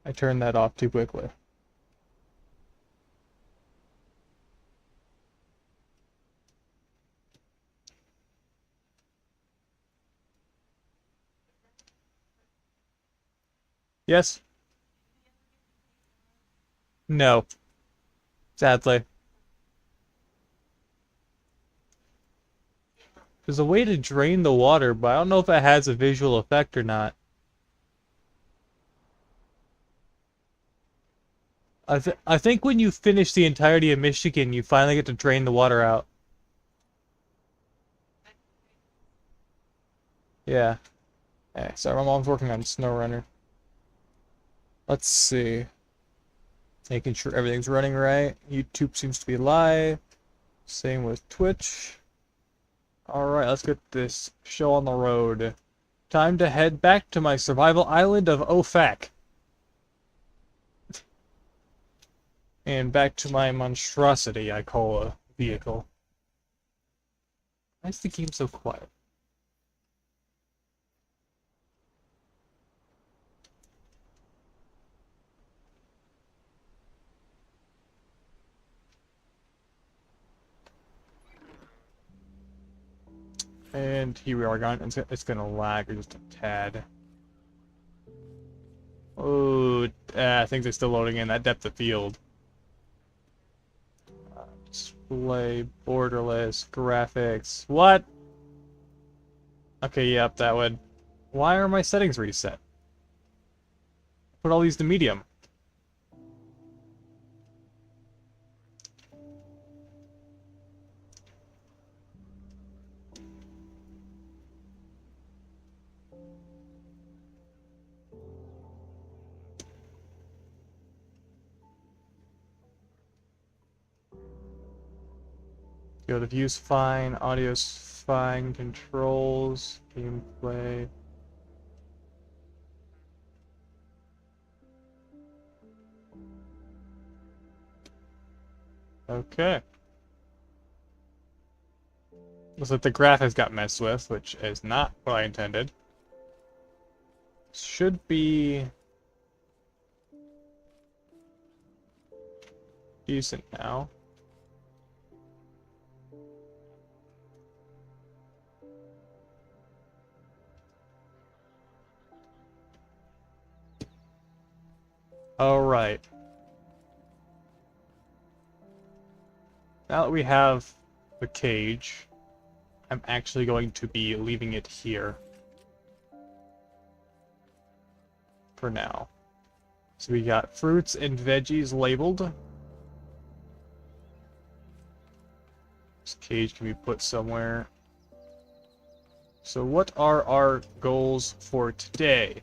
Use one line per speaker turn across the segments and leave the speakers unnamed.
I turned that off too quickly. Yes? No. Sadly. There's a way to drain the water, but I don't know if it has a visual effect or not. I think when you finish the entirety of Michigan, you finally get to drain the water out. Yeah. Hey, sorry, my mom's working on SnowRunner. Let's see. Making sure everything's running right. YouTube seems to be live. Same with Twitch. Alright, let's get this show on the road. Time to head back to my survival island of Ofak. And back to my monstrosity I call a vehicle. Why is the game so quiet? And here we are, it's gonna lag just a tad. Oh, things are still loading in that depth of field. Display, borderless, graphics. What? Okay, yep, that would. Why are my settings reset? Put all these to medium. Go to view's fine, audio's fine, controls, gameplay. Okay. Looks like the graphics got messed with, which is not what I intended. Should be decent now. Alright. Now that we have the cage, I'm actually going to be leaving it here. For now. So we got fruits and veggies labeled. This cage can be put somewhere. So what are our goals for today?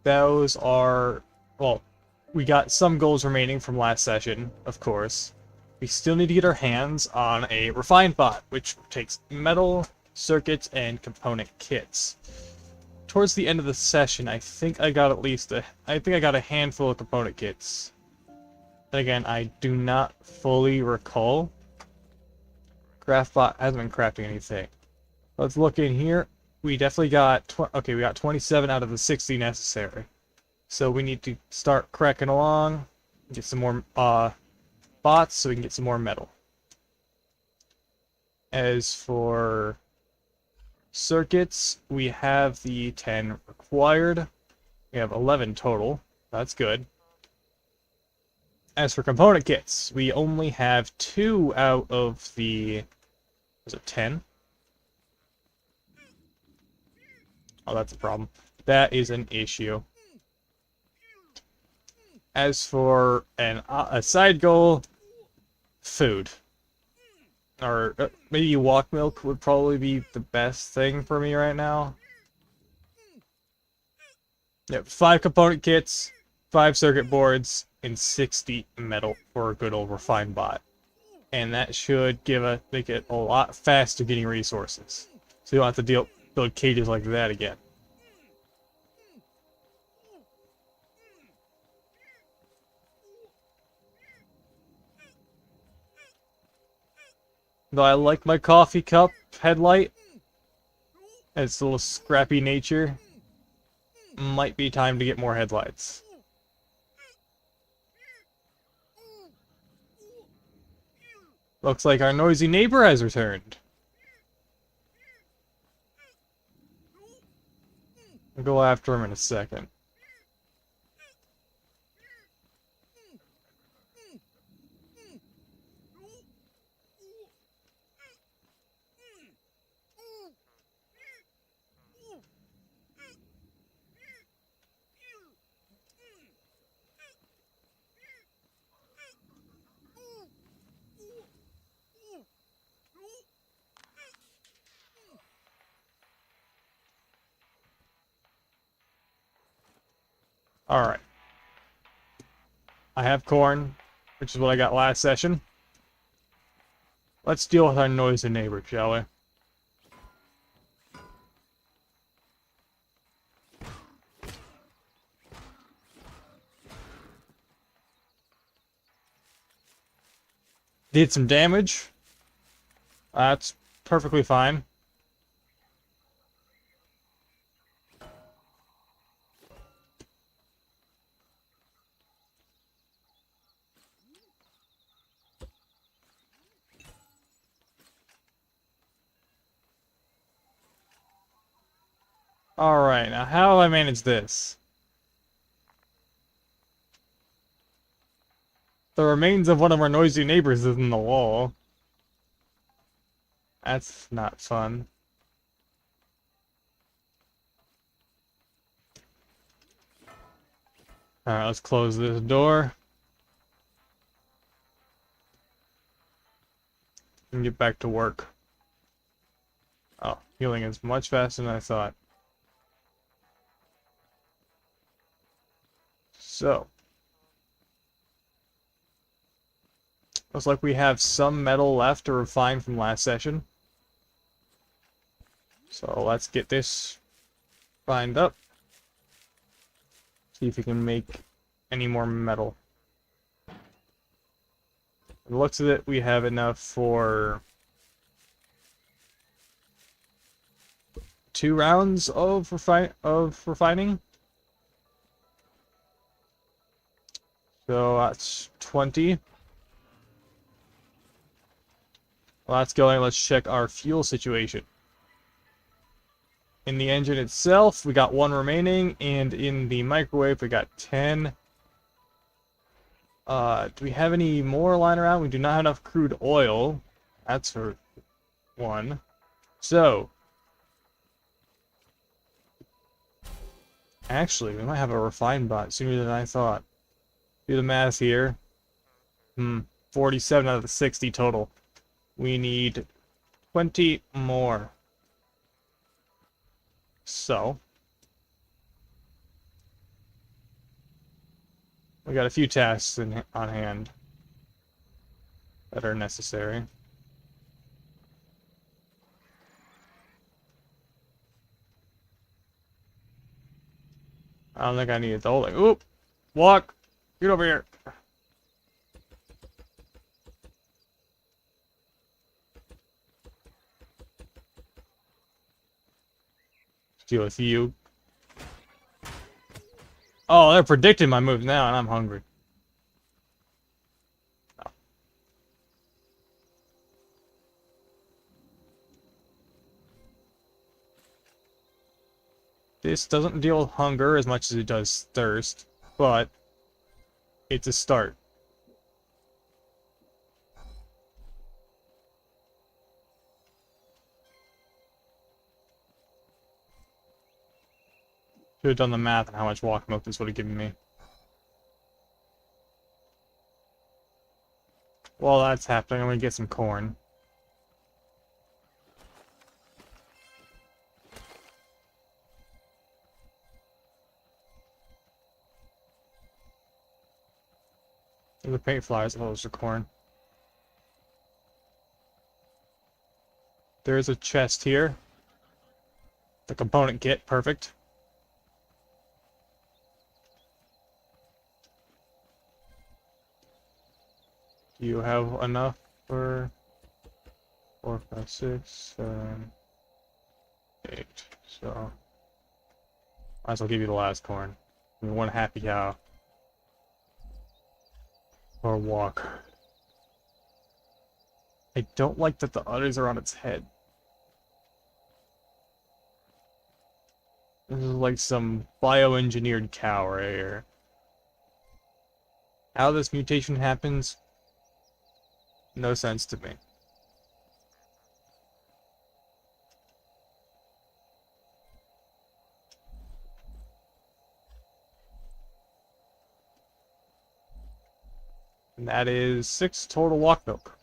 Those are, well, we got some goals remaining from last session, of course. We still need to get our hands on a refined bot, which takes metal, circuits, and component kits. Towards the end of the session, I think I got a handful of component kits. Then again, I do not fully recall. Craftbot hasn't been crafting anything. Let's look in here. We definitely got, we got 27 out of the 60 necessary. So we need to start cracking along, get some more bots so we can get some more metal. As for circuits, we have the 10 required. We have 11 total. That's good. As for component kits, we only have 2 out of the, was it 10? Oh, that's a problem. That is an issue. As for a side goal, food. Or maybe walk milk would probably be the best thing for me right now. Yep, 5 component kits, 5 circuit boards, and 60 metal for a good old refined bot. And that should make it a lot faster getting resources. So you don't have to build cages like that again. Though I like my coffee cup headlight, its little scrappy nature, might be time to get more headlights. Looks like our noisy neighbor has returned. I'll go after him in a second. Alright. I have corn, which is what I got last session. Let's deal with our noisy neighbor, shall we? Did some damage. That's perfectly fine. Alright, now how do I manage this? The remains of one of our noisy neighbors is in the wall. That's not fun. Alright, let's close this door. And get back to work. Oh, healing is much faster than I thought. So. Looks like we have some metal left to refine from last session. So let's get this refined up. See if we can make any more metal. From the looks of it, we have enough for 2 rounds of refining. So that's 20. Well, that's going. Let's check our fuel situation. In the engine itself, we got 1 remaining, and in the microwave, we got 10. Do we have any more lying around? We do not have enough crude oil. That's for 1. So, actually, we might have a refined bot sooner than I thought. Do the math here. 47 out of the 60 total. We need 20 more. So, we got a few tasks on hand that are necessary. I don't think I need it the whole thing. Oop! Walk! Get over here! Deal with you. Oh, they're predicting my moves now, and I'm hungry. Oh. This doesn't deal with hunger as much as it does thirst, but it's a start. Should have done the math on how much walk milk this would have given me. While that's happening, I'm gonna get some corn. The paint flies, oh, those are corn. There is a chest here. The component kit, perfect. Do you have enough for 4, 5, 6, 7, 8? So, might as well give you the last corn. I mean, 1 happy cow. Or walk. I don't like that the others are on its head. This is like some bioengineered cow right here. How this mutation happens, no sense to me. And that is 6 total walk milk.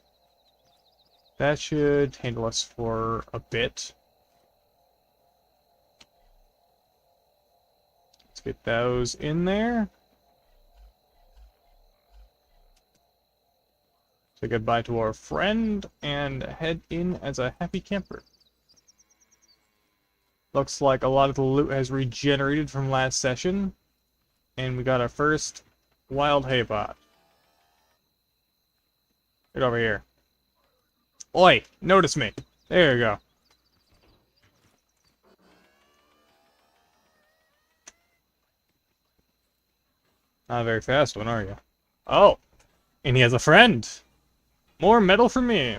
That should handle us for a bit. Let's get those in there. Say goodbye to our friend and head in as a happy camper. Looks like a lot of the loot has regenerated from last session. And we got our first wild hay pot. Get over here. Oi! Notice me! There you go. Not a very fast one, are you? Oh! And he has a friend! More metal for me!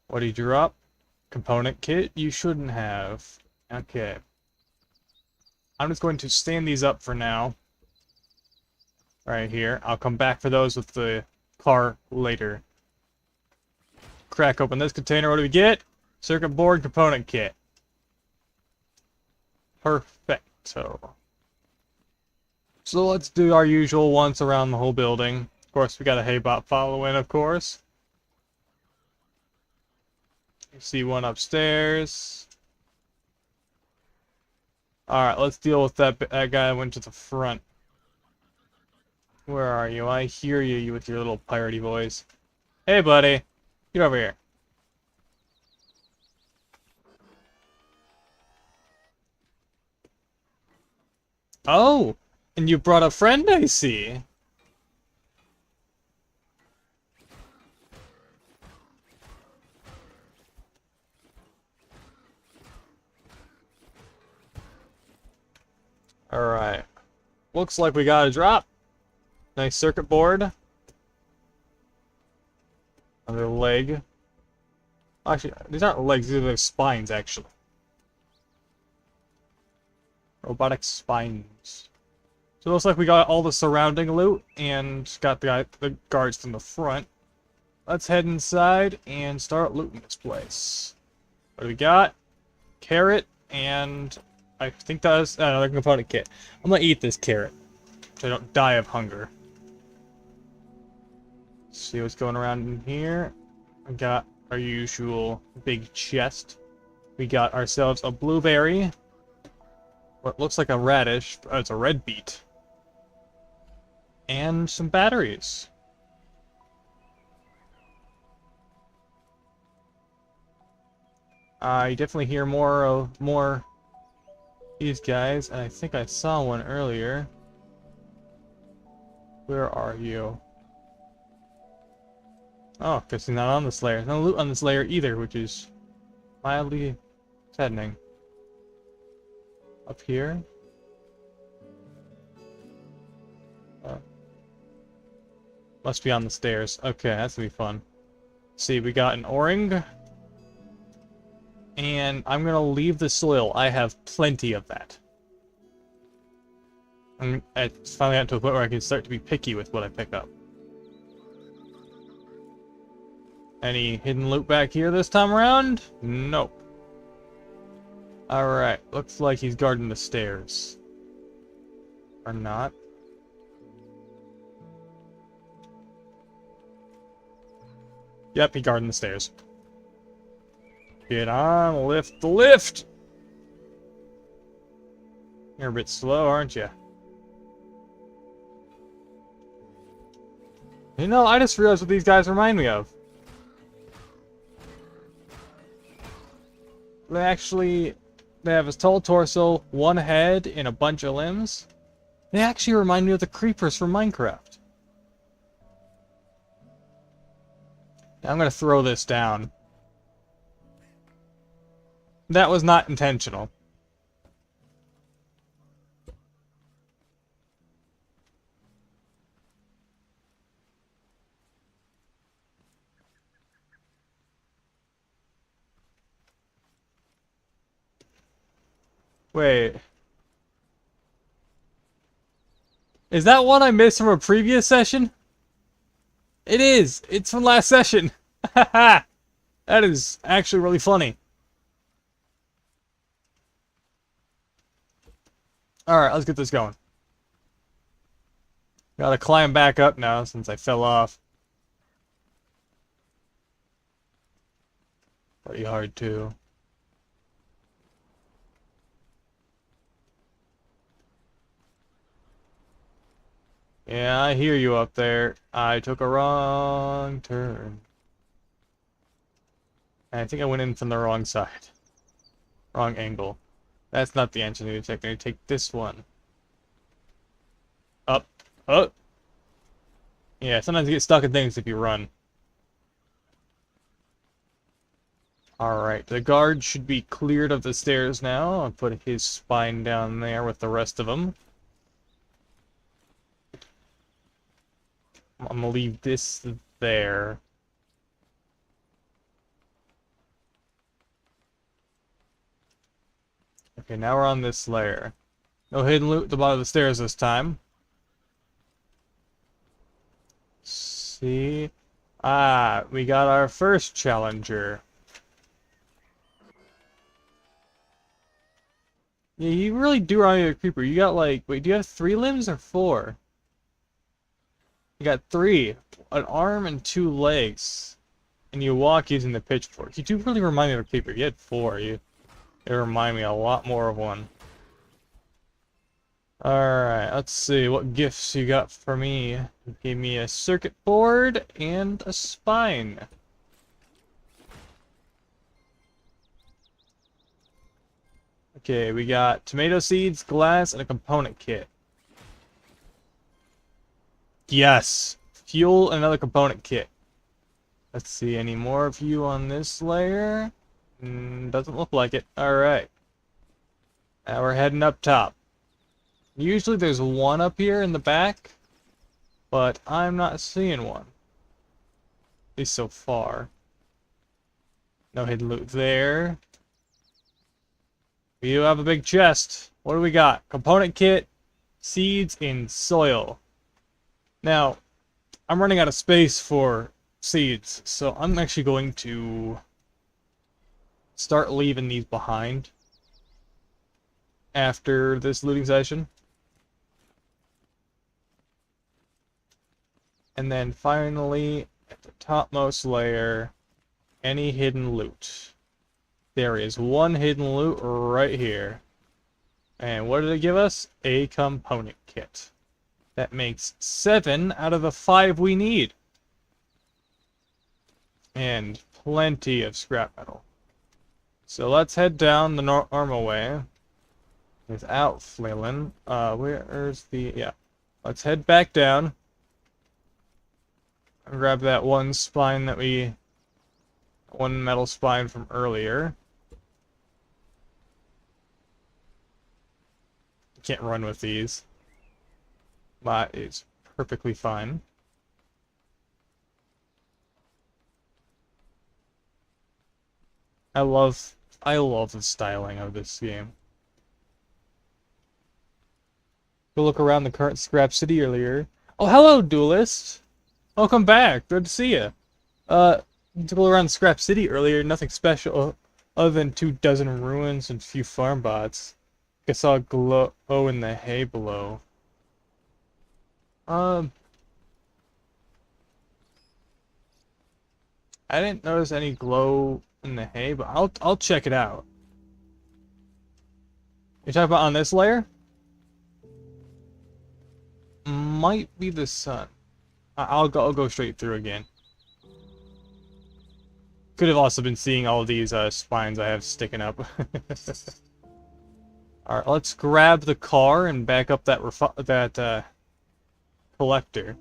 What did you drop? Component kit? You shouldn't have. Okay. I'm just going to stand these up for now. Right here. I'll come back for those with the car later. Crack open this container. What do we get? Circuit board component kit. Perfecto. So let's do our usual once around the whole building. Of course, we got a haybot following, of course. You see one upstairs. Alright, let's deal with that guy that went to the front. Where are you? I hear you with your little piratey voice. Hey, buddy. Get over here. Oh! And you brought a friend, I see. Alright. Looks like we got a drop. Nice circuit board. Another leg. Actually, these aren't legs, these are their spines, actually. Robotic spines. So it looks like we got all the surrounding loot and got the guards from the front. Let's head inside and start looting this place. What do we got? Carrot and I think that's another component kit. I'm gonna eat this carrot so I don't die of hunger. See what's going around in here. We got our usual big chest. We got ourselves a blueberry. What looks like a radish. Oh, it's a red beet. And some batteries. I definitely hear more these guys, and I think I saw one earlier. Where are you? Oh, guess he's not on this layer. No loot on this layer either, which is mildly saddening. Up here? Must be on the stairs. Okay, that's gonna be fun. See, we got an O-ring. And I'm gonna leave the soil. I have plenty of that. It's finally gotten to a point where I can start to be picky with what I pick up. Any hidden loot back here this time around? Nope. Alright, looks like he's guarding the stairs. Or not. Yep, he's guarding the stairs. Get on, lift the lift! You're a bit slow, aren't you? You know, I just realized what these guys remind me of. They have a tall torso, one head, and a bunch of limbs. They actually remind me of the creepers from Minecraft. I'm gonna throw this down. That was not intentional. Wait. Is that one I missed from a previous session? It is! It's from last session! Haha! That is actually really funny. Alright, let's get this going. Gotta climb back up now since I fell off. Pretty hard too. Yeah, I hear you up there. I took a wrong turn. And I think I went in from the wrong side. Wrong angle. That's not the engine I need to take. I need to take this one. Up. Up. Yeah, sometimes you get stuck in things if you run. Alright, the guard should be cleared of the stairs now. I'll put his spine down there with the rest of them. I'm gonna leave this there. Okay, now we're on this layer. No hidden loot at the bottom of the stairs this time. See? Ah, we got our first challenger. Yeah, you really do remind me of a creeper. You got like, wait, do you have 3 limbs or 4? You got 3. An arm and 2 legs. And you walk using the pitchfork. You do really remind me of a creeper. You had 4. It remind me a lot more of one. Alright, let's see what gifts you got for me. You gave me a circuit board and a spine. Okay, we got tomato seeds, glass, and a component kit. Yes! Fuel and another component kit. Let's see, any more of you on this layer? Doesn't look like it. Alright. Now we're heading up top. Usually there's one up here in the back, but I'm not seeing one. At least so far. No hidden loot there. We do have a big chest. What do we got? Component kit, seeds, and soil. Now, I'm running out of space for seeds, so I'm actually going to start leaving these behind after this looting session. And then finally, at the topmost layer, any hidden loot. There is one hidden loot right here. And what did it give us? A component kit. That makes 7 out of the 5 we need. And plenty of scrap metal. So let's head down the normal way. Without flailing. Where's the... yeah. Let's head back down. Grab that one spine that we... one metal spine from earlier. Can't run with these. That is perfectly fine. I love the styling of this game. Go look around the current scrap city earlier. Oh, hello, duelist! Welcome back. Good to see you. To go around Scrap City earlier, nothing special other than 24 ruins and a few farm bots. I saw a glow in the hay below. I didn't notice any glow in the hay, but I'll check it out. You're talking about on this layer? Might be the sun. I'll go straight through again. Could have also been seeing all of these spines I have sticking up. Alright, let's grab the car and back up that collector.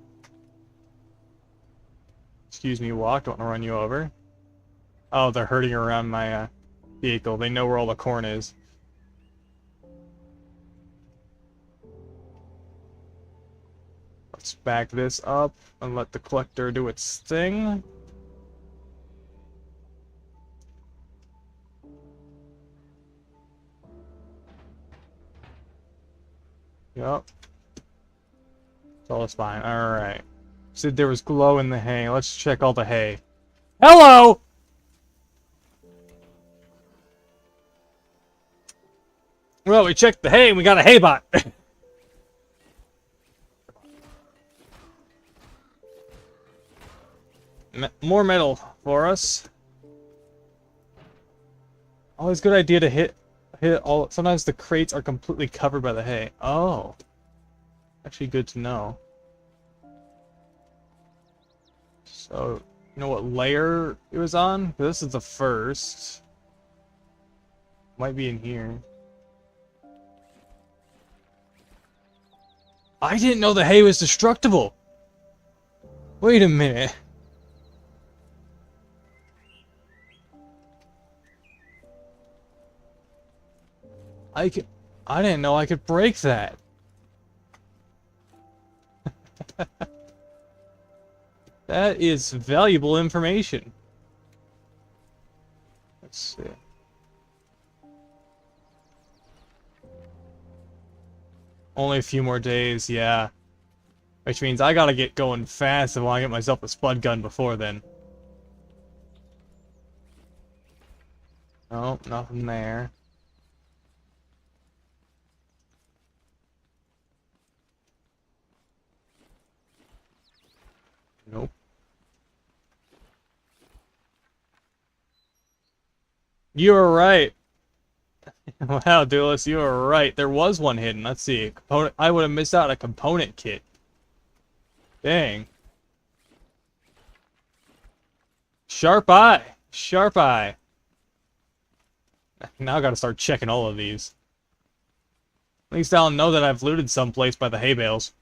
Excuse me, walk. Don't want to run you over. Oh, they're hurting around my vehicle. They know where all the corn is. Let's back this up and let the collector do its thing. Yup. It's all fine. Alright. Said there was glow in the hay. Let's check all the hay. Hello! Well, we checked the hay and we got a hay bot. More metal for us. Always good idea to hit all. Sometimes the crates are completely covered by the hay. Oh, actually good to know. So, you know what layer it was on? This is the first. Might be in here. I didn't know the hay was destructible. Wait a minute. I didn't know I could break that. That is valuable information. Let's see. Only a few more days, yeah. Which means I gotta get going fast if I want to get myself a spud gun before then. Oh, nothing there. Nope. You were right. Wow, Duelist, you were right. There was one hidden. Let's see. Component. I would have missed out a component kit. Dang. Sharp eye. Sharp eye. Now I gotta start checking all of these. At least I'll know that I've looted someplace by the hay bales.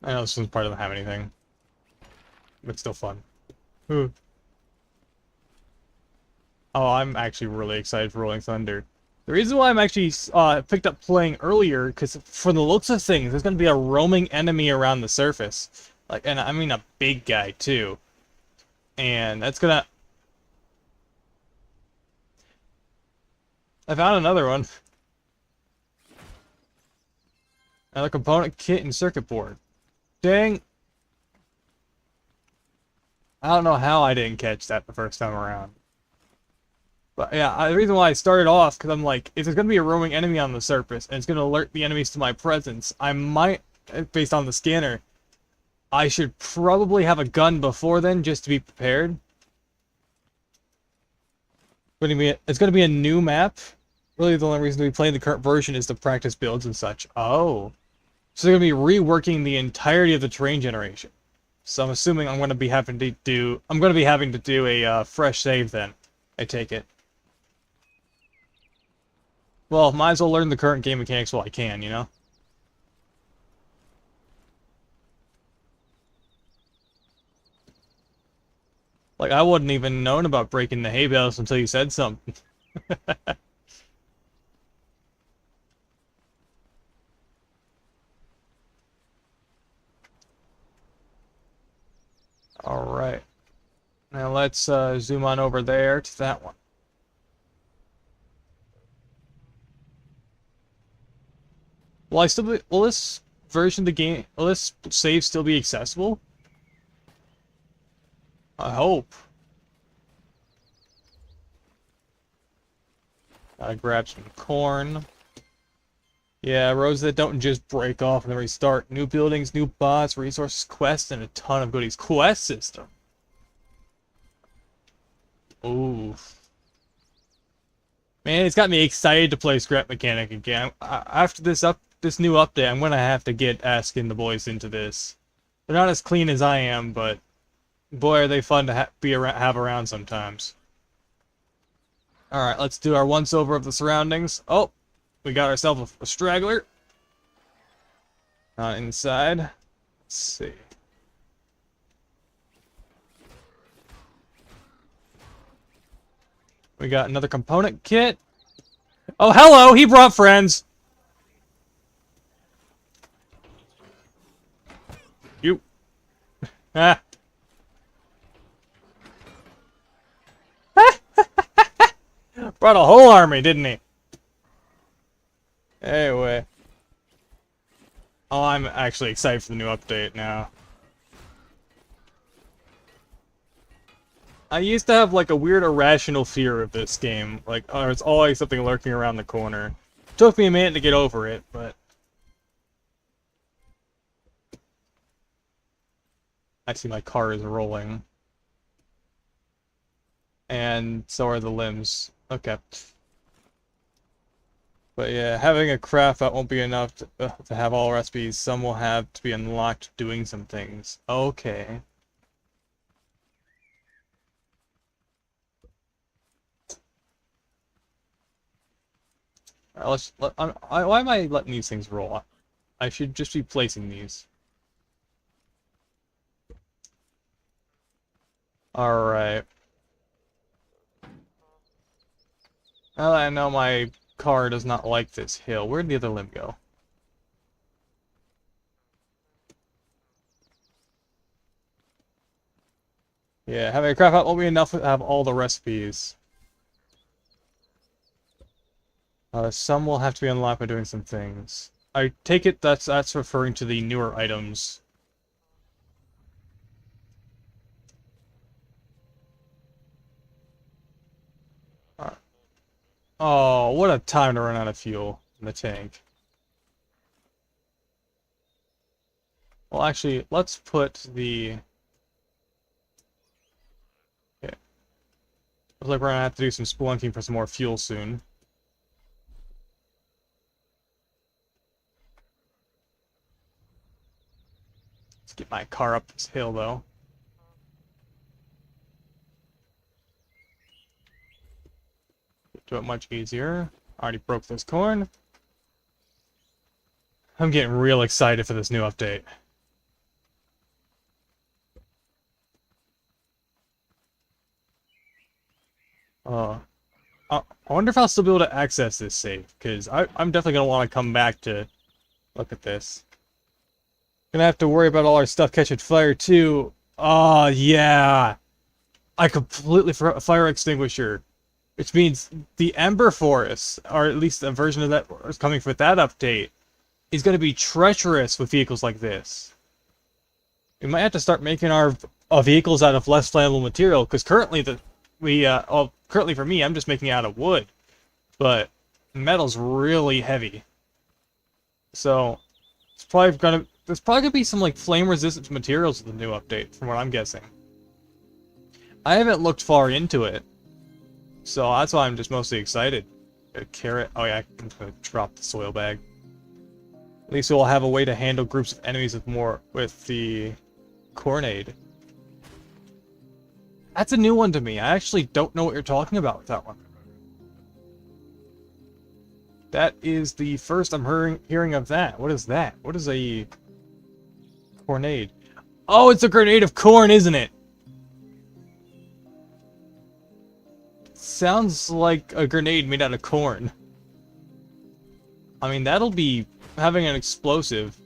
I know this one's part doesn't have anything. But it's still fun. Oh, I'm actually really excited for Rolling Thunder. The reason why I'm actually picked up playing earlier, because for the looks of things, there's going to be a roaming enemy around the surface. Like, and I mean a big guy, too. And that's gonna... I found another one. Another component kit and circuit board. Dang. I don't know how I didn't catch that the first time around. But yeah, the reason why I started off, because I'm like, if there's going to be a roaming enemy on the surface, and it's going to alert the enemies to my presence, I might, based on the scanner, I should probably have a gun before then, just to be prepared. It's going to be a new map. Really, the only reason to be playing the current version is to practice builds and such. Oh. So they're going to be reworking the entirety of the terrain generation. So I'm assuming I'm going to be having to do a fresh save then. I take it. Well, might as well learn the current game mechanics while I can, you know? Like, I wouldn't even known about breaking the hay bales until you said something. Alright. Now let's zoom on over there to that one. Will this version of the game, will this save still be accessible? I hope. Gotta grab some corn. Yeah, roads that don't just break off and then restart. New buildings, new bots, resources, quests, and a ton of goodies. Quest system. Ooh. Man, it's got me excited to play ScrapMechanic again. After this new update, I'm gonna have to get asking the boys into this. They're not as clean as I am, but boy, are they fun to have around sometimes. Alright, let's do our once-over of the surroundings. Oh, we got ourselves a straggler. Not inside. Let's see. We got another component kit. Oh, hello! He brought friends! You. Ah. Brought a whole army, didn't he? Anyway. Oh, I'm actually excited for the new update now. I used to have like a weird irrational fear of this game. Like, oh, there's always something lurking around the corner. Took me a minute to get over it, but... I see my car is rolling. And so are the limbs. Okay. But yeah, having a craft that won't be enough to have all recipes. Some will have to be unlocked doing some things. Okay. Alright, why am I letting these things roll? I should just be placing these. Alright. Now that I know my car does not like this hill, where'd the other limb go? Yeah, having a craft out won't be enough to have all the recipes. Some will have to be unlocked by doing some things. I take it that's referring to the newer items. Oh, what a time to run out of fuel in the tank. Well, actually, let's put the... Okay. Looks like we're gonna have to do some spelunking for some more fuel soon. Let's get my car up this hill, though. Do it much easier. Already broke this corn. I'm getting real excited for this new update. I wonder if I'll still be able to access this save, because I'm definitely going to want to come back to look at this. Gonna have to worry about all our stuff catching fire, too. Oh, yeah. I completely forgot a fire extinguisher. Which means the Ember Forest, or at least a version of that is coming with that update, is going to be treacherous with vehicles like this. We might have to start making our vehicles out of less flammable material, because currently currently for me, I'm just making it out of wood, but metal's really heavy. So there's probably gonna be some like flame-resistant materials in the new update, from what I'm guessing. I haven't looked far into it, so that's why I'm just mostly excited. A carrot. Oh yeah, I'm just gonna drop the soil bag. At least we'll have a way to handle groups of enemies with the Cornade. That's a new one to me. I actually don't know what you're talking about with that one. That is the first I'm hearing of that. What is that? What is a Cornade? Oh, it's a grenade of corn, isn't it? Sounds like a grenade made out of corn. I mean, that'll be having an explosive.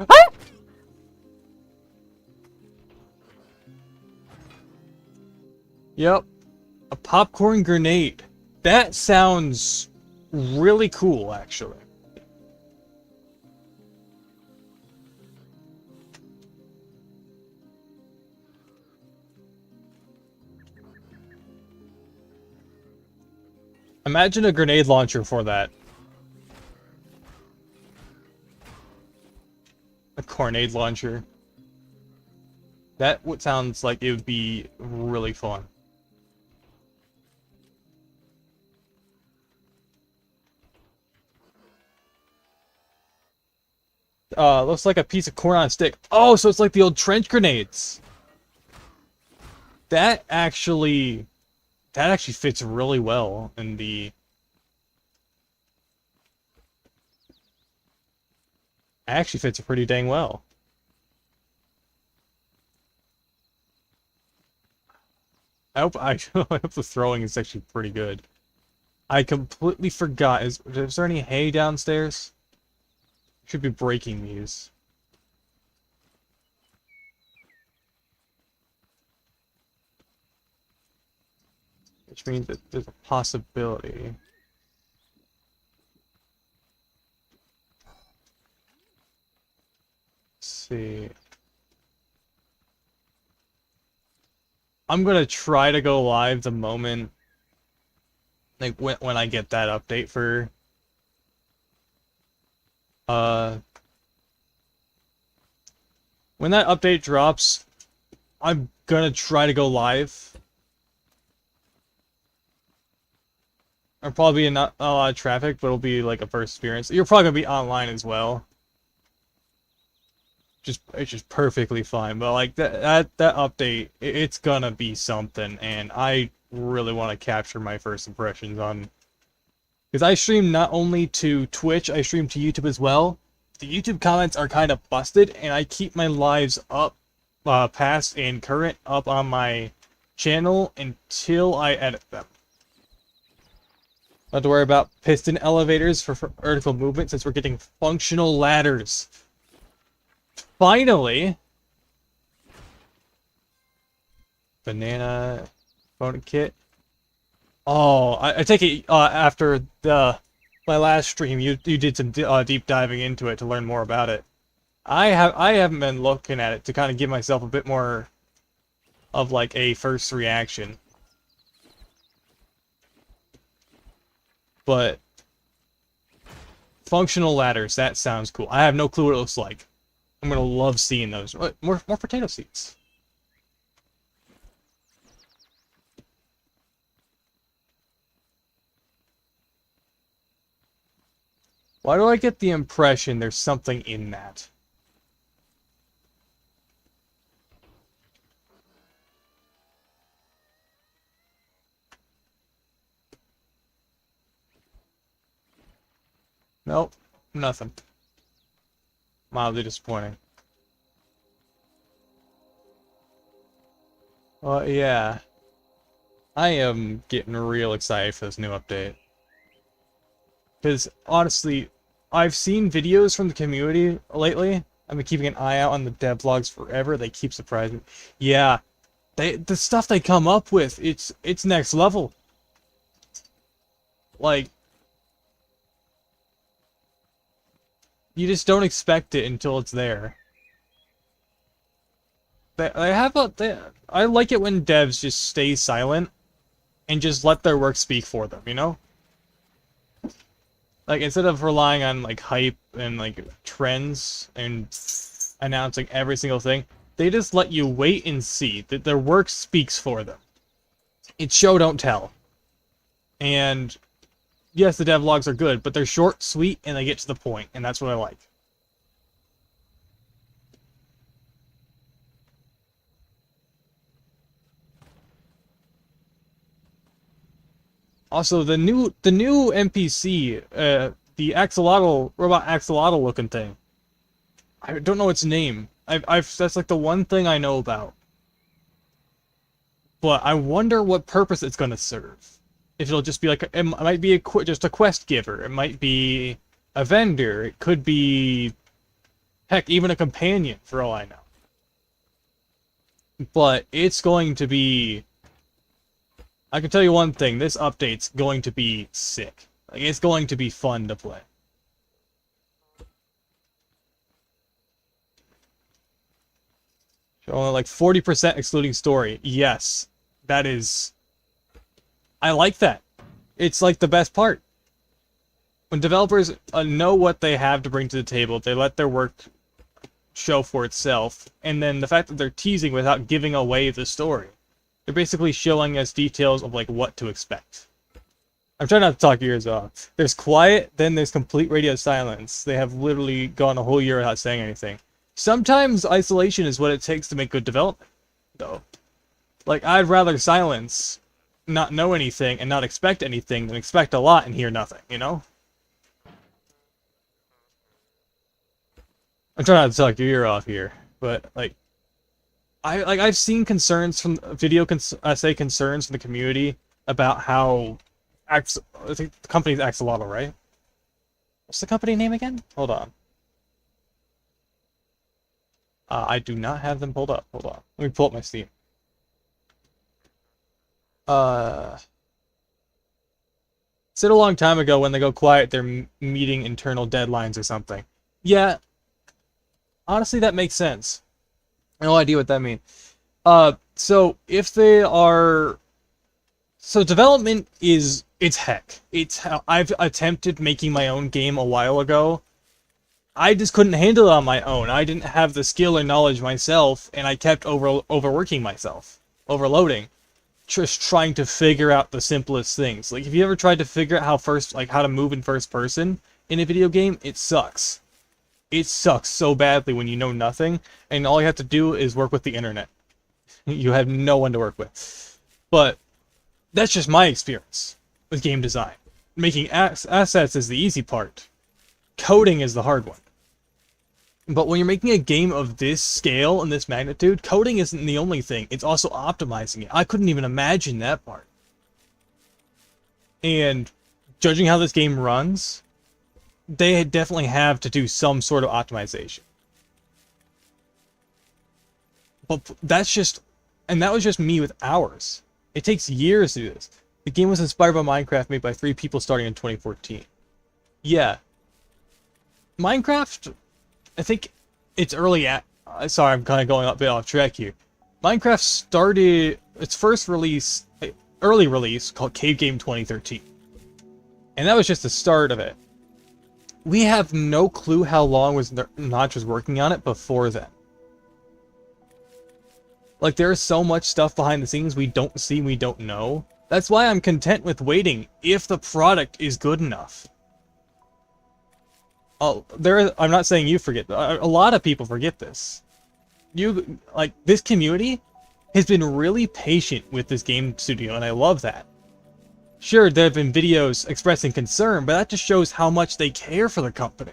Ah! Yep. A popcorn grenade. That sounds really cool, actually. Imagine a grenade launcher for that. A Cornade launcher. That sounds like it would be really fun. looks like a piece of corn on a stick. Oh, so it's like the old trench grenades. That actually fits really well in the... Actually fits pretty dang well. I hope I hope the throwing is actually pretty good. I completely forgot. Is there any hay downstairs? Should be breaking these. Which means that there's a possibility. Let's see. I'm gonna try to go live the moment, like when I get that update for when that update drops, I'm gonna try to go live. There'll probably be not a lot of traffic, but it'll be like a first experience. You're probably gonna be online as well. It's just perfectly fine. But like that update, it's gonna be something, and I really want to capture my first impressions on, because I stream not only to Twitch, I stream to YouTube as well. The YouTube comments are kind of busted, and I keep my lives up, past and current, up on my channel until I edit them. Not to worry about piston elevators for vertical movement, since we're getting functional ladders. Finally! Banana phone kit. Oh, I take it after my last stream, you did some deep diving into it to learn more about it. I haven't been looking at it to kind of give myself a bit more of like a first reaction. But functional ladders, that sounds cool. I have no clue what it looks like. I'm gonna love seeing those. More potato seeds. Why do I get the impression there's something in that? Nope, nothing. Mildly disappointing. Well, yeah. I am getting real excited for this new update. Because, honestly, I've seen videos from the community lately. I've been keeping an eye out on the devlogs forever. They keep surprising me. Yeah, the stuff they come up with, it's next level. Like, you just don't expect it until it's there. I like it when devs just stay silent and just let their work speak for them, you know? Like, instead of relying on, like, hype and, like, trends and announcing every single thing, they just let you wait and see that their work speaks for them. It's show, don't tell. And, yes, the devlogs are good, but they're short, sweet, and they get to the point, and that's what I like. Also, the new NPC, the axolotl, robot axolotl looking thing. I don't know its name. That's like the one thing I know about. But I wonder what purpose it's gonna serve. If it'll just be like, it might be just a quest giver. It might be a vendor. It could be, heck, even a companion, for all I know. But it's going to be... I can tell you one thing, this update's going to be sick. Like, it's going to be fun to play. Only like 40% excluding story. Yes, that is... I like that. It's like the best part. When developers know what they have to bring to the table, they let their work show for itself, and then the fact that they're teasing without giving away the story. They're basically showing us details of, like, what to expect. I'm trying not to talk your ears off. There's quiet, then there's complete radio silence. They have literally gone a whole year without saying anything. Sometimes isolation is what it takes to make good development, though. Like, I'd rather silence, not know anything, and not expect anything than expect a lot and hear nothing, you know? I'm trying not to talk your ear off here, but, like, I've seen concerns from concerns from the community about how I think the company's Axolotl, right? What's the company name again? Hold on. I do not have them pulled up. Hold on. Let me pull up my Steam. Said a long time ago when they go quiet, they're meeting internal deadlines or something. Yeah. Honestly, that makes sense. No idea what that means. So if they are... So development is... It's heck. It's how I've attempted making my own game a while ago. I just couldn't handle it on my own. I didn't have the skill or knowledge myself, and I kept overworking myself. Overloading. Just trying to figure out the simplest things. Like, if you ever tried to figure out how to move in first person in a video game, it sucks. It sucks so badly when you know nothing, and all you have to do is work with the internet. You have no one to work with. But that's just my experience with game design. Making assets is the easy part. Coding is the hard one. But when you're making a game of this scale and this magnitude, coding isn't the only thing. It's also optimizing it. I couldn't even imagine that part. And judging how this game runs, they definitely have to do some sort of optimization. But that's just... And that was just me with hours. It takes years to do this. The game was inspired by Minecraft, made by 3 people starting in 2014. Yeah. Minecraft... I think it's early at... sorry, I'm kind of going a bit off track here. Minecraft started its first release, early release, called Cave Game 2013. And that was just the start of it. We have no clue how long Notch was working on it before then. Like, there is so much stuff behind the scenes we don't see, we don't know. That's why I'm content with waiting if the product is good enough. I'm not saying you forget. A lot of people forget this. This community has been really patient with this game studio, and I love that. Sure, there have been videos expressing concern, but that just shows how much they care for the company.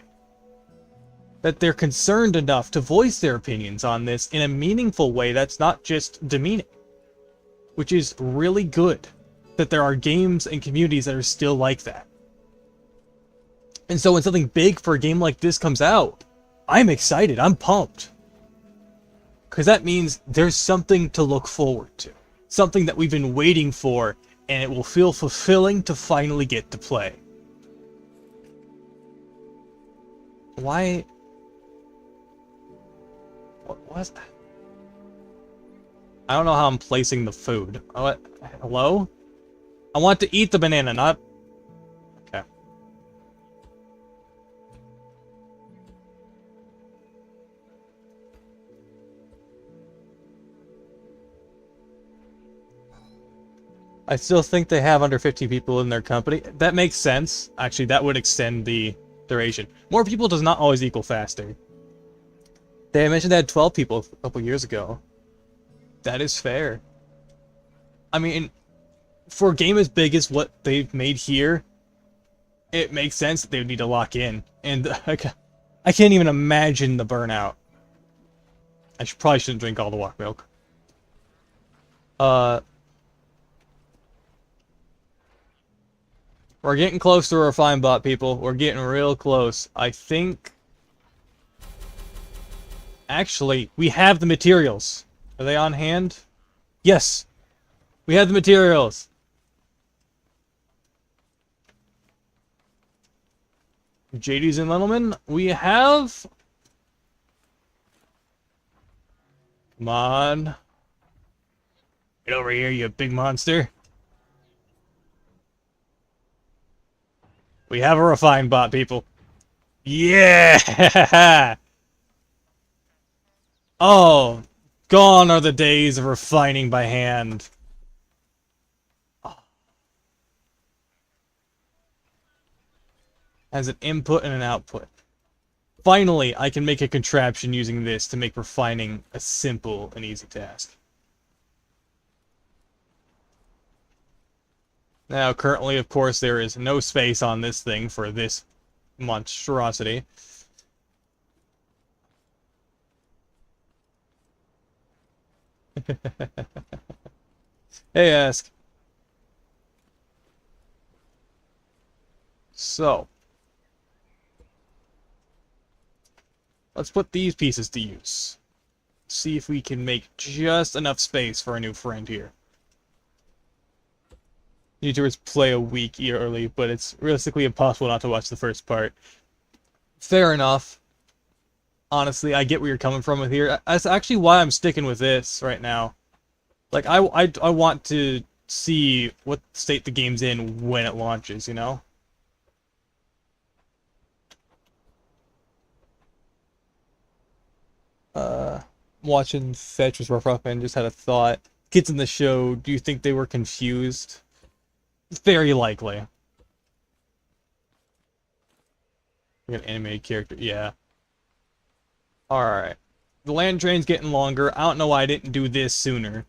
That they're concerned enough to voice their opinions on this in a meaningful way that's not just demeaning. Which is really good. That there are games and communities that are still like that. And so when something big for a game like this comes out, I'm excited, I'm pumped. Because that means there's something to look forward to. Something that we've been waiting for, and it will feel fulfilling to finally get to play. Why... What was that? I don't know how I'm placing the food. What? Hello? I want to eat the banana, not... Okay. I still think they have under 50 people in their company. That makes sense. Actually, that would extend the duration. More people does not always equal faster. They mentioned they had 12 people a couple years ago. That is fair. I mean, for a game as big as what they've made here, it makes sense that they would need to lock in. And I can't even imagine the burnout. Probably shouldn't drink all the walk milk. We're getting close to a refined bot, people. We're getting real close. I think... Actually, we have the materials. Are they on hand? Yes! We have the materials! JD's and Littleman, we have... Come on. Get over here, you big monster. We have a refined bot, people. Yeah! Oh, gone are the days of refining by hand. as an input and an output. Finally, I can make a contraption using this to make refining a simple and easy task. Now, currently, of course, there is no space on this thing for this monstrosity. Hey, Ask. So, let's put these pieces to use. See if we can make just enough space for a new friend here. YouTubers play a week early, but it's realistically impossible not to watch the first part. Fair enough. Honestly, I get where you're coming from with here. That's actually why I'm sticking with this right now. Like, I want to see what state the game's in when it launches, you know? Watching Fetch was rough up and just had a thought. Kids in the show, do you think they were confused? Very likely. Like an animated character, yeah. Alright. The land drain's getting longer. I don't know why I didn't do this sooner.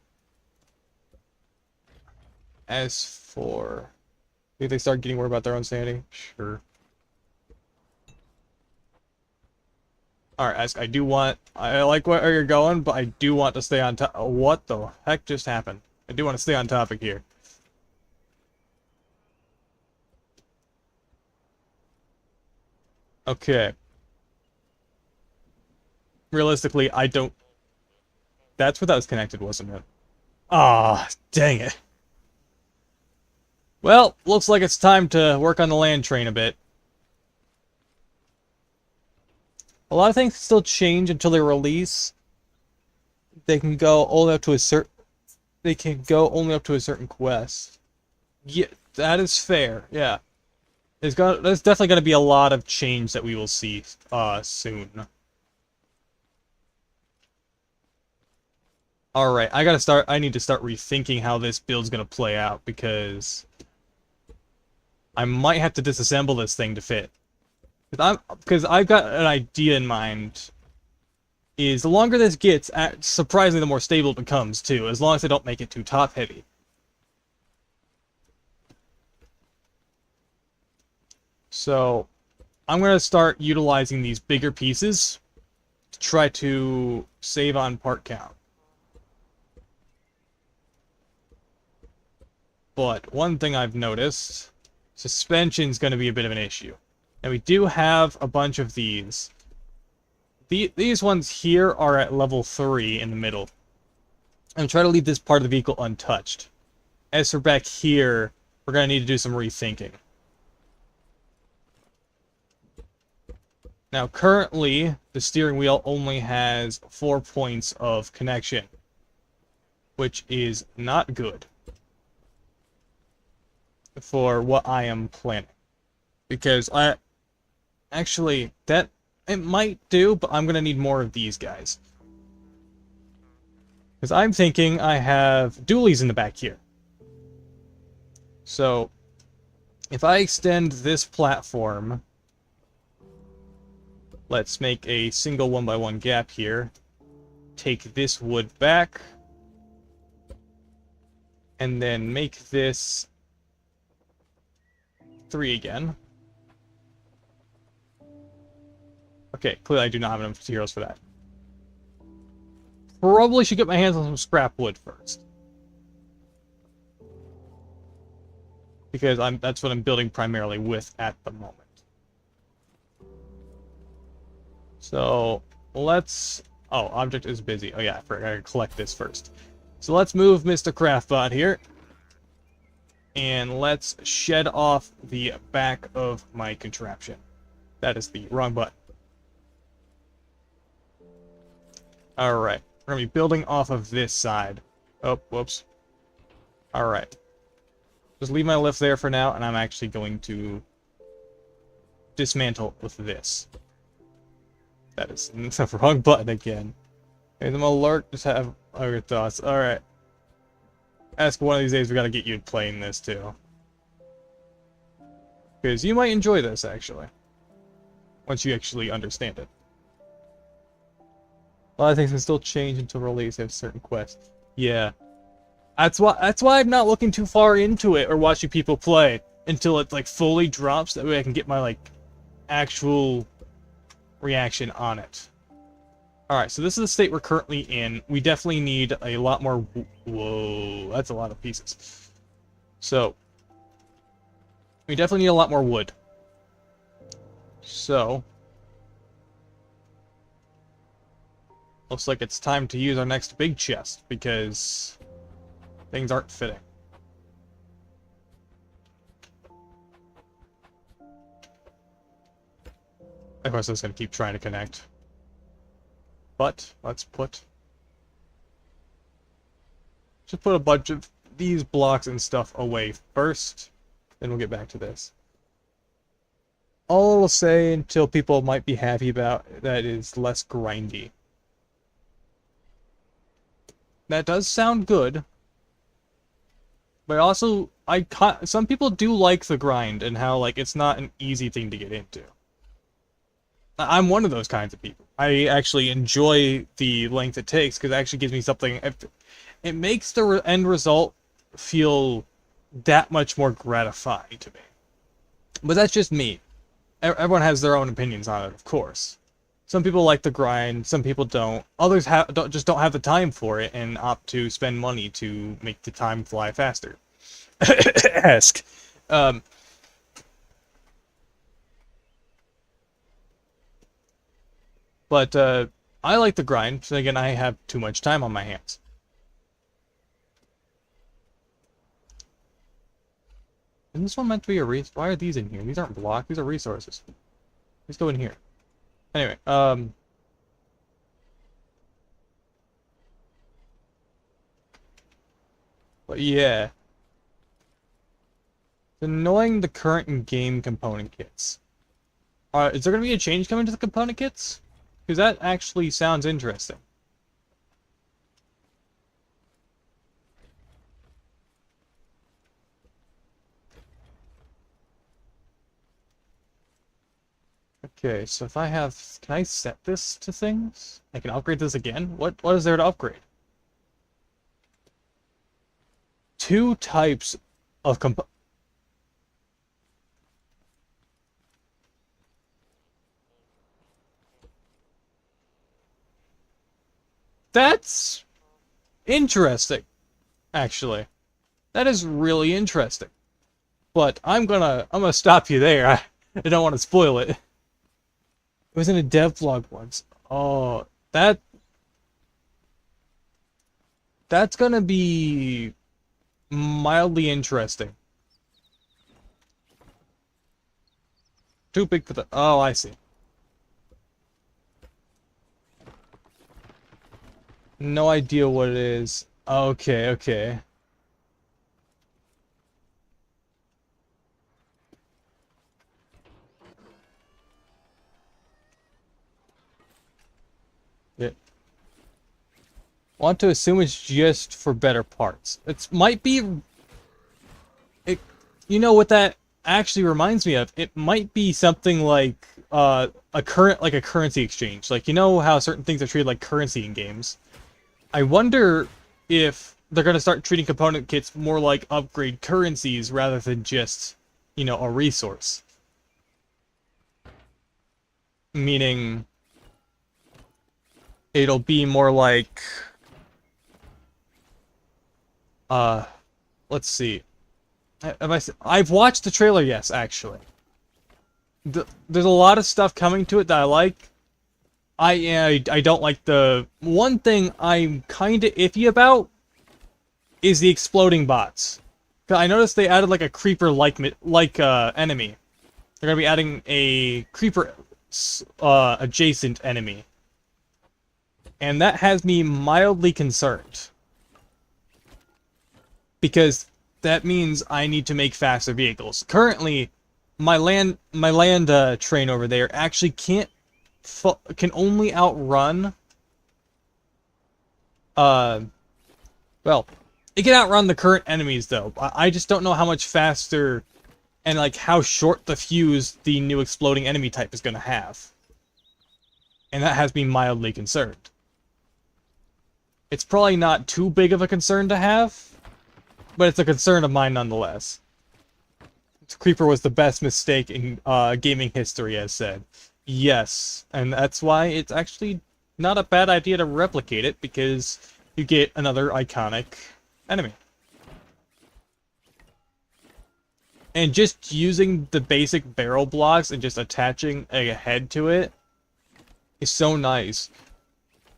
As for... If they start getting worried about their own sanity? Sure. Alright, I like where you're going, but I do want to stay on top. What the heck just happened? I do want to stay on topic here. Okay. Realistically, I don't... That's what that was connected, wasn't it? Ah, dang it. Well, looks like it's time to work on the land train a bit. A lot of things still change until they release. They can go only up to a certain... They can go only up to a certain quest. Yeah, that is fair, yeah. There's definitely going to be a lot of change that we will see soon. Alright, I need to start rethinking how this build's going to play out, because I might have to disassemble this thing to fit. Because I've got an idea in mind, is the longer this gets, surprisingly the more stable it becomes, too, as long as I don't make it too top-heavy. So, I'm going to start utilizing these bigger pieces to try to save on part count. But one thing I've noticed, suspension's going to be a bit of an issue. And we do have a bunch of these. These ones here are at level 3 in the middle. I'm trying to leave this part of the vehicle untouched. As for back here, we're going to need to do some rethinking. Now, currently, the steering wheel only has 4 points of connection, which is not good for what I am planning. Because actually, it might do, but I'm going to need more of these guys. Because I'm thinking I have dualies in the back here. So, if I extend this platform... Let's make a single 1x1 gap here. Take this wood back. And then make this 3 again. Okay, clearly I do not have enough materials for that. Probably should get my hands on some scrap wood first. Because that's what I'm building primarily with at the moment. So, let's... Oh, object is busy. Oh yeah, I forgot to collect this first. So let's move Mr. Craftbot here. And let's shed off the back of my contraption. That is the wrong button. Alright, we're going to be building off of this side. Oh, whoops. Alright. Just leave my lift there for now, and I'm actually going to dismantle with this. That is the wrong button again. And I'm alert, just have other thoughts. Alright. Ask one of these days, we gotta get you playing this too. Because you might enjoy this, actually. Once you actually understand it. A lot of things can still change until release. They have certain quests. Yeah. That's why I'm not looking too far into it or watching people play until it like fully drops. That way I can get my like actual reaction on it. Alright, so this is the state we're currently in. We definitely need a lot more... Whoa, that's a lot of pieces. So, we definitely need a lot more wood. So, looks like it's time to use our next big chest, because things aren't fitting. Of course, I was going to keep trying to connect. But, let's just put a bunch of these blocks and stuff away first, then we'll get back to this. All I'll say until people might be happy about that is less grindy. That does sound good, but also some people do like the grind and how like it's not an easy thing to get into. I'm one of those kinds of people. I actually enjoy the length it takes because it actually gives me something. It makes the end result feel that much more gratifying to me. But that's just me. Everyone has their own opinions on it, of course. Some people like the grind, some people don't. Others just don't have the time for it and opt to spend money to make the time fly faster. Ask. But I like the grind, so again, I have too much time on my hands. Isn't this one meant to be a resource? Why are these in here? These aren't blocks, these are resources. Let's go in here. Anyway, but yeah. It's annoying the current in-game component kits. Is there going to be a change coming to the component kits? Because that actually sounds interesting. Okay, so if I have... Can I set this to things? I can upgrade this again? What is there to upgrade? 2 types of That's interesting, actually. That is really interesting. But I'm gonna stop you there. I don't want to spoil it. It was in a dev vlog once. Oh, that's gonna be mildly interesting. Too big for the... Oh, I see. No idea what it is. Okay, okay. Yeah. Want to assume it's just for better parts. It might be... You know what that actually reminds me of? It might be something like a currency exchange. Like, you know how certain things are treated like currency in games? I wonder if they're going to start treating component kits more like upgrade currencies rather than just, you know, a resource. Meaning, it'll be more like, let's see. I've watched the trailer, yes, actually. There's a lot of stuff coming to it that I like. I don't like the... One thing I'm kind of iffy about is the exploding bots. I noticed they added like a creeper-like enemy. They're going to be adding a creeper adjacent enemy. And that has me mildly concerned. Because that means I need to make faster vehicles. Currently, my land train over there actually can only outrun... well, it can outrun the current enemies, though. I just don't know how much faster and like how short the fuse the new exploding enemy type is going to have. And that has me mildly concerned. It's probably not too big of a concern to have, but it's a concern of mine nonetheless. Creeper was the best mistake in gaming history, as said. Yes, and that's why it's actually not a bad idea to replicate it, because you get another iconic enemy. And just using the basic barrel blocks and just attaching a head to it is so nice.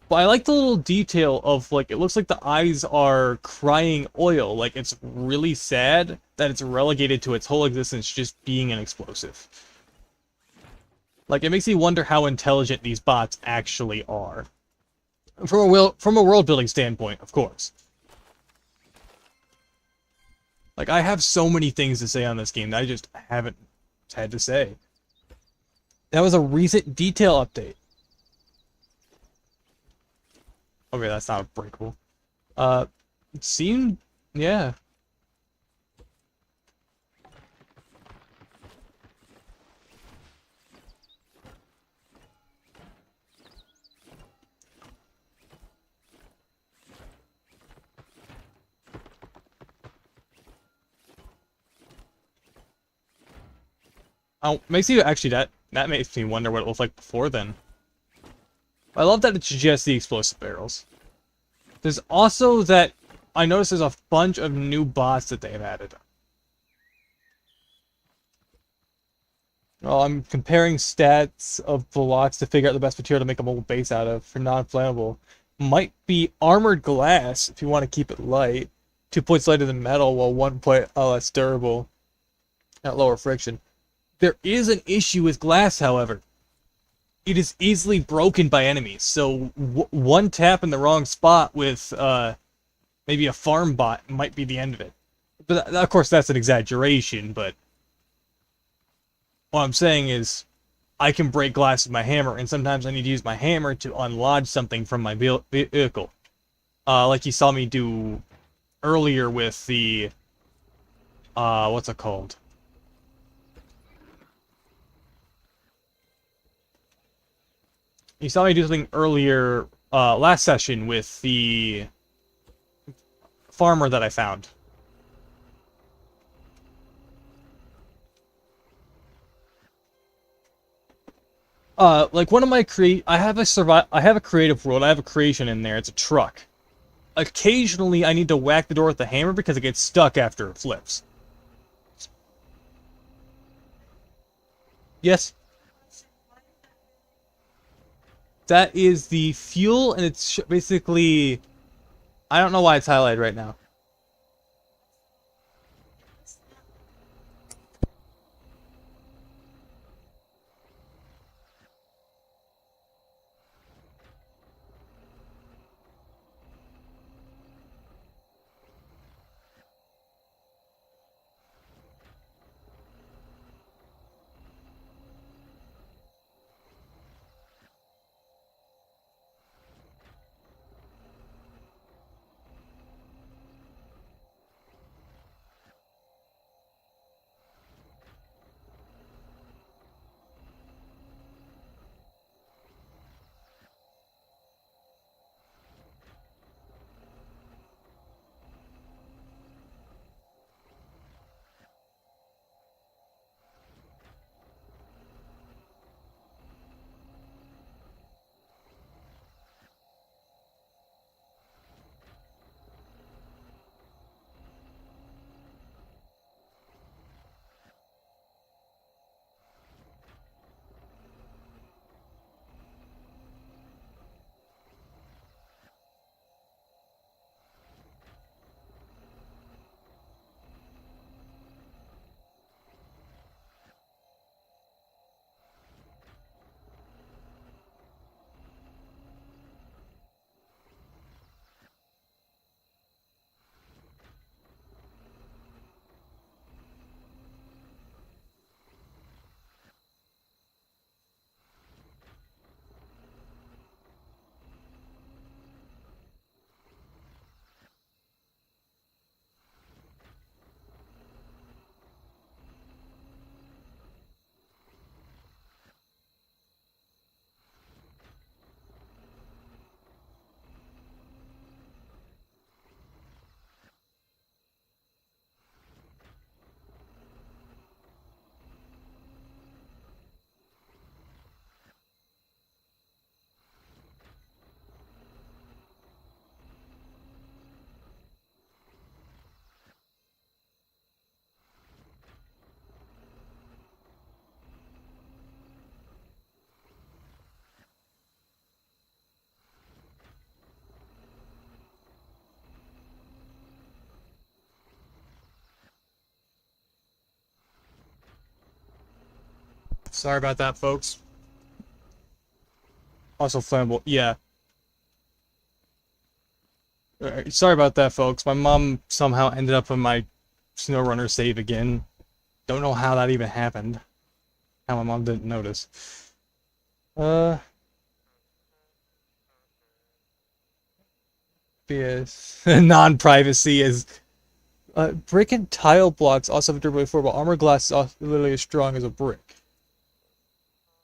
But I like the little detail of, like, it looks like the eyes are crying oil. Like, it's really sad that it's relegated to its whole existence just being an explosive. Like, it makes me wonder how intelligent these bots actually are. From a world-building standpoint, of course. Like, I have so many things to say on this game that I just haven't had to say. That was a recent detail update. Okay, that's not breakable. It seemed... yeah. Oh, makes you actually that makes me wonder what it looked like before then. I love that it's just the explosive barrels. There's also that I noticed there's a bunch of new bots that they've added. Well, I'm comparing stats of blocks to figure out the best material to make a mobile base out of for non-flammable. Might be armored glass if you want to keep it light. 2 points lighter than metal, while 1 point less durable at lower friction. There is an issue with glass, however. It is easily broken by enemies, so one tap in the wrong spot with maybe a farm bot might be the end of it. But of course, that's an exaggeration, but what I'm saying is I can break glass with my hammer, and sometimes I need to use my hammer to unlodge something from my vehicle. Like you saw me do earlier with the... what's it called? You saw me do something earlier, last session with the farmer that I found. Like one of my I have a creative world, I have a creation in there, it's a truck. Occasionally I need to whack the door with the hammer because it gets stuck after it flips. Yes? That is the fuel, and it's basically... I don't know why it's highlighted right now. Sorry about that, folks. Also flammable. Yeah. Alright, sorry about that, folks. My mom somehow ended up on my SnowRunner save again. Don't know how that even happened. How my mom didn't notice. Yes. Non-privacy is... brick and tile blocks also have durability 4, but armor glass is also literally as strong as a brick.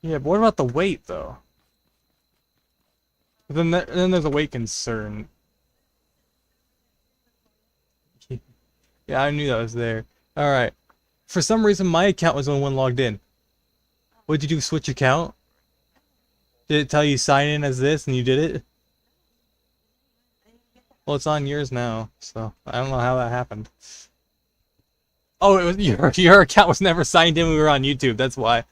Yeah, but what about the weight, though? Then there's a weight concern. Yeah, I knew that was there. Alright. For some reason, my account was the only one logged in. What'd you do, switch account? Did it tell you sign in as this and you did it? Well, it's on yours now, so I don't know how that happened. Oh, it was your account was never signed in when we were on YouTube, that's why.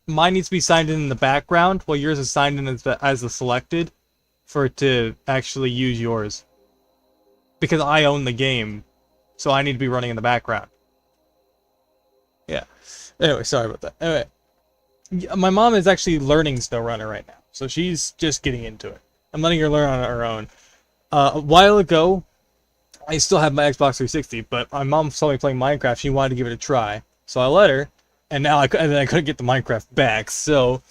Mine needs to be signed in the background, while yours is signed in as the selected for it to actually use yours. Because I own the game, so I need to be running in the background. Yeah. Anyway, sorry about that. Anyway, my mom is actually learning SnowRunner right now, so she's just getting into it. I'm letting her learn on her own. A while ago, I still have my Xbox 360, but my mom saw me playing Minecraft. She wanted to give it a try, so I let her. And now I couldn't get the Minecraft back. So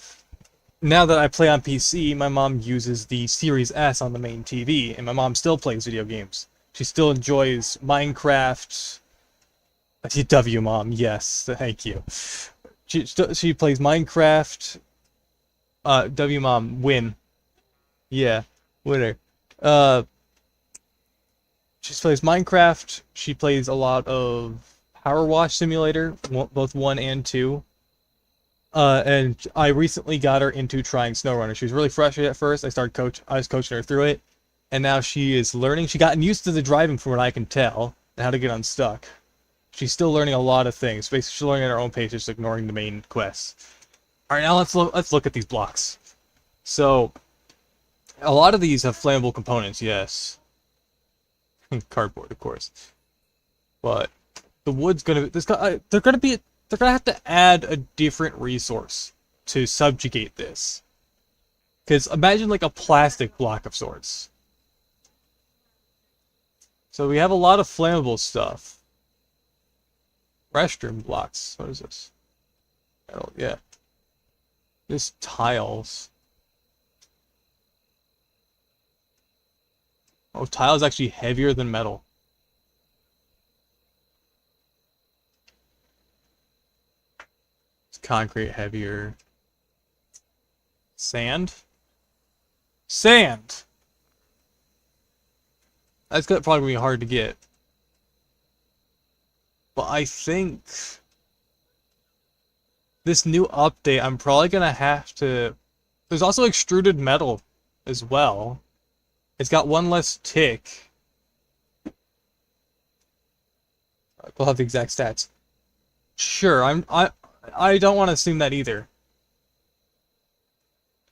now that I play on PC, my mom uses the Series S on the main TV, and my mom still plays video games. She still enjoys Minecraft. W mom, yes, thank you. She plays Minecraft. W mom, win. Yeah, winner. She plays Minecraft. She plays a lot of Power Wash Simulator, both 1 and 2. And I recently got her into trying SnowRunner. She was really frustrated at first. I was coaching her through it, and now she is learning. She gotten used to the driving from what I can tell, and how to get unstuck. She's still learning a lot of things. Basically, she's learning at her own pace, just ignoring the main quests. All right, now let's look at these blocks. So, a lot of these have flammable components, yes. Cardboard, of course. But the wood's gonna they're gonna have to add a different resource to subjugate this. Because imagine like a plastic block of sorts. So we have a lot of flammable stuff. Restroom blocks. What is this? Oh, yeah. This tiles. Oh, tile is actually heavier than metal. It's concrete heavier. Sand? Sand! That's probably gonna be hard to get. But I think this new update, I'm probably gonna have to... There's also extruded metal as well. It's got one less tick. We'll have the exact stats. Sure, I don't want to assume that either.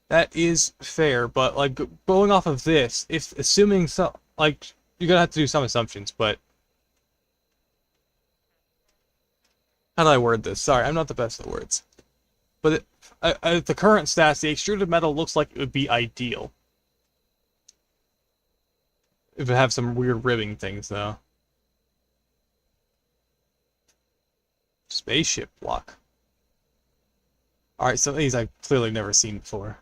That is fair, but like going off of this, if assuming so, like you're gonna have to do some assumptions, but how do I word this? Sorry, I'm not the best at words. But at the current stats, the extruded metal looks like it would be ideal. If it have some weird ribbing things, though. Spaceship block. Alright, some of these I've clearly never seen before.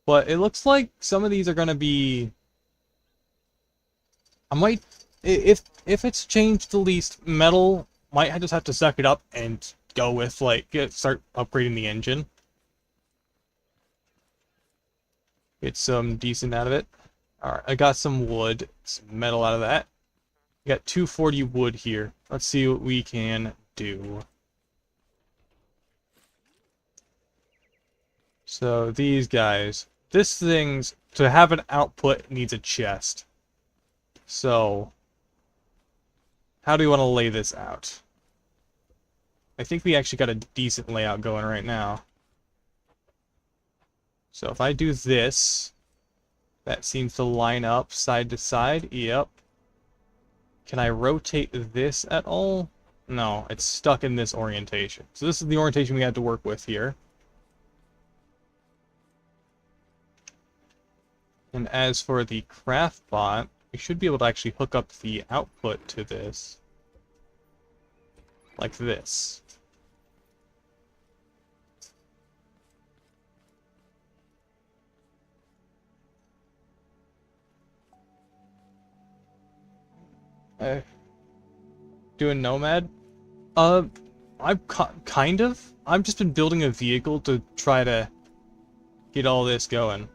But it looks like some of these are gonna be... I might... If it's changed the least, metal might just have to suck it up and go with, like, start upgrading the engine. Get some decent out of it. Alright, I got some wood, some metal out of that. I got 240 wood here. Let's see what we can do. So, these guys. This thing's, to have an output, needs a chest. So, how do we want to lay this out? I think we actually got a decent layout going right now. So, if I do this... That seems to line up side to side. Yep. Can I rotate this at all? No, it's stuck in this orientation. So this is the orientation we had to work with here. And as for the craft bot, we should be able to actually hook up the output to this. Like this. Doing Nomad? I've kind of. I've just been building a vehicle to try to get all this going.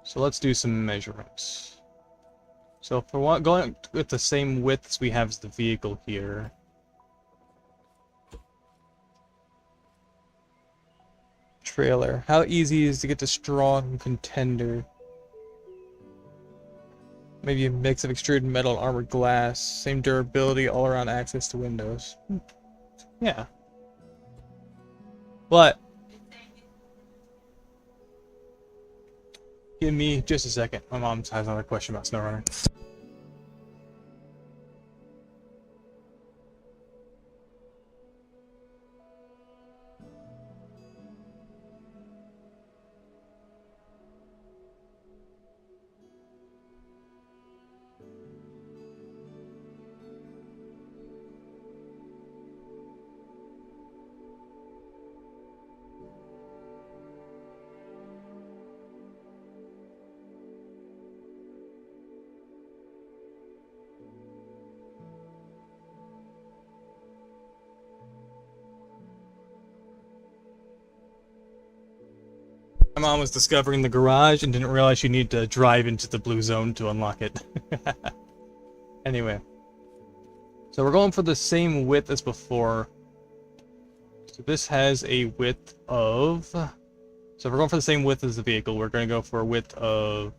So let's do some measurements. So for what, going with the same widths we have as the vehicle here. Trailer. How easy is to get to strong contender? Maybe a mix of extruded metal and armored glass. Same durability, all-around access to windows. Yeah. But give me just a second. My mom has another question about SnowRunner. My mom was discovering the garage and didn't realize she needed to drive into the blue zone to unlock it. Anyway. So we're going for the same width as before. So this has a width of... So if we're going for the same width as the vehicle, we're going to go for a width of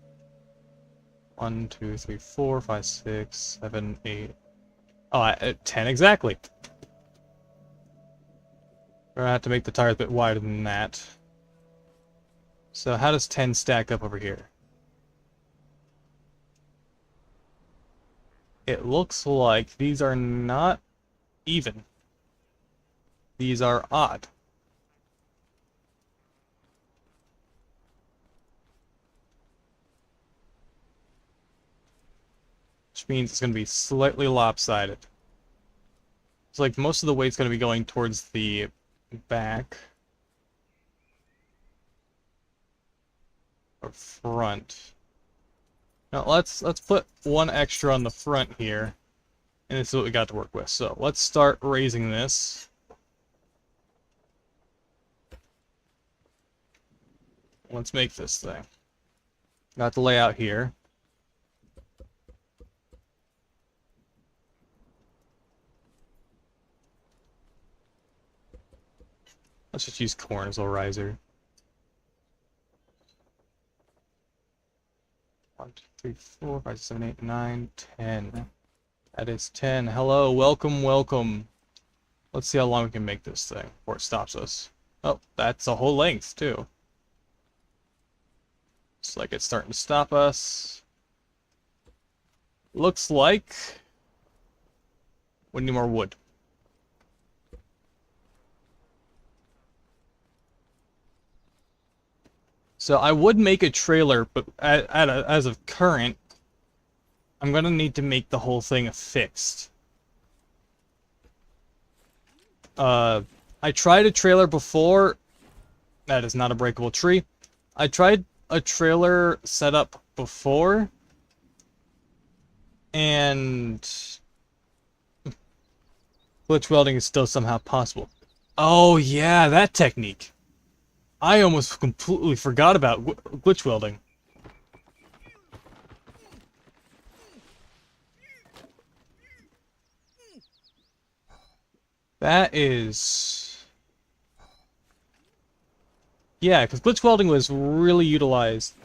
1, 2, 3, 4, 5, 6, 7, 8... Oh, 10 exactly. We're going to have to make the tires a bit wider than that. So how does 10 stack up over here? It looks like these are not even. These are odd. Which means it's going to be slightly lopsided. It's like most of the weight's going to be going towards the back. Or front. Now let's put one extra on the front here. And this is what we got to work with. So let's start raising this. Let's make this thing. Got the layout here. Let's just use corn as a riser. 1, 2, 3, 4, 5, 6, 7, 8, 9, 10. That is 10. Hello, welcome, welcome. Let's see how long we can make this thing before it stops us. Oh, that's a whole length, too. Looks like it's starting to stop us. Looks like we need more wood. So I would make a trailer, but as of current, I'm gonna need to make the whole thing fixed. I tried a trailer before. That is not a breakable tree. I tried a trailer setup before, and glitch welding is still somehow possible. Oh yeah, that technique. I almost completely forgot about glitch welding. That is... Yeah, because glitch welding was really utilized.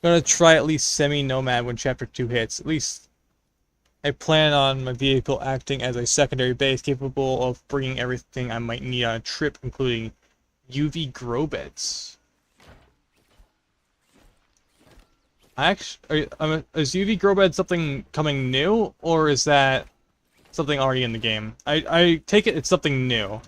I'm gonna try at least semi-nomad when Chapter 2 hits. At least I plan on my vehicle acting as a secondary base capable of bringing everything I might need on a trip, including UV grow beds. Is UV grow bed something coming new, or is that something already in the game? I take it it's something new.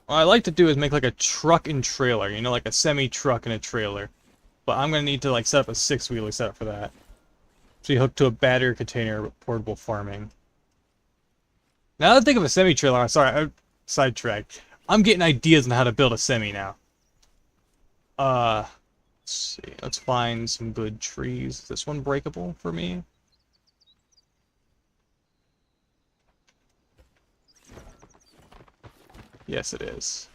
What I like to do is make like a truck and trailer, you know, like a semi-truck and a trailer. But I'm gonna need to like set up a 6-wheeler setup for that. So you hook to a battery container, portable farming. Now that I think of a semi-trailer, I'm sorry, I sidetracked. I'm getting ideas on how to build a semi now. Let's see, let's find some good trees. Is this one breakable for me? Yes, it is.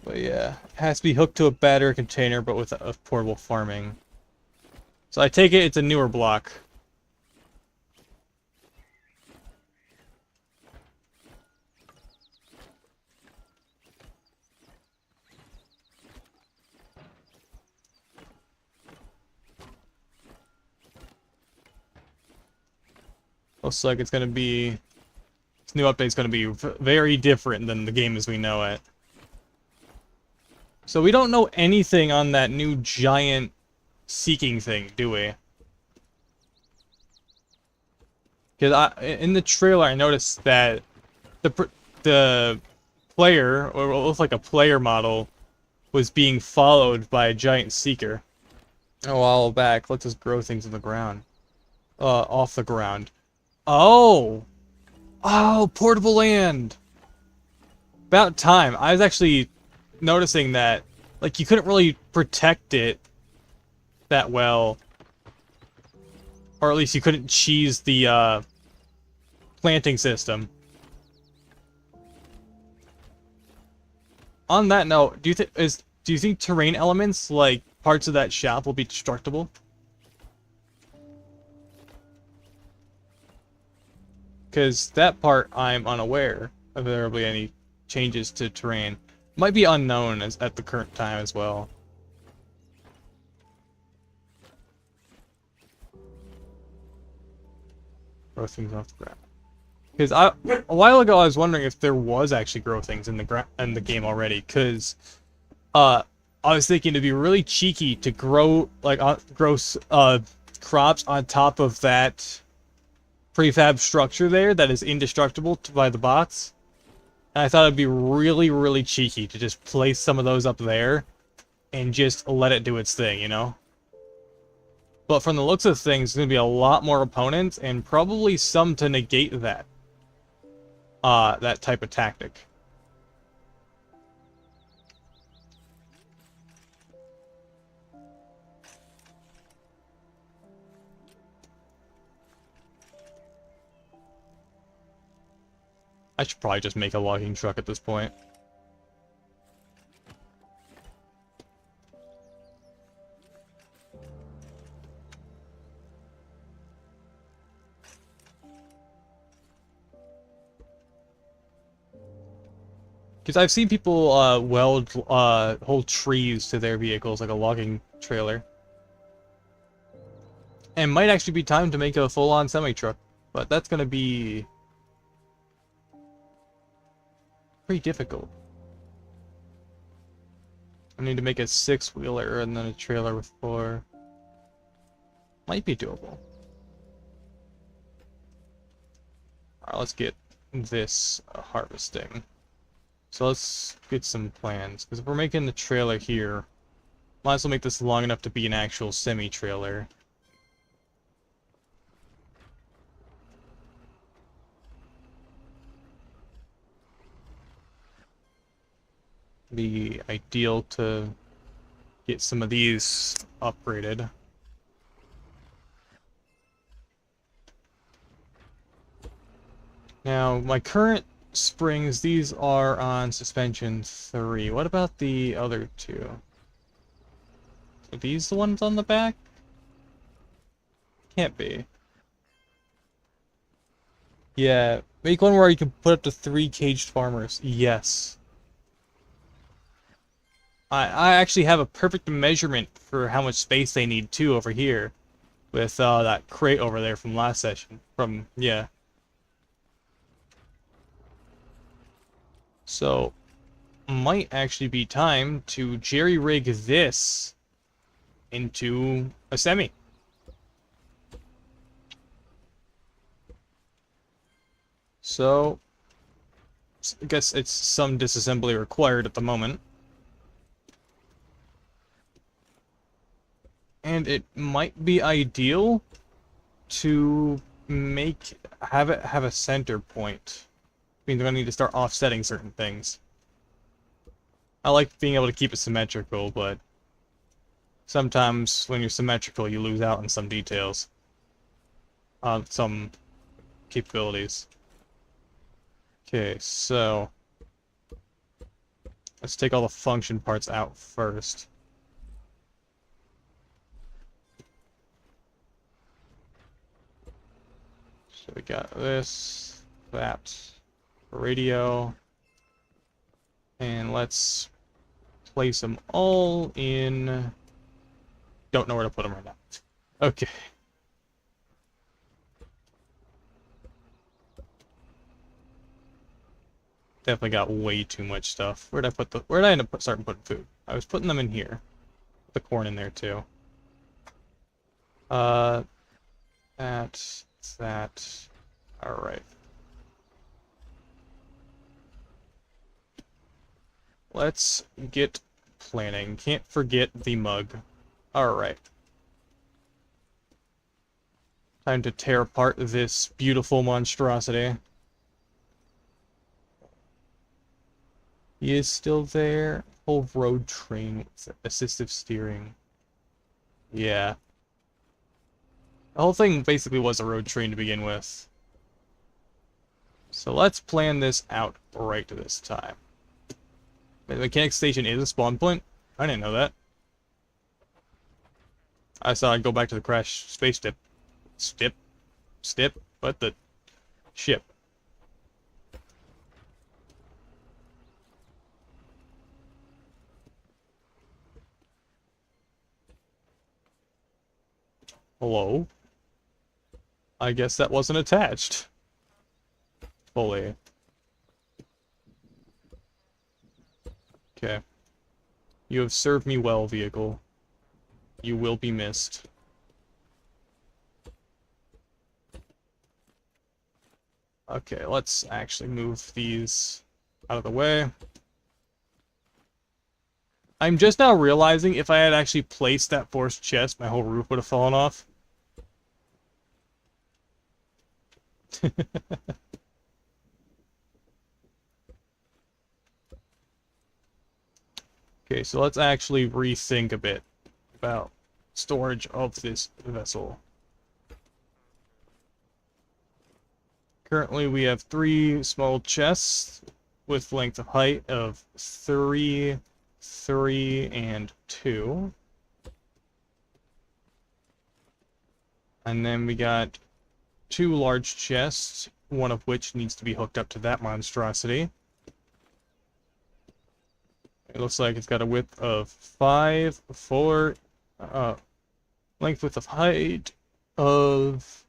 But yeah, it has to be hooked to a battery container, but with a portable farming. So I take it it's a newer block. Looks like it's gonna be... This new update's gonna be very different than the game as we know it. So we don't know anything on that new giant seeking thing, do we? Because in the trailer I noticed that the player, or what looks like a player model, was being followed by a giant seeker. A while back, let's just grow things in the ground. Off the ground. Oh! Oh, portable land! About time. I was actually noticing that, like, you couldn't really protect it that well. Or at least you couldn't cheese the, planting system. On that note, do you think terrain elements, like parts of that shop, will be destructible? Because that part I'm unaware of there will be any changes to terrain. Might be unknown at the current time as well. Grow things off the ground. Because a while ago I was wondering if there was actually grow things in the game already. Because I was thinking it'd be really cheeky to grow crops on top of that prefab structure there that is indestructible by the bots. And I thought it'd be really, really cheeky to just place some of those up there and just let it do its thing, you know? But from the looks of things, there's going to be a lot more opponents and probably some to negate that. That type of tactic. I should probably just make a logging truck at this point. Because I've seen people weld whole trees to their vehicles, like a logging trailer. And might actually be time to make a full-on semi-truck, but that's going to be pretty difficult. I need to make a 6-wheeler and then a trailer with 4. Might be doable. Alright, let's get this harvesting. So let's get some plans, because if we're making the trailer here, might as well make this long enough to be an actual semi-trailer. Be ideal to get some of these upgraded. Now, my current springs, these are on suspension 3. What about the other 2? Are these the ones on the back? Can't be. Yeah, make one where you can put up to 3 caged farmers. Yes. I actually have a perfect measurement for how much space they need too over here, with that crate over there from last session. Yeah. So, might actually be time to jerry-rig this into a semi. So, I guess it's some disassembly required at the moment. And it might be ideal to have it have a center point. I mean, they're gonna need to start offsetting certain things. I like being able to keep it symmetrical, but sometimes when you're symmetrical, you lose out on some details. On some capabilities. Okay, so let's take all the function parts out first. So we got this, that, radio, and let's place them all in... Don't know where to put them right now. Okay. Definitely got way too much stuff. Where'd I end up starting putting food? I was putting them in here. Put the corn in there too. That. Alright. Let's get planning. Can't forget the mug. Alright. Time to tear apart this beautiful monstrosity. He is still there. Whole road train with assistive steering. Yeah. The whole thing basically was a road train to begin with. So let's plan this out right this time. The mechanic station is a spawn point. I didn't know that. I thought I'd go back to the crash space ship. But the ship. Hello? I guess that wasn't attached. Fully. Okay. You have served me well, vehicle. You will be missed. Okay, let's actually move these out of the way. I'm just now realizing if I had actually placed that forced chest, my whole roof would have fallen off. Okay, so let's actually rethink a bit about storage of this vessel. Currently, we have 3 small chests with length of height of 3, 3, and 2. And then we got 2 large chests, one of which needs to be hooked up to that monstrosity. It looks like it's got a width of 5, 4, length width of height of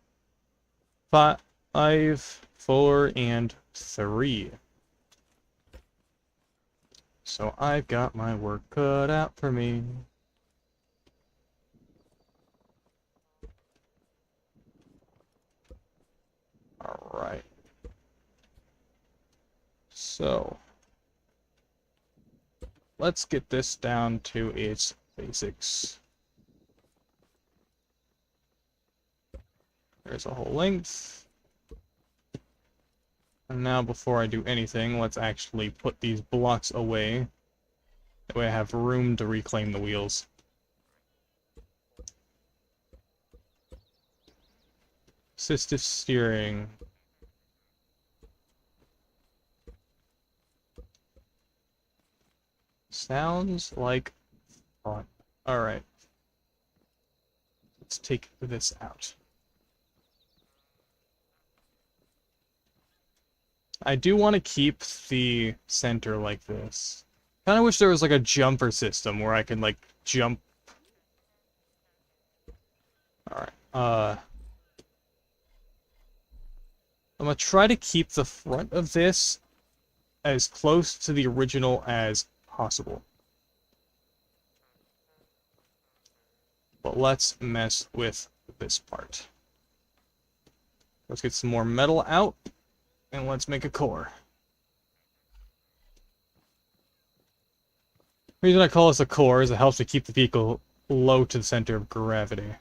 5, 4, and 3. So I've got my work cut out for me. Alright. So let's get this down to its basics. There's a whole length. And now before I do anything, let's actually put these blocks away. That way I have room to reclaim the wheels. Assistive steering. Sounds like fun. Alright. Let's take this out. I do want to keep the center like this. Kind of wish there was like a jumper system where I can like jump. Alright, I'm gonna try to keep the front of this as close to the original as possible. But let's mess with this part. Let's get some more metal out, and let's make a core. The reason I call this a core is it helps to keep the vehicle low to the center of gravity.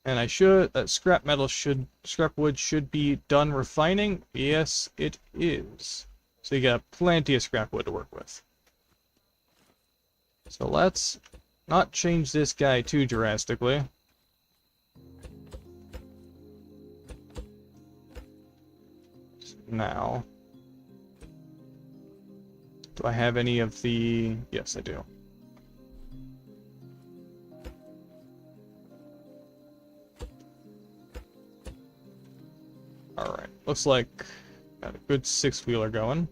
And scrap wood should be done refining. Yes, it is. So you got plenty of scrap wood to work with. So let's not change this guy too drastically. Now, do I have any of the... Yes, I do. Alright, looks like got a good 6-wheeler going.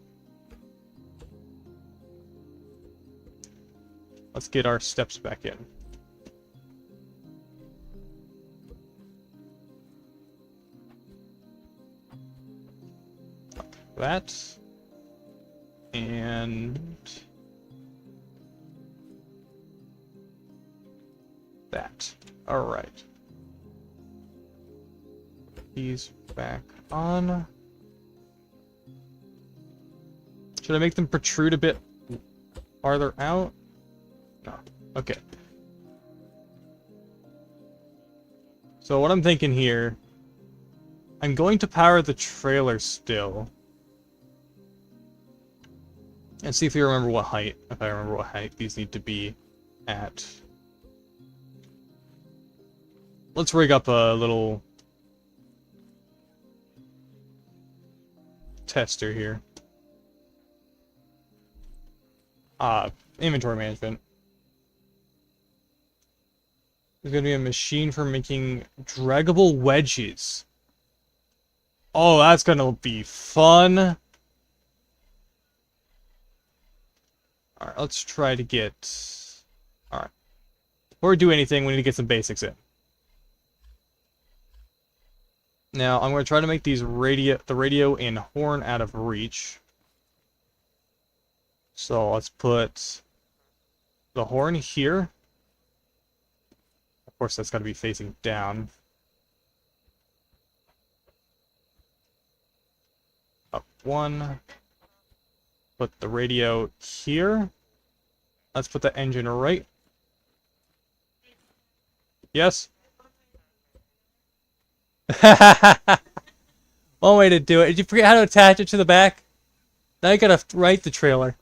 Let's get our steps back in. That. And that. Alright. These back on. Should I make them protrude a bit farther out? No. Okay. So what I'm thinking here, I'm going to power the trailer still. And see if you remember what height, if I remember what height these need to be at. Let's rig up a little tester here. Inventory management. There's gonna be a machine for making draggable wedges. Oh, that's gonna be fun. Alright, let's try to get... Alright. Before we do anything, we need to get some basics in. Now, I'm going to try to make these the radio and horn out of reach. So, let's put the horn here. Of course, that's got to be facing down. Up one. Put the radio here. Let's put the engine right. Yes? One way to do it. Did you forget how to attach it to the back? Now you gotta write the trailer.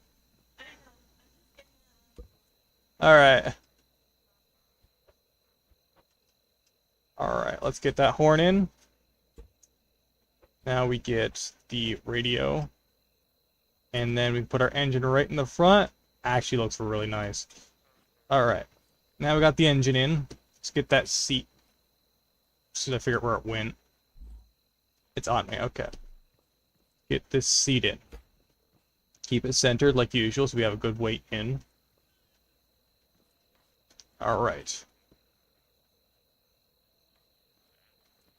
Alright. Alright, let's get that horn in. Now we get the radio. And then we put our engine right in the front. Actually looks really nice. Alright. Now we got the engine in. Let's get that seat. Should I figure out where it went? It's on me, okay. Get this seat in. Keep it centered like usual so we have a good weight in. Alright.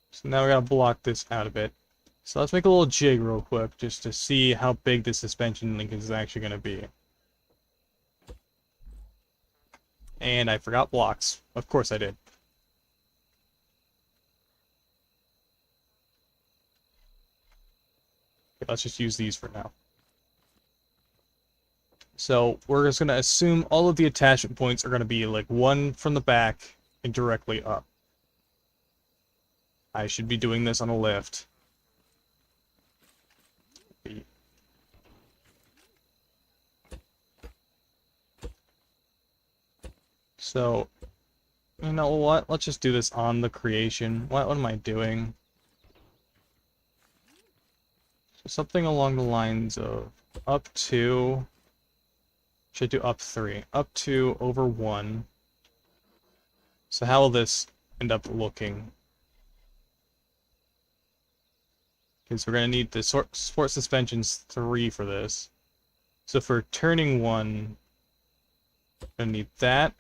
So now we gotta block this out a bit. So let's make a little jig real quick, just to see how big the suspension link is actually going to be. And I forgot blocks. Of course I did. Okay, let's just use these for now. So we're just going to assume all of the attachment points are going to be like one from the back and directly up. I should be doing this on a lift. So, you know what? Let's just do this on the creation. What am I doing? So something along the lines of up to... Should do up 3. Up 2 over 1. So how will this end up looking? Because we're going to need the sport suspensions 3 for this. So for turning one, we're going to need that.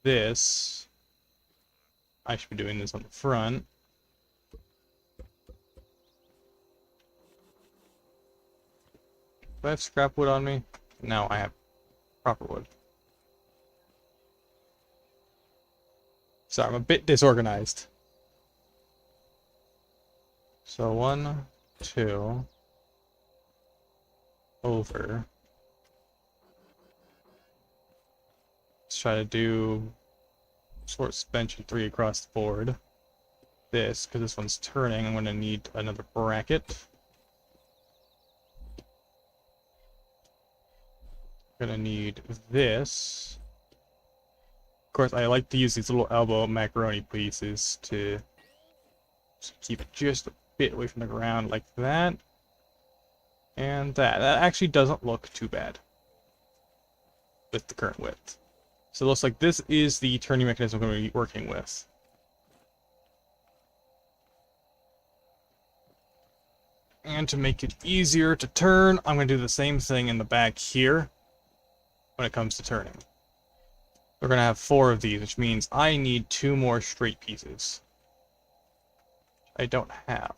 This. I should be doing this on the front. Do I have scrap wood on me? No, I have proper wood. Sorry, I'm a bit disorganized. So 1, 2, over. Let's try to do sport suspension 3 across the board. This, because this one's turning, I'm going to need another bracket. I'm going to need this. Of course, I like to use these little elbow macaroni pieces to keep it just a bit away from the ground, like that. And that. That actually doesn't look too bad with the current width. So it looks like this is the turning mechanism I'm going to be working with. And to make it easier to turn, I'm going to do the same thing in the back here when it comes to turning. We're going to have 4 of these, which means I need 2 more straight pieces. I don't have.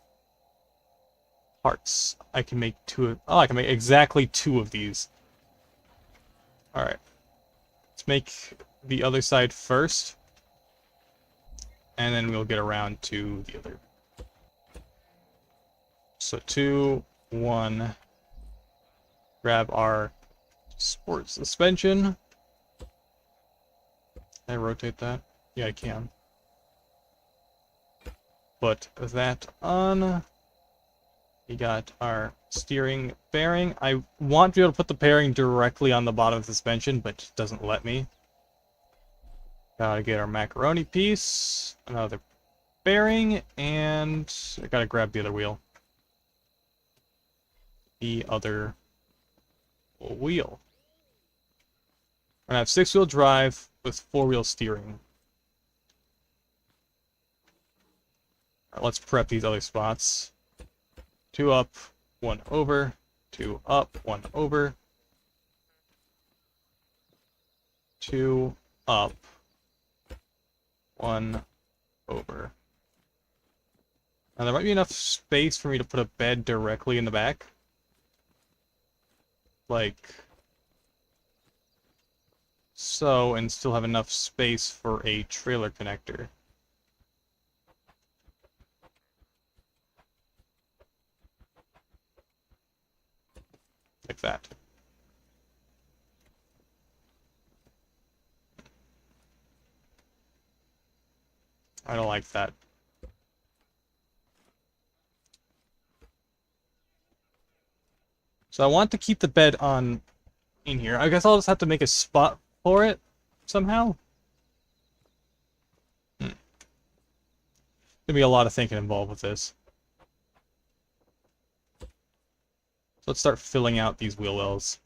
Parts. I can make 2 of... Oh, I can make exactly 2 of these. Alright. Let's make the other side first. And then we'll get around to the other. So 2, 1. Grab our sport suspension. Can I rotate that? Yeah, I can. Put that on. We got our steering bearing. I want to be able to put the bearing directly on the bottom of the suspension, but it doesn't let me. Gotta get our macaroni piece, another bearing, and I gotta grab the other wheel. The other wheel. We're gonna have 6-wheel drive with 4-wheel steering. Alright, let's prep these other spots. 2 up, 1 over, 2 up, 1 over, 2 up, 1 over. Now there might be enough space for me to put a bed directly in the back. Like so, and still have enough space for a trailer connector. Like that. I don't like that. So I want to keep the bed on in here. I guess I'll just have to make a spot for it somehow. There's gonna be a lot of thinking involved with this. So let's start filling out these wheel wells.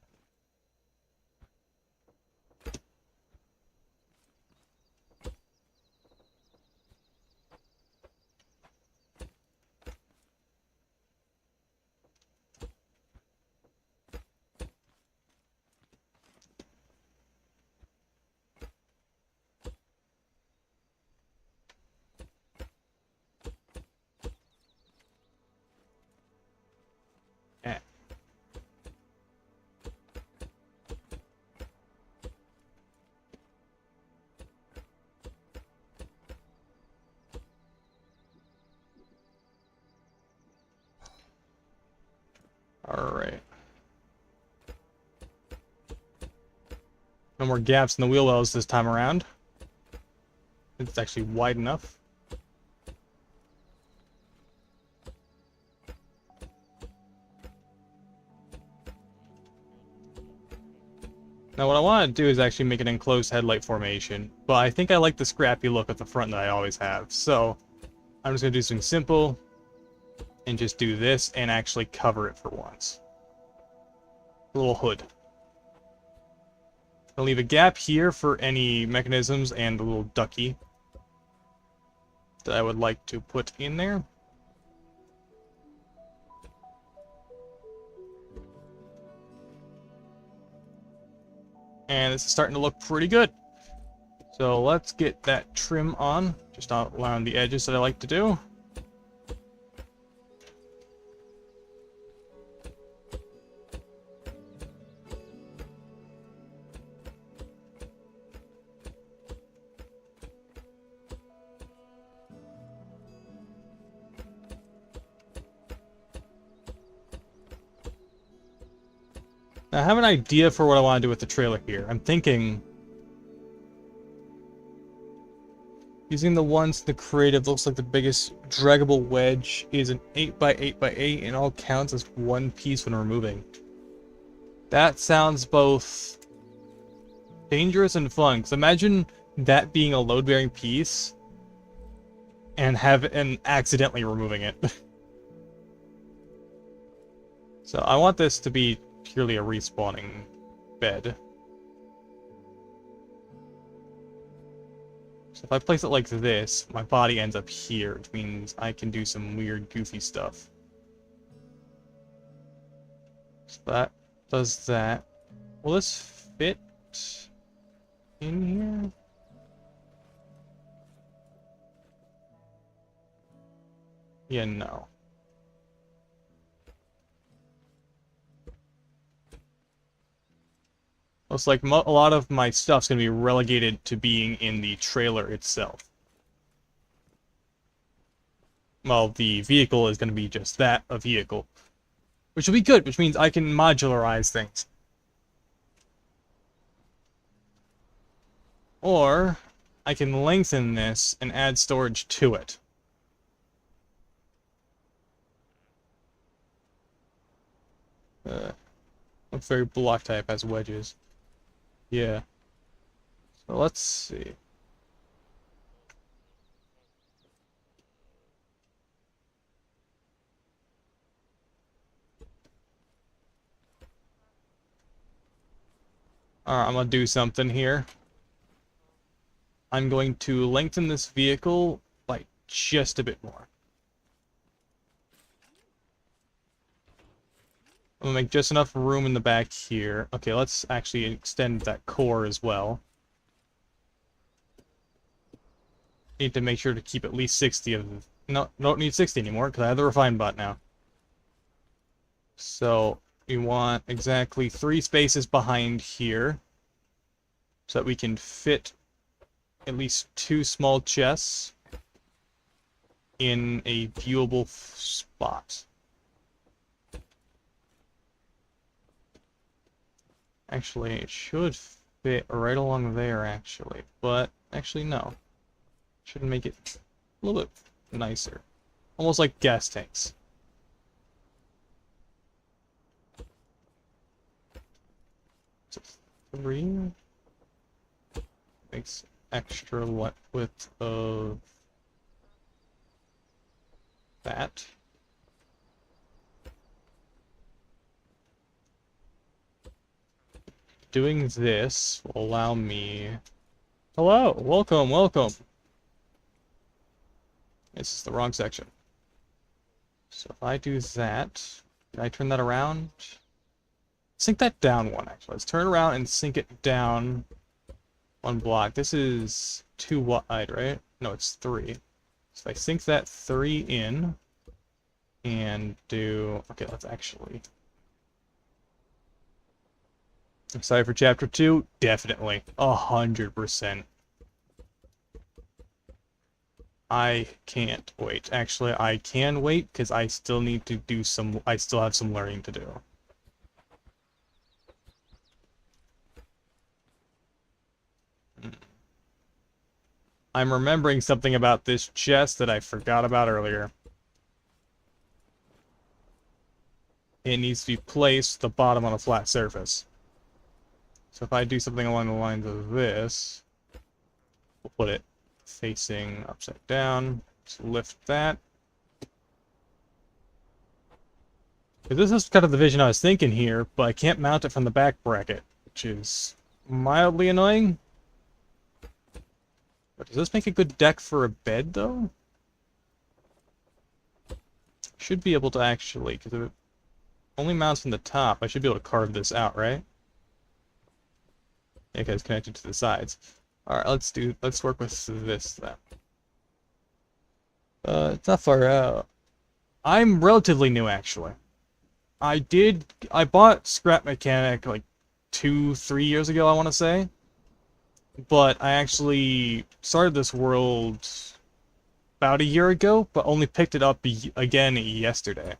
Alright. No more gaps in the wheel wells this time around. It's actually wide enough. Now what I want to do is actually make an enclosed headlight formation, but I think I like the scrappy look at the front that I always have, so I'm just going to do something simple and just do this and actually cover it for once. A little hood. I'll leave a gap here for any mechanisms and a little ducky that I would like to put in there. And this is starting to look pretty good. So let's get that trim on, just around the edges that I like to do. Now, I have an idea for what I want to do with the trailer here. I'm thinking using the ones in the creative, looks like the biggest draggable wedge is an 8x8x8 and all counts as one piece when removing. That sounds both dangerous and fun, because imagine that being a load-bearing piece and accidentally removing it. So I want this to be purely a respawning bed. So if I place it like this, my body ends up here, which means I can do some weird, goofy stuff. So that does that. Will this fit in here? Yeah, no. Looks like a lot of my stuff's going to be relegated to being in the trailer itself. Well, the vehicle is going to be just that, a vehicle. Which will be good, which means I can modularize things. Or, I can lengthen this and add storage to it. Looks very block type, has wedges. Yeah. So let's see. Alright, I'm gonna do something here. I'm going to lengthen this vehicle by just a bit more. I'm gonna make just enough room in the back here. Okay, let's actually extend that core as well. Need to make sure to keep at least 60 of them. No, don't need 60 anymore, because I have the refine bot now. So, we want exactly 3 spaces behind here, so that we can fit at least 2 small chests in a viewable spot. Actually, it should fit right along there, actually. But, actually, no. Should make it a little bit nicer. Almost like gas tanks. So 3 makes extra width of that. Doing this will allow me... Hello! Welcome, welcome! This is the wrong section. So if I do that, can I turn that around? Sink that down one, actually. Let's turn around and sink it down one block. This is 2 wide, right? No, it's 3. So if I sink that 3 in, and do... Okay, let's actually... Excited for Chapter 2? Definitely. 100%. I can't wait. Actually, I can wait, because I still need to do some... I still have some learning to do. I'm remembering something about this chest that I forgot about earlier. It needs to be placed at the bottom on a flat surface. So if I do something along the lines of this, we'll put it facing upside down. Just lift that. This is kind of the vision I was thinking here, but I can't mount it from the back bracket, which is mildly annoying. But does this make a good deck for a bed, though? Should be able to actually, because if it only mounts from the top, I should be able to carve this out, right? because it's connected to the sides. Alright, let's work with this then. It's not far out. I'm relatively new, actually. I bought ScrapMechanic like 2-3 years ago, I want to say. But I actually started this world about a year ago, but only picked it up again yesterday.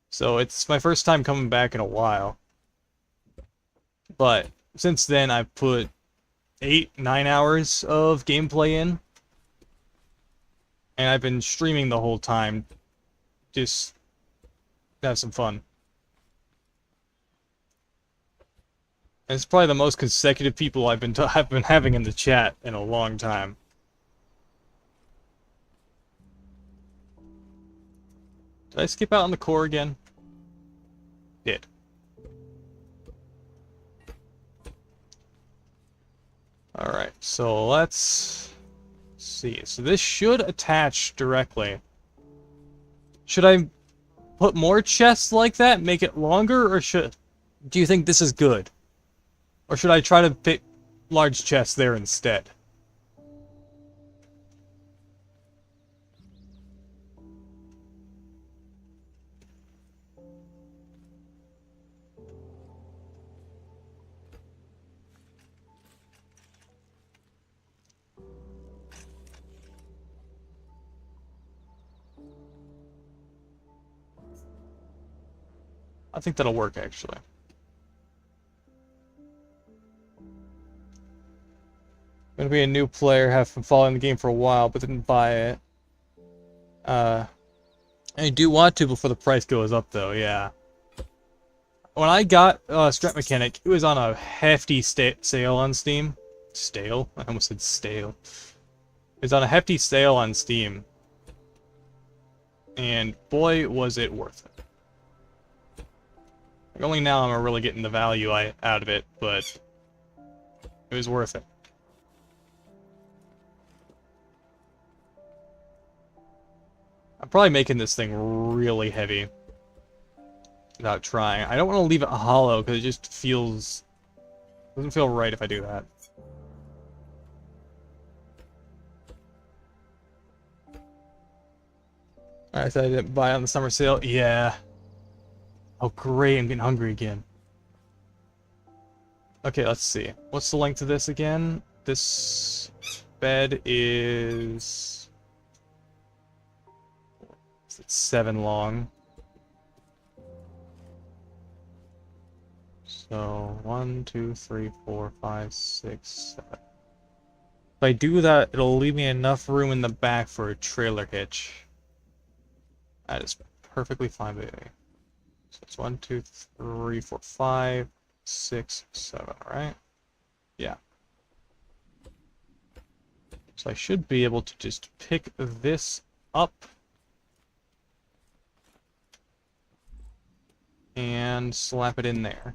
So it's my first time coming back in a while. But since then, I've put 8-9 hours of gameplay in. And I've been streaming the whole time. Just have some fun. And it's probably the most consecutive people I've been having in the chat in a long time. Did I skip out on the core again? Did. Alright, so let's see. So this should attach directly. Should I put more chests like that, make it longer, or do you think this is good? Or should I try to fit large chests there instead? I think that'll work, actually. I'm gonna be a new player, have been following the game for a while, but didn't buy it. I do want to before the price goes up, though, yeah. When I got ScrapMechanic, it was on a hefty sale on Steam. Stale? I almost said stale. It was on a hefty sale on Steam. And boy, was it worth it. Like, only now I'm really getting the value out of it, but it was worth it. I'm probably making this thing really heavy without trying. I don't want to leave it hollow because it just doesn't feel right if I do that. Alright, so I didn't buy it on the summer sale. Yeah. Oh great, I'm getting hungry again. Okay, let's see. What's the length of this again? This bed is... It's 7 long. So 1, 2, 3, 4, 5, 6, 7. If I do that, it'll leave me enough room in the back for a trailer hitch. That is perfectly fine, baby. So it's 1, 2, 3, 4, 5, 6, 7, right? Yeah. So I should be able to just pick this up and slap it in there.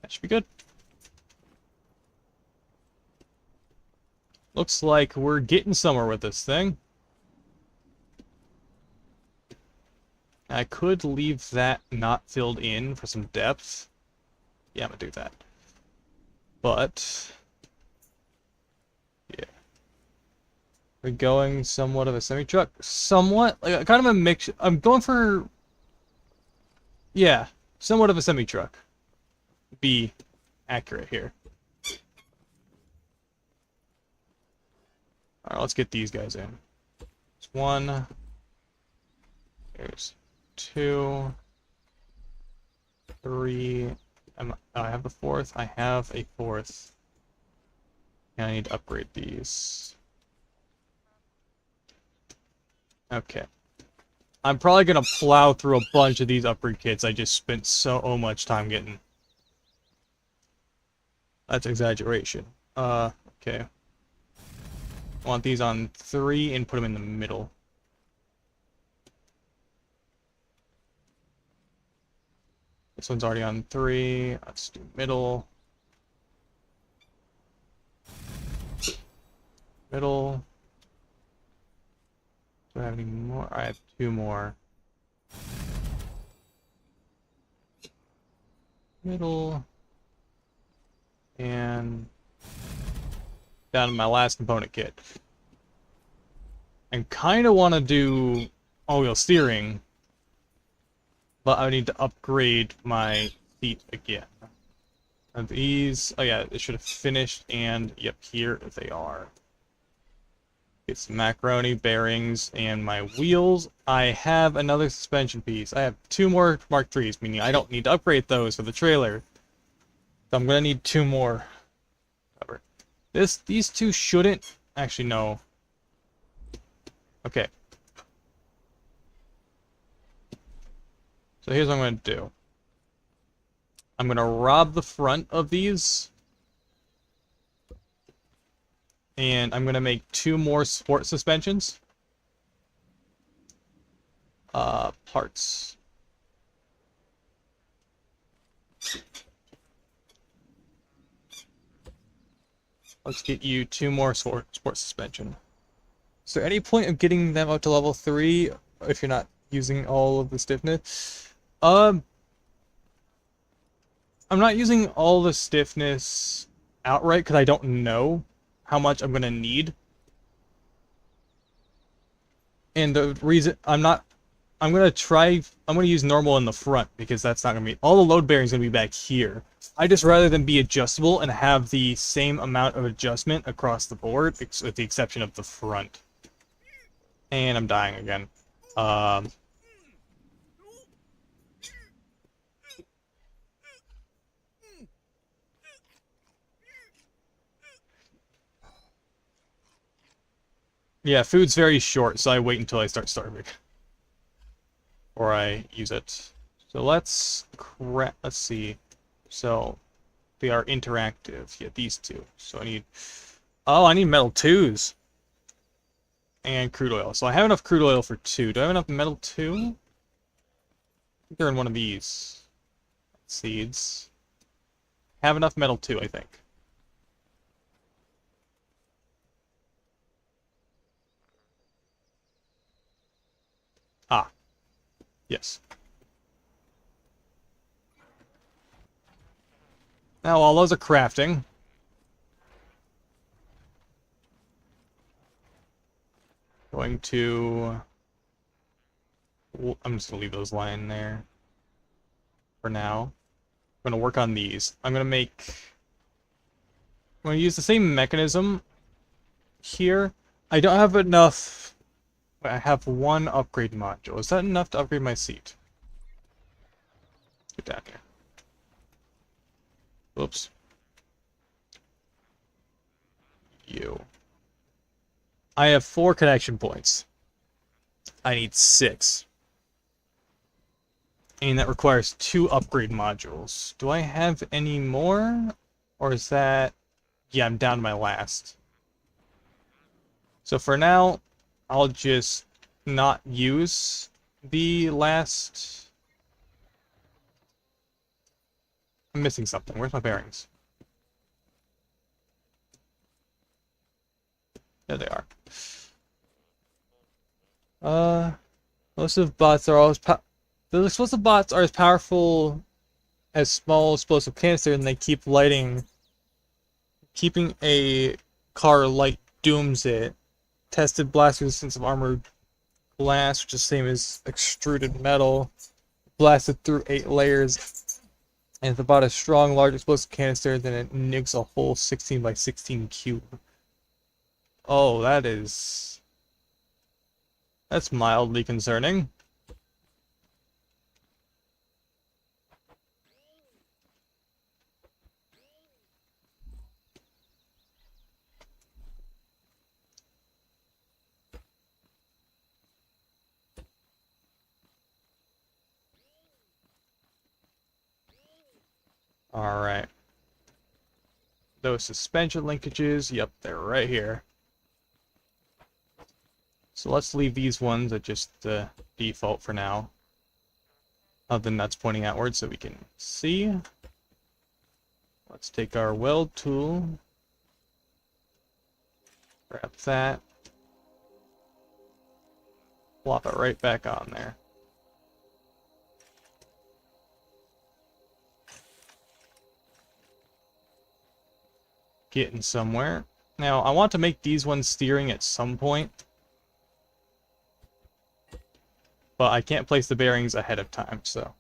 That should be good. Looks like we're getting somewhere with this thing. I could leave that not filled in for some depth. Yeah, I'm gonna do that. But yeah. We're going somewhat of a semi-truck. Somewhat? Like kind of a mix. I'm going for... Yeah, somewhat of a semi-truck. Be accurate here. Alright, let's get these guys in. There's 1. There's 2. 3. I have the 4th. I have a 4th. And I need to upgrade these. Okay. I'm probably gonna plow through a bunch of these upgrade kits I just spent so much time getting. That's exaggeration. Okay. I want these on 3 and put them in the middle. This one's already on 3. Let's do middle. Middle. Do I have any more? I have 2 more. middle, and down to my last component kit. And kind of want to do all-wheel steering, but I need to upgrade my seat again. And these, oh yeah, it should have finished, and yep, here they are. Get some macaroni, bearings, and my wheels. I have another suspension piece. I have 2 more Mark IIIs, meaning I don't need to upgrade those for the trailer. So I'm gonna need 2 more. These 2 shouldn't, actually no. Okay. So here's what I'm gonna do. I'm gonna rob the front of these. And I'm gonna make 2 more sport suspensions. Parts. Let's get you 2 more sport suspension. Is there any point of getting them up to level 3 if you're not using all of the stiffness? I'm not using all the stiffness outright because I don't know how much I'm gonna need. And the reason I'm gonna use normal in the front because that's not gonna be, all the load bearing's gonna be back here. I just rather than be adjustable and have the same amount of adjustment across the board, with the exception of the front. And I'm dying again. Yeah, food's very short, so I wait until I start starving. Or I use it. So let's see. So they are interactive. Yeah, these 2. So I need metal 2s. And crude oil. So I have enough crude oil for 2. Do I have enough metal 2? I think they're in one of these. Seeds. Have enough metal 2, I think. Ah. Yes. Now, while those are crafting, I'm just gonna leave those lying there for now. I'm gonna work on these. I'm gonna use the same mechanism here. I don't have enough. I have 1 upgrade module. Is that enough to upgrade my seat? Get down here. Oops. You. I have 4 connection points. I need 6. And that requires 2 upgrade modules. Do I have any more? Or is that... Yeah, I'm down to my last. So for now, I'll just not use the last... I'm missing something. Where's my bearings? There they are. Explosive bots are the explosive bots are as powerful as small explosive canister, and they keep lighting. Keeping a car light dooms it. Tested blast resistance of armored glass, which is the same as extruded metal. Blasted through 8 layers. And if the bot is strong, large explosive canister, then it nukes a whole 16 by 16 cube. Oh, that's mildly concerning. Alright. Those suspension linkages, yep, they're right here. So let's leave these ones at just the default for now. Of the nuts pointing outward so we can see. Let's take our weld tool. Grab that. Plop it right back on there. getting somewhere. Now, I want to make these ones steering at some point. But I can't place the bearings ahead of time, so.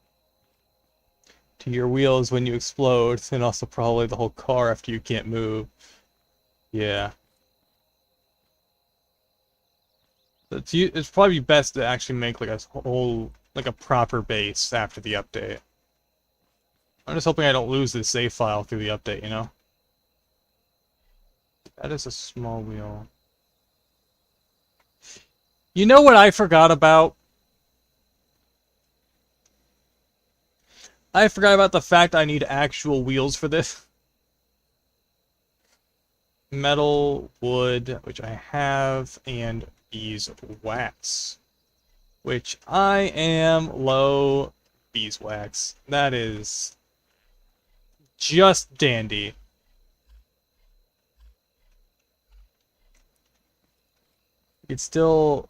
To your wheels when you explode, and also probably the whole car after you can't move. Yeah. It's probably best to actually make like a whole, like a proper base after the update. I'm just hoping I don't lose this save file through the update, you know? That is a small wheel. You know what I forgot about? I forgot about the fact I need actual wheels for this. Metal, wood, which I have, and beeswax, which I am low beeswax. That is just dandy. You can still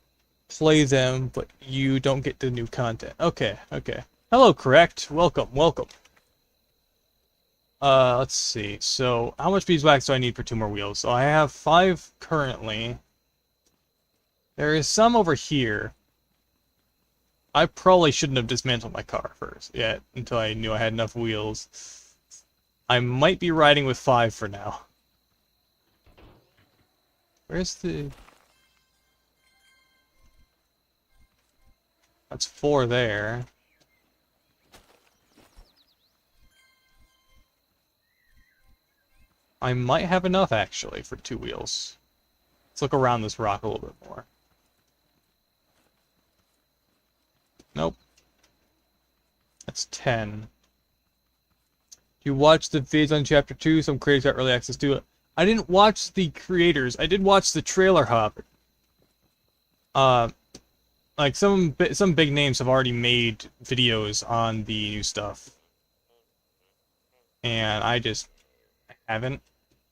play them, but you don't get the new content. Okay, okay. Hello, correct. Welcome, welcome. Let's see. So, how much beeswax do I need for 2 more wheels? So I have 5 currently. There is some over here. I probably shouldn't have dismantled my car first yet, until I knew I had enough wheels. I might be riding with 5 for now. Where's the... That's 4 there. I might have enough, actually, for 2 wheels. Let's look around this rock a little bit more. Nope. That's 10. You watched the vids on Chapter 2, some creators got early access to it. I didn't watch the creators. I did watch the trailer hub. Like, some big names have already made videos on the new stuff. And I just haven't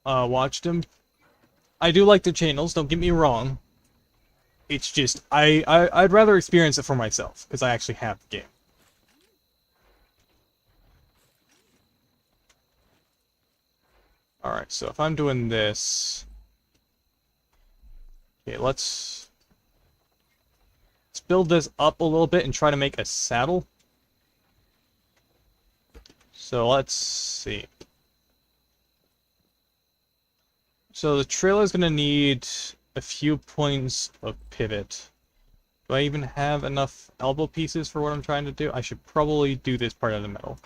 watched them. I do like their channels, don't get me wrong. It's just, I'd rather experience it for myself, because I actually have the game. Alright, so if I'm doing this... Okay, let's build this up a little bit and try to make a saddle. So let's see. So the trailer is going to need a few points of pivot. Do I even have enough elbow pieces for what I'm trying to do? I should probably do this part out of metal.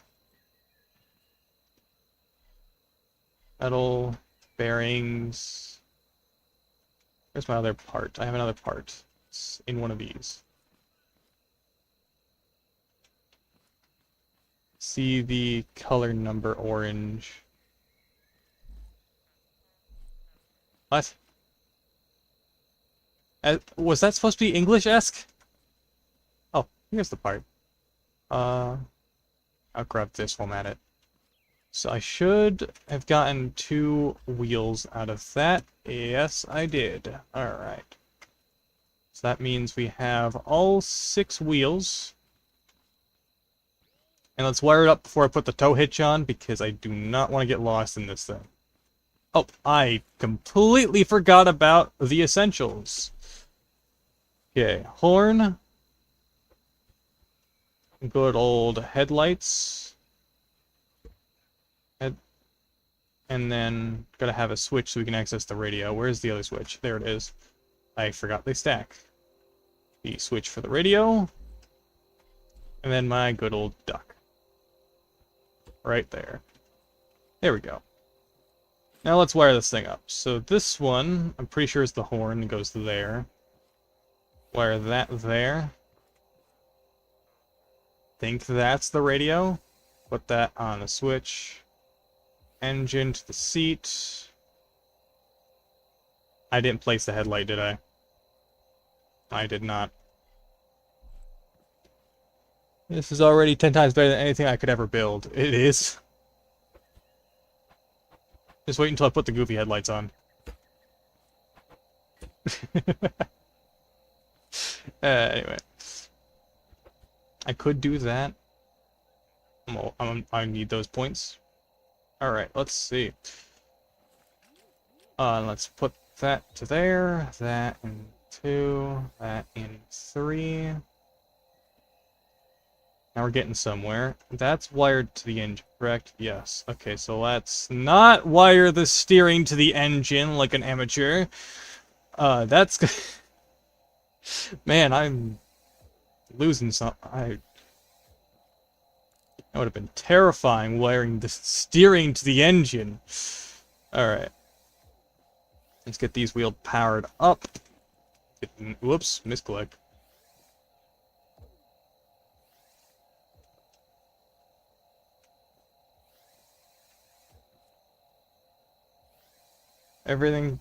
Metal, bearings. Where's my other part? I have another part. It's in one of these. See the color number orange. What? Was that supposed to be English-esque? Oh, here's the part. I'll grab this while I'm at it. So I should have gotten 2 wheels out of that. Yes, I did. Alright. So that means we have all 6 wheels. And let's wire it up before I put the tow hitch on, because I do not want to get lost in this thing. Oh, I completely forgot about the essentials. Okay, horn. Good old headlights. And then gotta have a switch so we can access the radio. Where's the other switch? There it is. I forgot they stack. The switch for the radio. And then my good old duck. Right there. There we go. Now let's wire this thing up. So this one, I'm pretty sure is the horn, goes there. Wire that there. Think that's the radio. Put that on the switch. Engine to the seat. I didn't place the headlight, did I? I did not. This is already 10 times better than anything I could ever build. It is. Just wait until I put the goofy headlights on. Anyway. I could do that. I need those points. Alright, let's see. Let's put that to there, that in 2, that in 3. Now we're getting somewhere. That's wired to the engine, correct? Yes. Okay, so let's not wire the steering to the engine like an amateur. That's... Man, I'm losing some... That would have been terrifying, wiring the steering to the engine. Alright. Let's get these wheels powered up. Whoops, misclick. Everything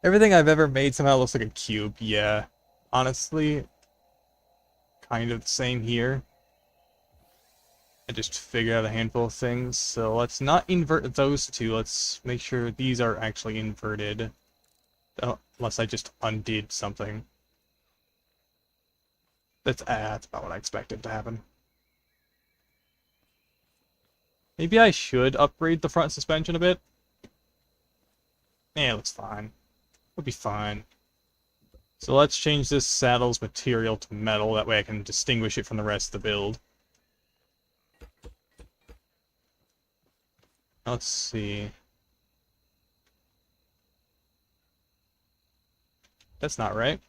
I've ever made somehow looks like a cube, yeah. Honestly, kind of the same here. I just figured out a handful of things, so let's not invert those two. Let's make sure these are actually inverted. Unless I just undid something. That's about what I expected to happen. Maybe I should upgrade the front suspension a bit. Yeah, it looks fine. It'll be fine. So let's change this saddle's material to metal, that way I can distinguish it from the rest of the build. Let's see. That's not right.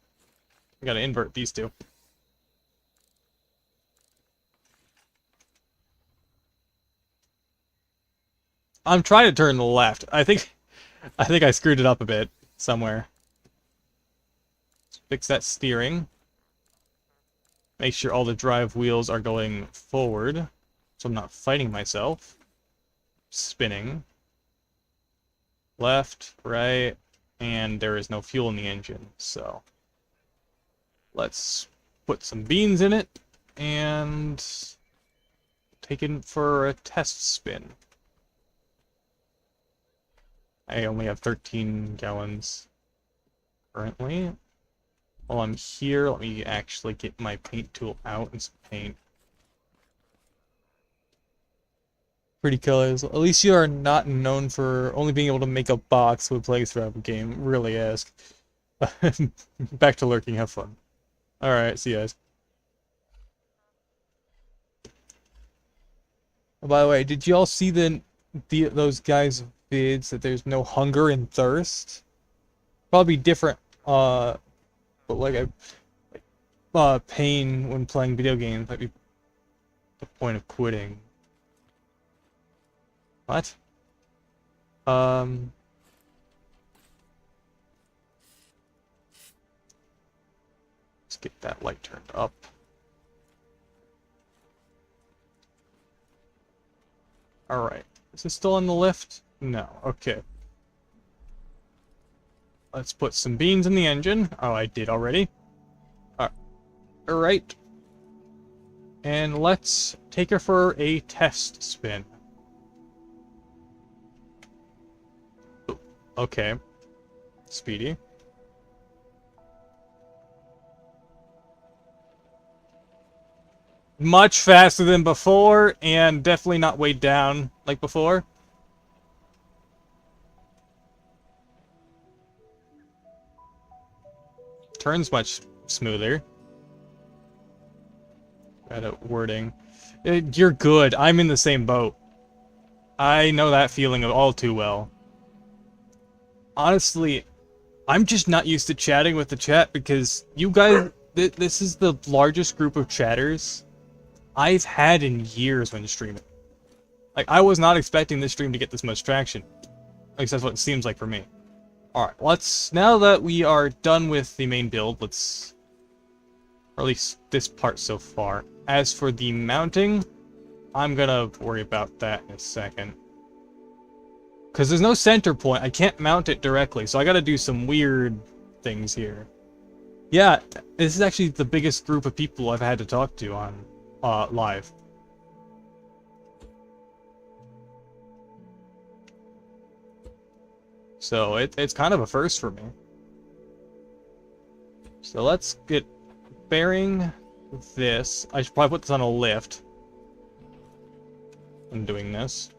We gotta invert these two. I'm trying to turn to the left. I think I screwed it up a bit somewhere. Let's fix that steering. Make sure all the drive wheels are going forward, so I'm not fighting myself. Spinning. Left, right, and there is no fuel in the engine, so let's put some beans in it and take it for a test spin. I only have 13 gallons currently. While I'm here, let me actually get my paint tool out and some paint. Pretty colors. At least you are not known for only being able to make a box with playthrough a game. Really ask. Back to lurking. Have fun. Alright, see you guys. Oh, by the way, did you all see those guys' vids that there's no hunger and thirst? Probably different, but like pain when playing video games might be the point of quitting. What? Let's get that light turned up. Alright. Is it still on the lift? No. Okay. Let's put some beans in the engine. Oh, I did already. Alright. And let's take her for a test spin. Okay. Speedy. Much faster than before, and definitely not weighed down like before. Turns much smoother. Edit wording. You're good. I'm in the same boat. I know that feeling all too well. Honestly, I'm just not used to chatting with the chat because you guys, this is the largest group of chatters I've had in years when streaming. Like, I was not expecting this stream to get this much traction. At least that's what it seems like for me. Alright, now that we are done with the main build, or at least this part so far. As for the mounting, I'm gonna worry about that in a second. Because there's no center point, I can't mount it directly, so I gotta do some weird things here. Yeah, this is actually the biggest group of people I've had to talk to on live. So it's kind of a first for me. So let's get bearing this. I should probably put this on a lift. I'm doing this.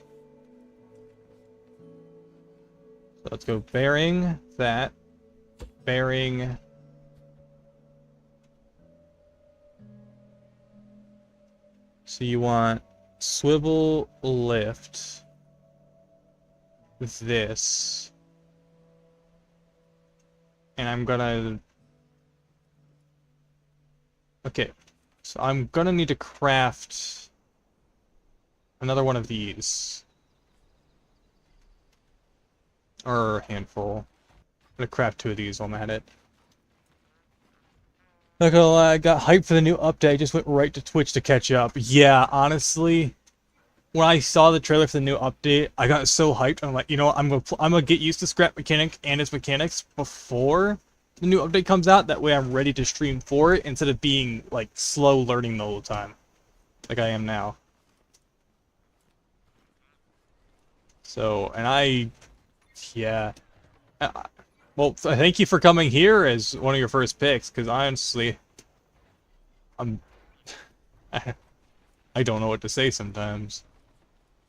So let's go bearing that. Bearing. So you want swivel lift with this. And I'm gonna... Okay. So I'm gonna need to craft another one of these. Or a handful. I'm gonna craft 2 of these while I'm at it. Not gonna lie, I got hyped for the new update. I just went right to Twitch to catch up. Yeah, honestly, when I saw the trailer for the new update, I got so hyped. I'm like, you know what? I'm gonna get used to ScrapMechanic and its mechanics before the new update comes out. That way, I'm ready to stream for it instead of being like slow learning the whole time, like I am now. So, and yeah. Well, thank you for coming here as one of your first picks, because honestly, I'm... I don't know what to say sometimes.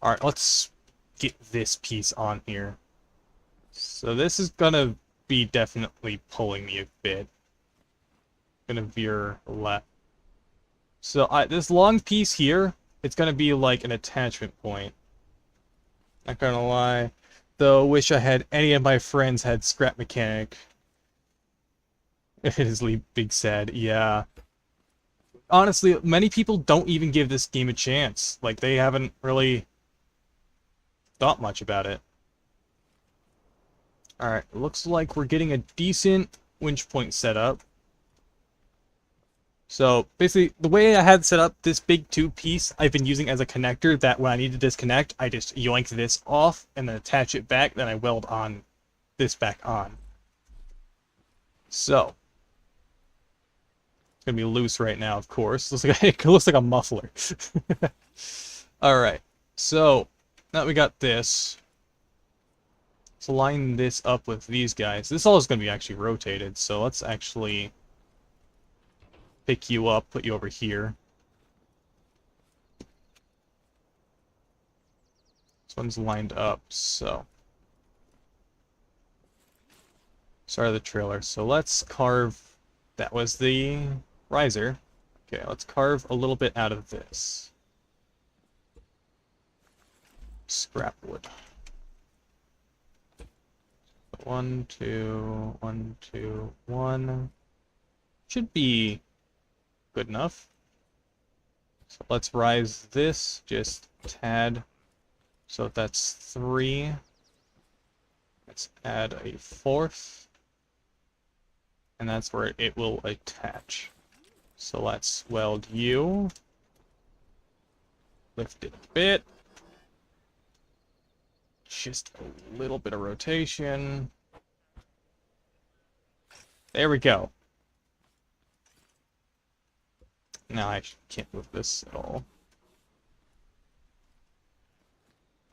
Alright, let's get this piece on here. So this is gonna be definitely pulling me a bit. Gonna veer left. So this long piece here, it's gonna be like an attachment point. Not gonna lie. Though, wish I had any of my friends had ScrapMechanic. It is big sad, yeah. Honestly, many people don't even give this game a chance. Like, they haven't really thought much about it. Alright, looks like we're getting a decent winch point setup. So, basically, the way I had set up this big tube piece, I've been using as a connector that when I need to disconnect, I just yoink this off and then attach it back, then I weld on this back on. So, it's gonna be loose right now, of course. It looks like a muffler. Alright, so, now we got this. Let's line this up with these guys. This all is gonna be actually rotated, so let's actually... pick you up, put you over here. This one's lined up, so... Sorry, the trailer. So let's carve... That was the riser. Okay, let's carve a little bit out of this. Scrap wood. 1, 2, 1, 2, 1. Should be good enough. So let's rise this just a tad. So that's 3. Let's add a 4th. And that's where it will attach. So let's weld you. Lift it a bit. Just a little bit of rotation. There we go. Now I can't move this at all.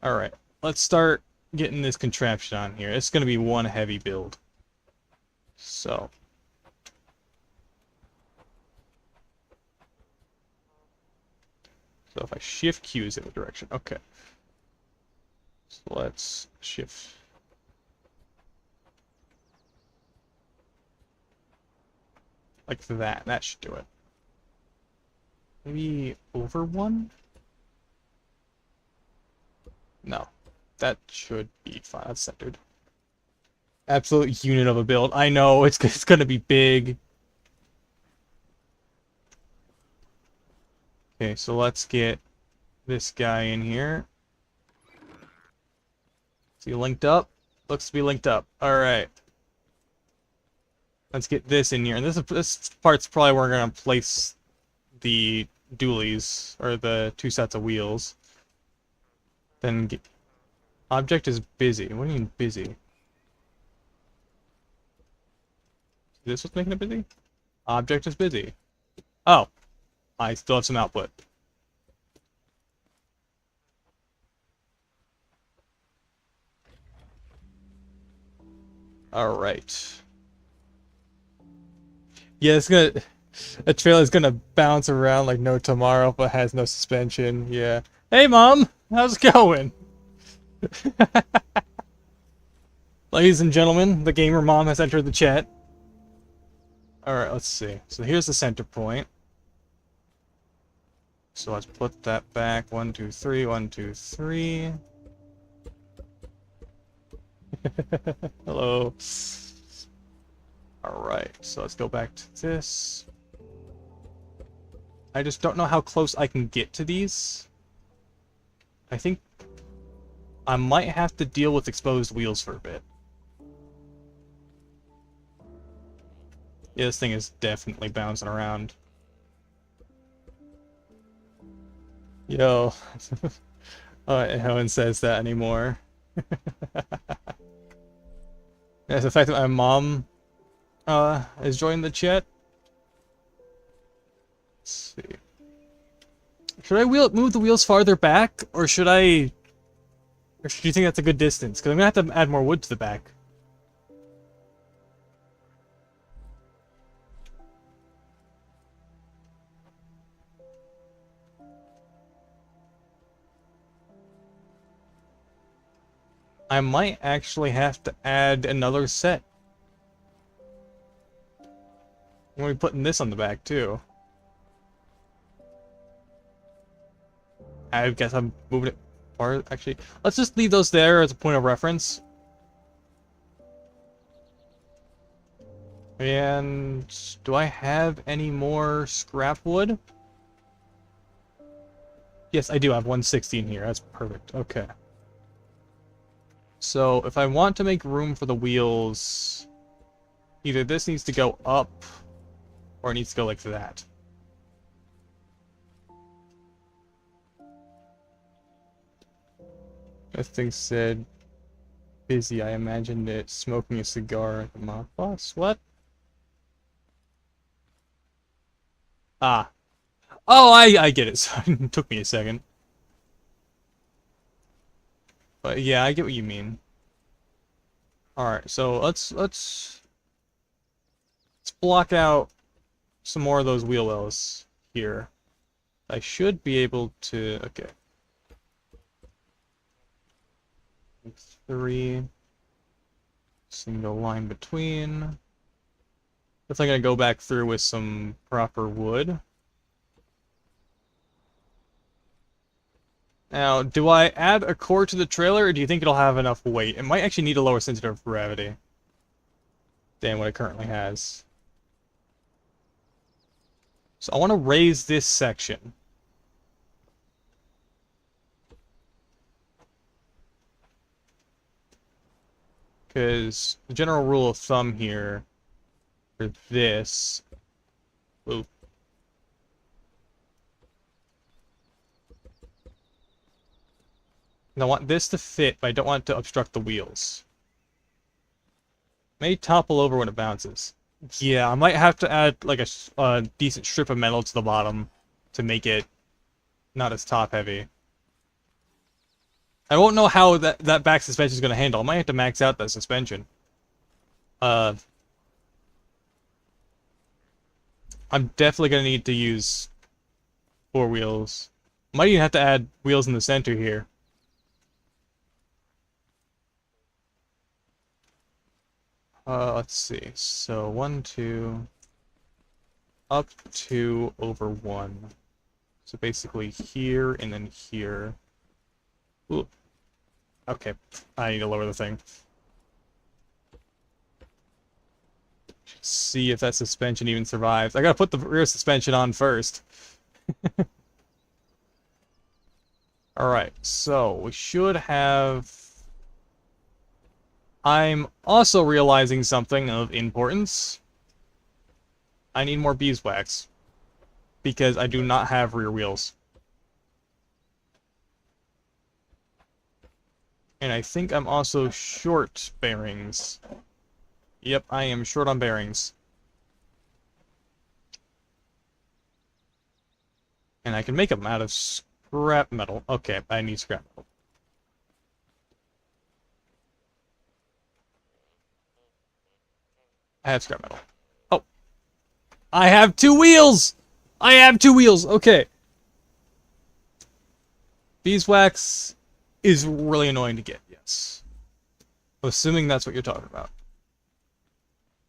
Alright, let's start getting this contraption on here. It's going to be one heavy build. So. So if I shift Q is in the direction. Okay. So let's shift. Like that. That should do it. Maybe over 1? No. That should be fine. That's centered. Absolute unit of a build. I know, it's going to be big. Okay, so let's get this guy in here. Is he linked up? Looks to be linked up. Alright. Let's get this in here. And this part's probably where we're going to place the dualies, or the 2 sets of wheels. Then object is busy. What do you mean busy? This what's making it busy? Object is busy. Oh. I still have some output. Alright. Yeah, it's gonna... A trailer's gonna bounce around like no tomorrow, but has no suspension. Yeah. Hey, Mom! How's it going? Ladies and gentlemen, the gamer mom has entered the chat. Alright, let's see. So here's the center point. So let's put that back. 1, 2, 3, 1, 2, 3. Hello. Alright, so let's go back to this. I just don't know how close I can get to these. I think I might have to deal with exposed wheels for a bit. Yeah, this thing is definitely bouncing around. Yo. No one says that anymore. Yes, the fact that my mom is joining the chat. Let's see. Should I move the wheels farther back, or should I... Or should you think that's a good distance? Because I'm going to have to add more wood to the back. I might actually have to add another set. I'm going to be putting this on the back, too. I guess I'm moving it far. Actually, let's just leave those there as a point of reference. And do I have any more scrap wood? Yes, I do have 160 in here. That's perfect. Okay. So if I want to make room for the wheels, either this needs to go up or it needs to go like that. This thing said busy. I imagined it smoking a cigar at the mob boss. What? Ah. Oh, I get it. So it took me a second. But yeah, I get what you mean. Alright, so let's block out some more of those wheel wells here. I should be able to... Okay. 3. Single line between. Definitely gonna go back through with some proper wood. Now, do I add a core to the trailer, or do you think it'll have enough weight? It might actually need a lower center of gravity than what it currently has. So I want to raise this section. Because the general rule of thumb here for this... Ooh. And I want this to fit, but I don't want it to obstruct the wheels. It may topple over when it bounces. Yeah, I might have to add like a decent strip of metal to the bottom to make it not as top heavy. I won't know how that back suspension is going to handle. I might have to max out that suspension. I'm definitely going to need to use 4 wheels. Might even have to add wheels in the center here. Let's see. So 1, 2, up 2 over 1. So basically here and then here. Ooh. Okay, I need to lower the thing. See if that suspension even survives. I gotta put the rear suspension on first. Alright, so we should have... I'm also realizing something of importance. I need more beeswax. Because I do not have rear wheels. And I think I'm also short bearings. Yep, I am short on bearings. And I can make them out of scrap metal. Okay, I need scrap metal. I have scrap metal. Oh. I have 2 wheels! I have 2 wheels! Okay. Beeswax is really annoying to get, yes. Assuming that's what you're talking about.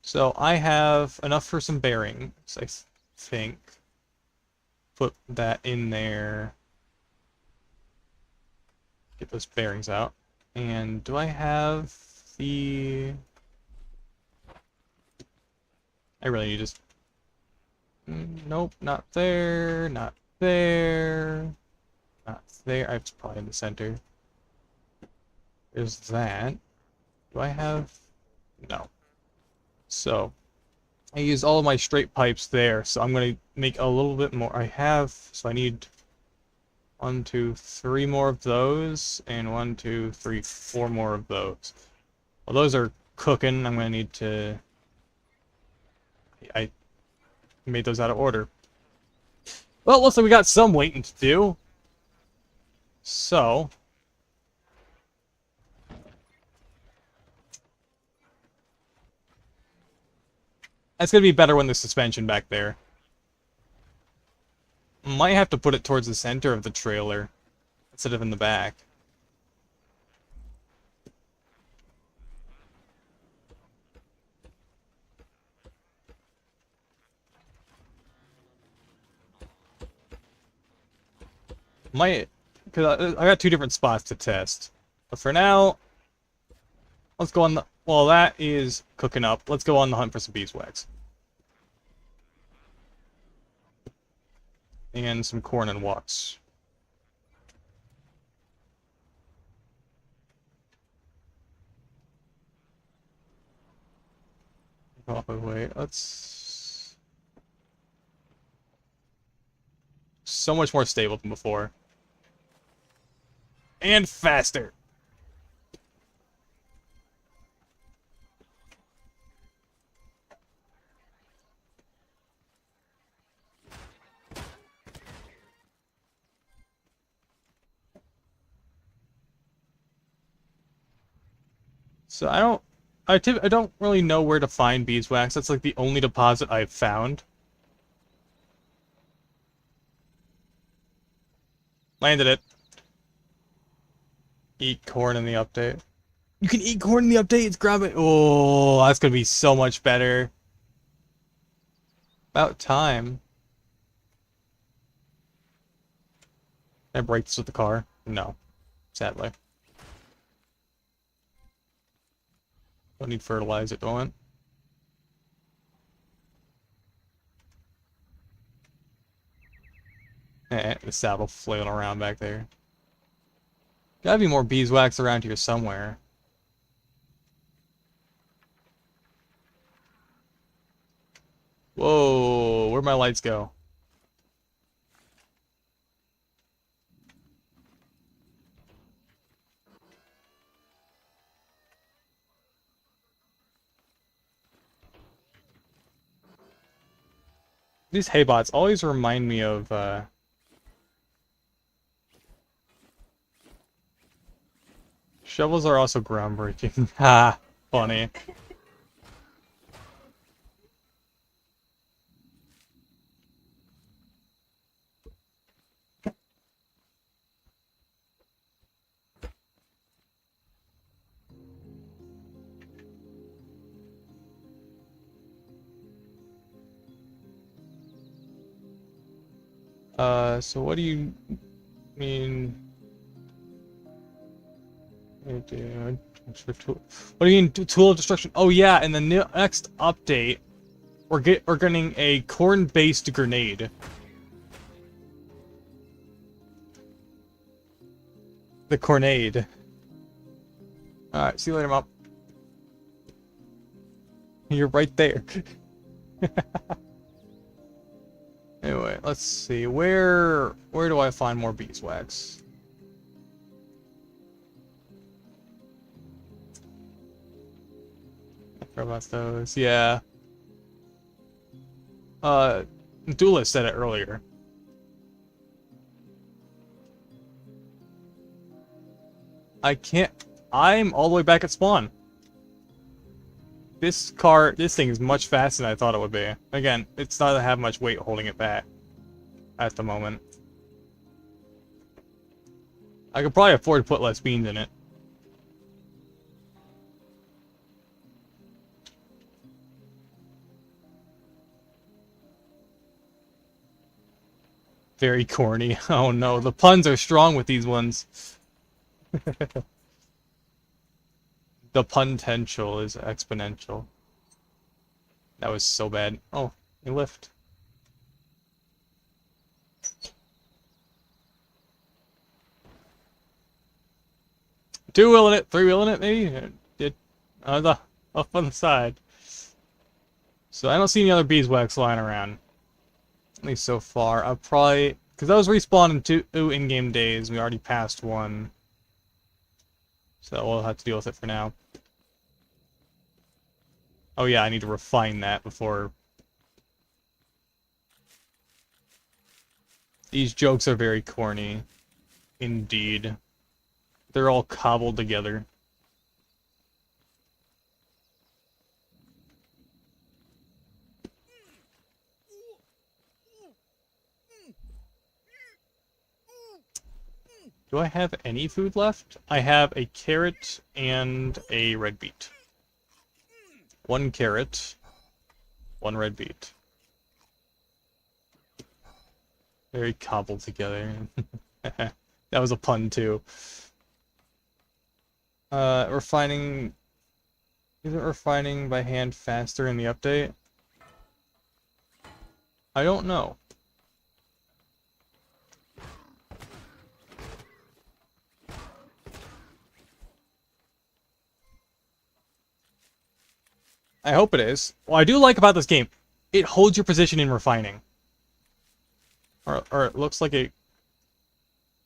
So I have enough for some bearings, I think. Put that in there. Get those bearings out. And do I have the... I really need just... Nope, not there, not there, not there. It's probably in the center. There's that. Do I have... No. So, I use all of my straight pipes there, so I'm going to make a little bit more. I have... So I need 1, 2, 3 more of those, and 1, 2, 3, 4 more of those. Well, those are cooking. I'm going to need to... I made those out of order. Well, looks like we got some waiting to do. So... That's going to be better when there's suspension back there. Might have to put it towards the center of the trailer instead of in the back. Might, because I got 2 different spots to test. But for now, let's go on the... Well, that is cooking up. Let's go on the hunt for some beeswax. And some corn and walks. Oh, wait, let's... So much more stable than before. And faster! So I don't really know where to find beeswax. That's like the only deposit I've found. Landed it. Eat corn in the update. You can eat corn in the update. It's grabbing. Oh, that's gonna be so much better. About time. Can I break this with the car? No, sadly. Don't need fertilizer, don't it? The saddle flailing around back there. Gotta be more beeswax around here somewhere. Whoa, where'd my lights go? These haybots always remind me of, Shovels are also groundbreaking. Ha! Funny. So what do you mean? What do you mean, tool of destruction? Oh yeah, in the next update, we're getting a corn-based grenade. The cornade. Alright, see you later, Mom. You're right there. Anyway, let's see. Where do I find more beeswax? I forgot about those. Yeah. Duelist said it earlier. I can't... I'm all the way back at spawn. This thing is much faster than I thought it would be. Again, it's not have much weight holding it back at the moment. I could probably afford to put less beans in it. Very corny. Oh no, the puns are strong with these ones. The potential is exponential. That was so bad. Oh, you lift. Two-wheeling it, three-wheeling it, maybe? It, the, up on the side. So I don't see any other beeswax lying around. At least so far. I'll probably... Because I was respawning 2 in-game days. We already passed 1. So we'll have to deal with it for now. Oh yeah, I need to refine that before... These jokes are very corny. Indeed. They're all cobbled together. Do I have any food left? I have a carrot and a red beet. 1 carrot, 1 red beet. Very cobbled together. That was a pun too. Refining... Isn't refining by hand faster in the update? I don't know. I hope it is. What I do like about this game, it holds your position in refining. Or it looks like it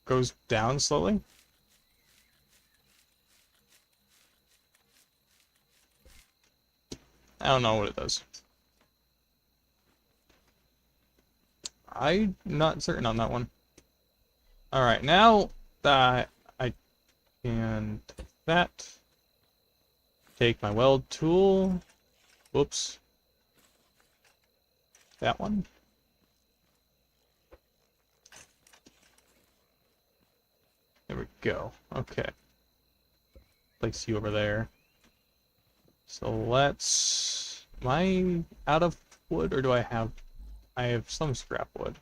goes down slowly. I don't know what it does. I'm not certain on that one. Alright, now that I can take that. Take my weld tool. Whoops. That one. There we go. Okay. Place you over there. So let's... Am I out of wood, or do I have... I have some scrap wood.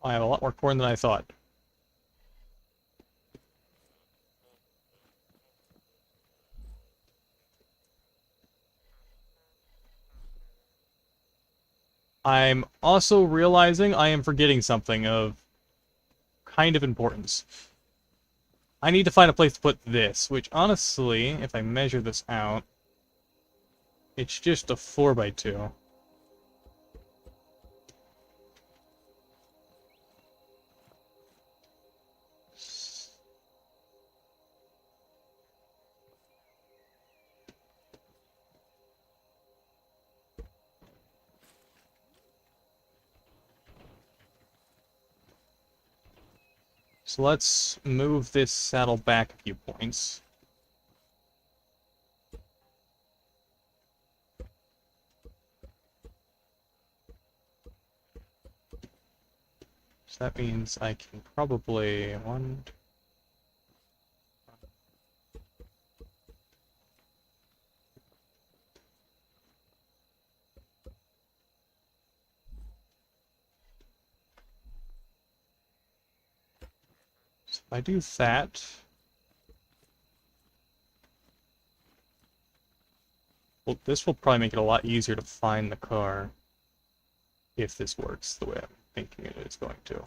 I have a lot more corn than I thought. I'm also realizing I am forgetting something of kind of importance. I need to find a place to put this, which honestly, if I measure this out, it's just a 4x2. So let's move this saddle back a few points. So that means I can probably So if I do that, well, this will probably make it a lot easier to find the car if this works the way I'm thinking it is going to.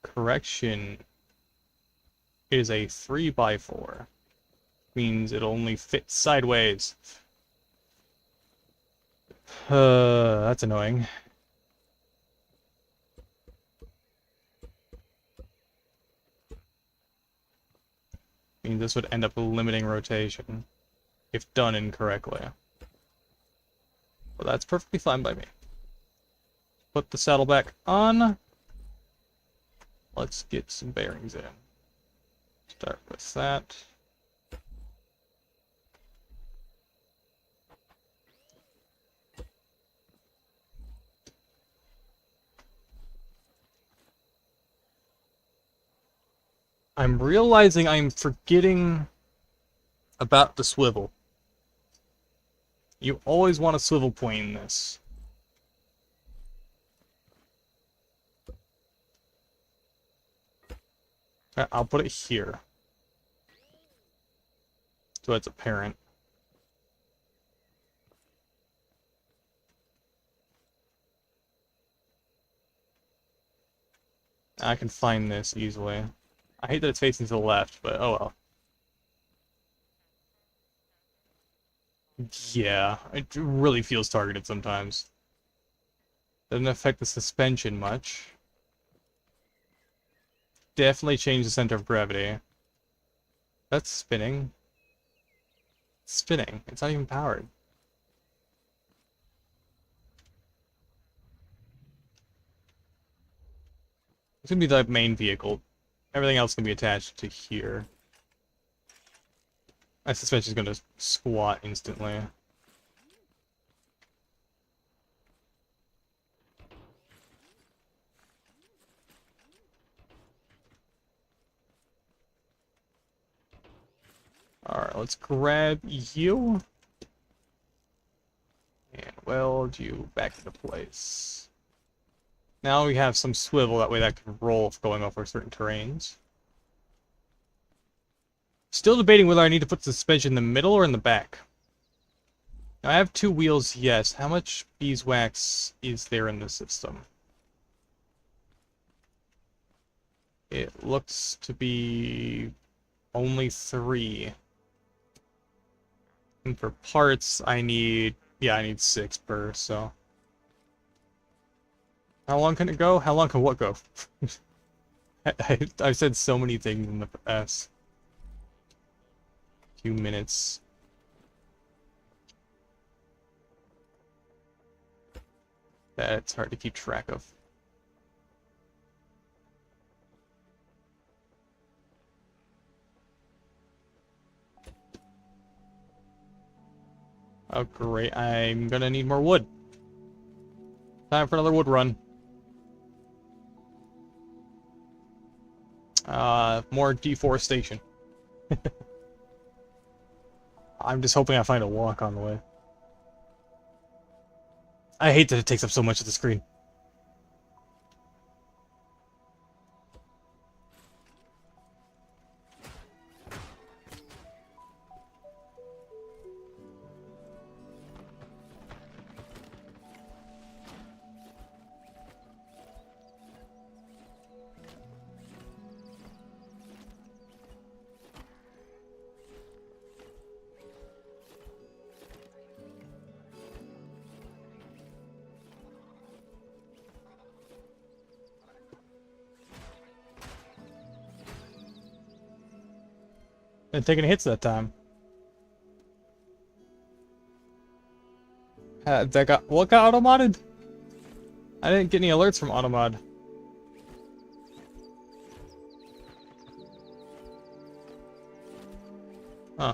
Correction is a 3x4. Means it'll only fit sideways. That's annoying. Means this would end up limiting rotation if done incorrectly. Well, that's perfectly fine by me. Put the saddle back on. Let's get some bearings in. Start with that. I'm realizing I'm forgetting about the swivel. You always want a swivel point in this. I'll put it here. So it's apparent. I can find this easily. I hate that it's facing to the left, but oh well. Yeah, it really feels targeted sometimes. Doesn't affect the suspension much. Definitely change the center of gravity. That's spinning. It's spinning. It's not even powered. It's gonna be the main vehicle. Everything else can be attached to here. My suspension's gonna squat instantly. Alright, let's grab you. And weld you back into place. Now we have some swivel, that way that can roll if going over certain terrains. Still debating whether I need to put the suspension in the middle or in the back. Now I have 2 wheels, yes. How much beeswax is there in the system? It looks to be only 3. And for parts, I need 6 per, so. How long can it go? How long can what go? I've said so many things in the past few minutes. That it's hard to keep track of. Oh great, I'm gonna need more wood. Time for another wood run. More deforestation. I'm just hoping I find a walk on the way. I hate that it takes up so much of the screen. Been taking hits that time. What got auto-modded? I didn't get any alerts from auto-mod. Huh.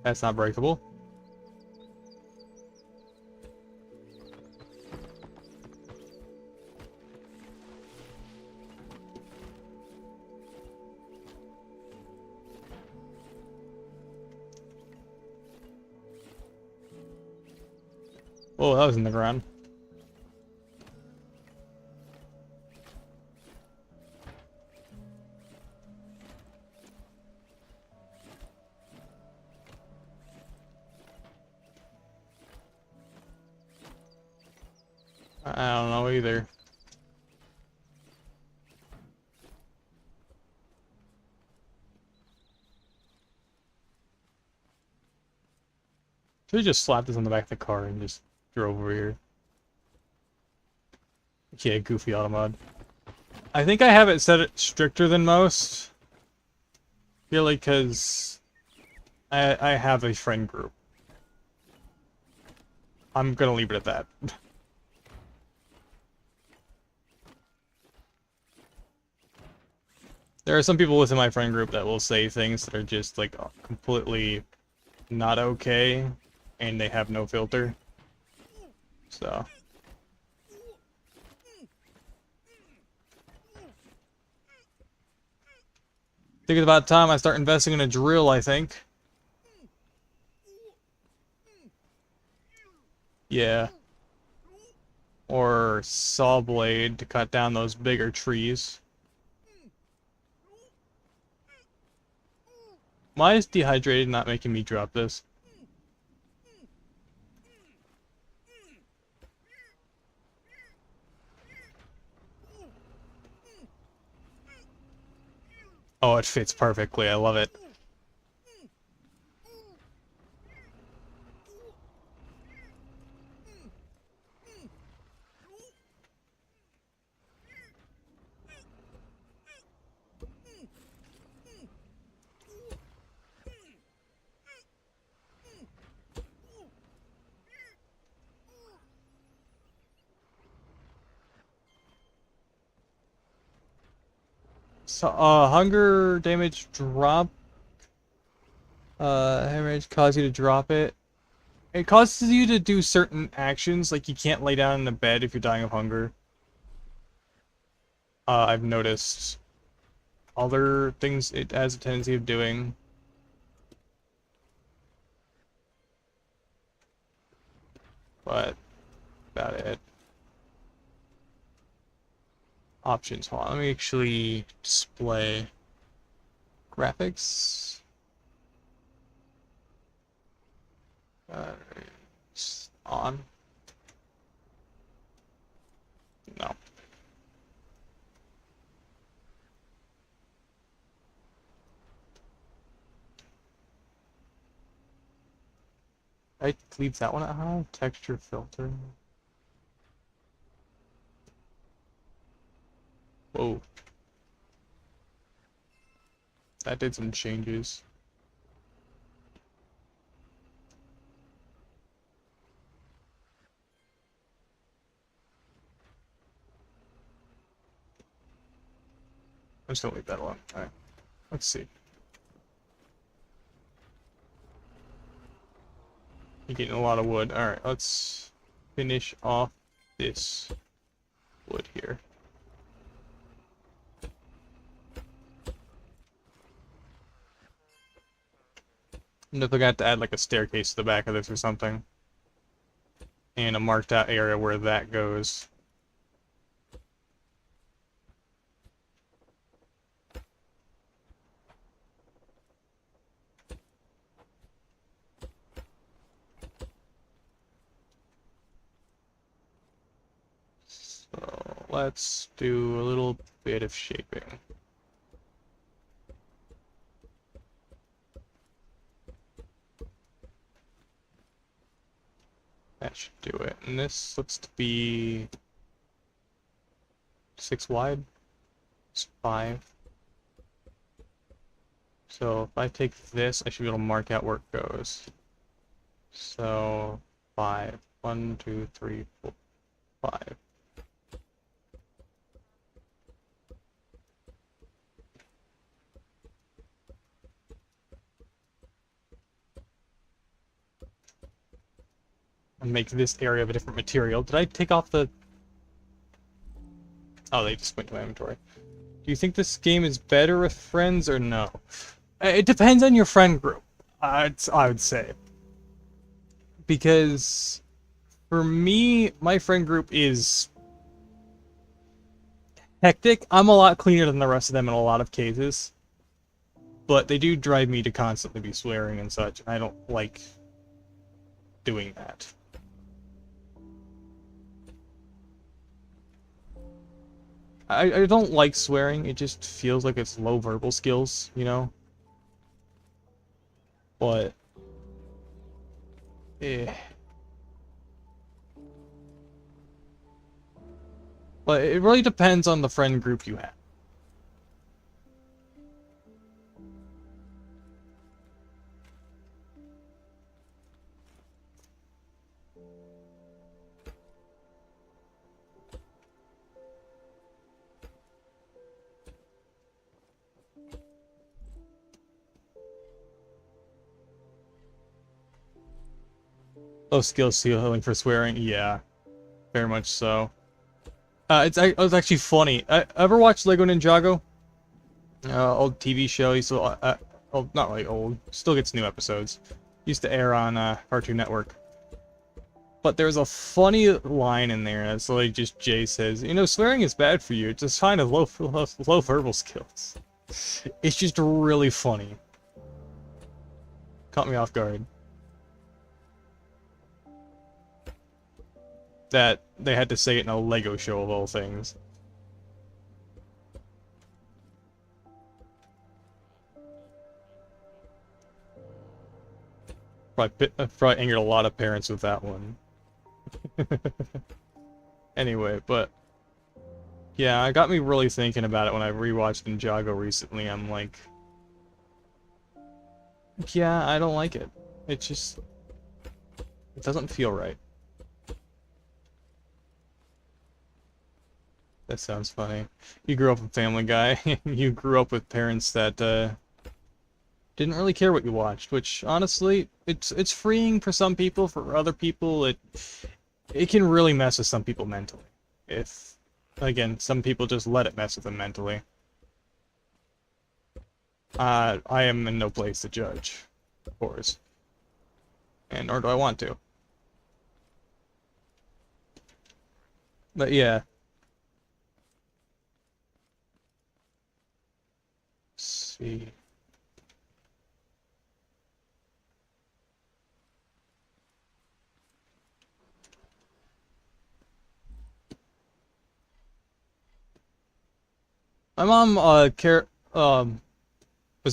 That's not breakable. Oh, that was in the ground. I don't know either. Should have just slapped this on the back of the car and just drove over here. Yeah, goofy auto mod. I think I have it set it stricter than most. Purely because I have a friend group. I'm gonna leave it at that. There are some people within my friend group that will say things that are just like completely not okay, and they have no filter. So. think it's about time I start investing in a drill, I think. Yeah. Or saw blade to cut down those bigger trees. Why is dehydrated not making me drop this? Oh, it fits perfectly. I love it. So, hunger damage drop. Hemorrhage cause you to drop it. It causes you to do certain actions, like you can't lay down in the bed if you're dying of hunger. I've noticed. Other things it has a tendency of doing. But, about it. Options, hold on, let me actually display graphics. It's on. No. I leave that one at high. Texture filter. Whoa. That did some changes. I'm just gonna leave that alone. Alright. Let's see. You're getting a lot of wood. Alright, let's finish off this wood here. I'm definitely gonna have to add like a staircase to the back of this or something. And a marked out area where that goes. So let's do a little bit of shaping. That should do it. And this looks to be 6 wide. It's 5. So if I take this, I should be able to mark out where it goes. So 5. 1, 2, 3, 4, 5. And make this area of a different material. Did I take off the... Oh, they just went to my inventory. Do you think this game is better with friends or no? It depends on your friend group, I would say. Because for me, my friend group is hectic. I'm a lot cleaner than the rest of them in a lot of cases. But they do drive me to constantly be swearing and such, and I don't like doing that. I don't like swearing, it just feels like it's low verbal skills, you know? But... But it really depends on the friend group you have. Oh, skill ceiling for swearing? Yeah, very much so. It was actually funny. Ever watch Lego Ninjago? Old TV show. Used to, oh, not really old. Still gets new episodes. Used to air on Cartoon Network. But there's a funny line in there that's like just Jay says, you know, swearing is bad for you. It's a sign of low verbal skills. It's just really funny. Caught me off guard. That they had to say it in a Lego show of all things. Probably angered a lot of parents with that one. Anyway, but yeah, it got me really thinking about it when I rewatched Ninjago recently. I'm like, yeah, I don't like it. It just, it doesn't feel right. That sounds funny. You grew up with Family Guy. You grew up with parents that didn't really care what you watched, which honestly, it's freeing for some people. For other people, it can really mess with some people mentally. If, again, some people just let it mess with them mentally. I am in no place to judge, of course. And nor do I want to. But yeah. Let's see. My mom was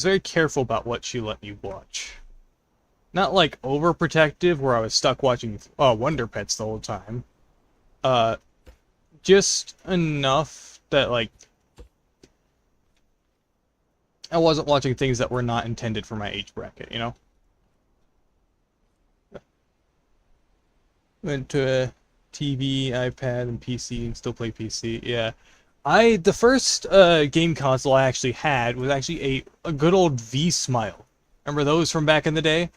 very careful about what she let me watch. Not like overprotective where I was stuck watching Wonder Pets the whole time. Uh just enough that like I wasn't watching things that were not intended for my age bracket, you know? Went to a TV, iPad, and PC, and still play PC, yeah. The first game console I actually had was actually a good old V-Smile. Remember those from back in the day?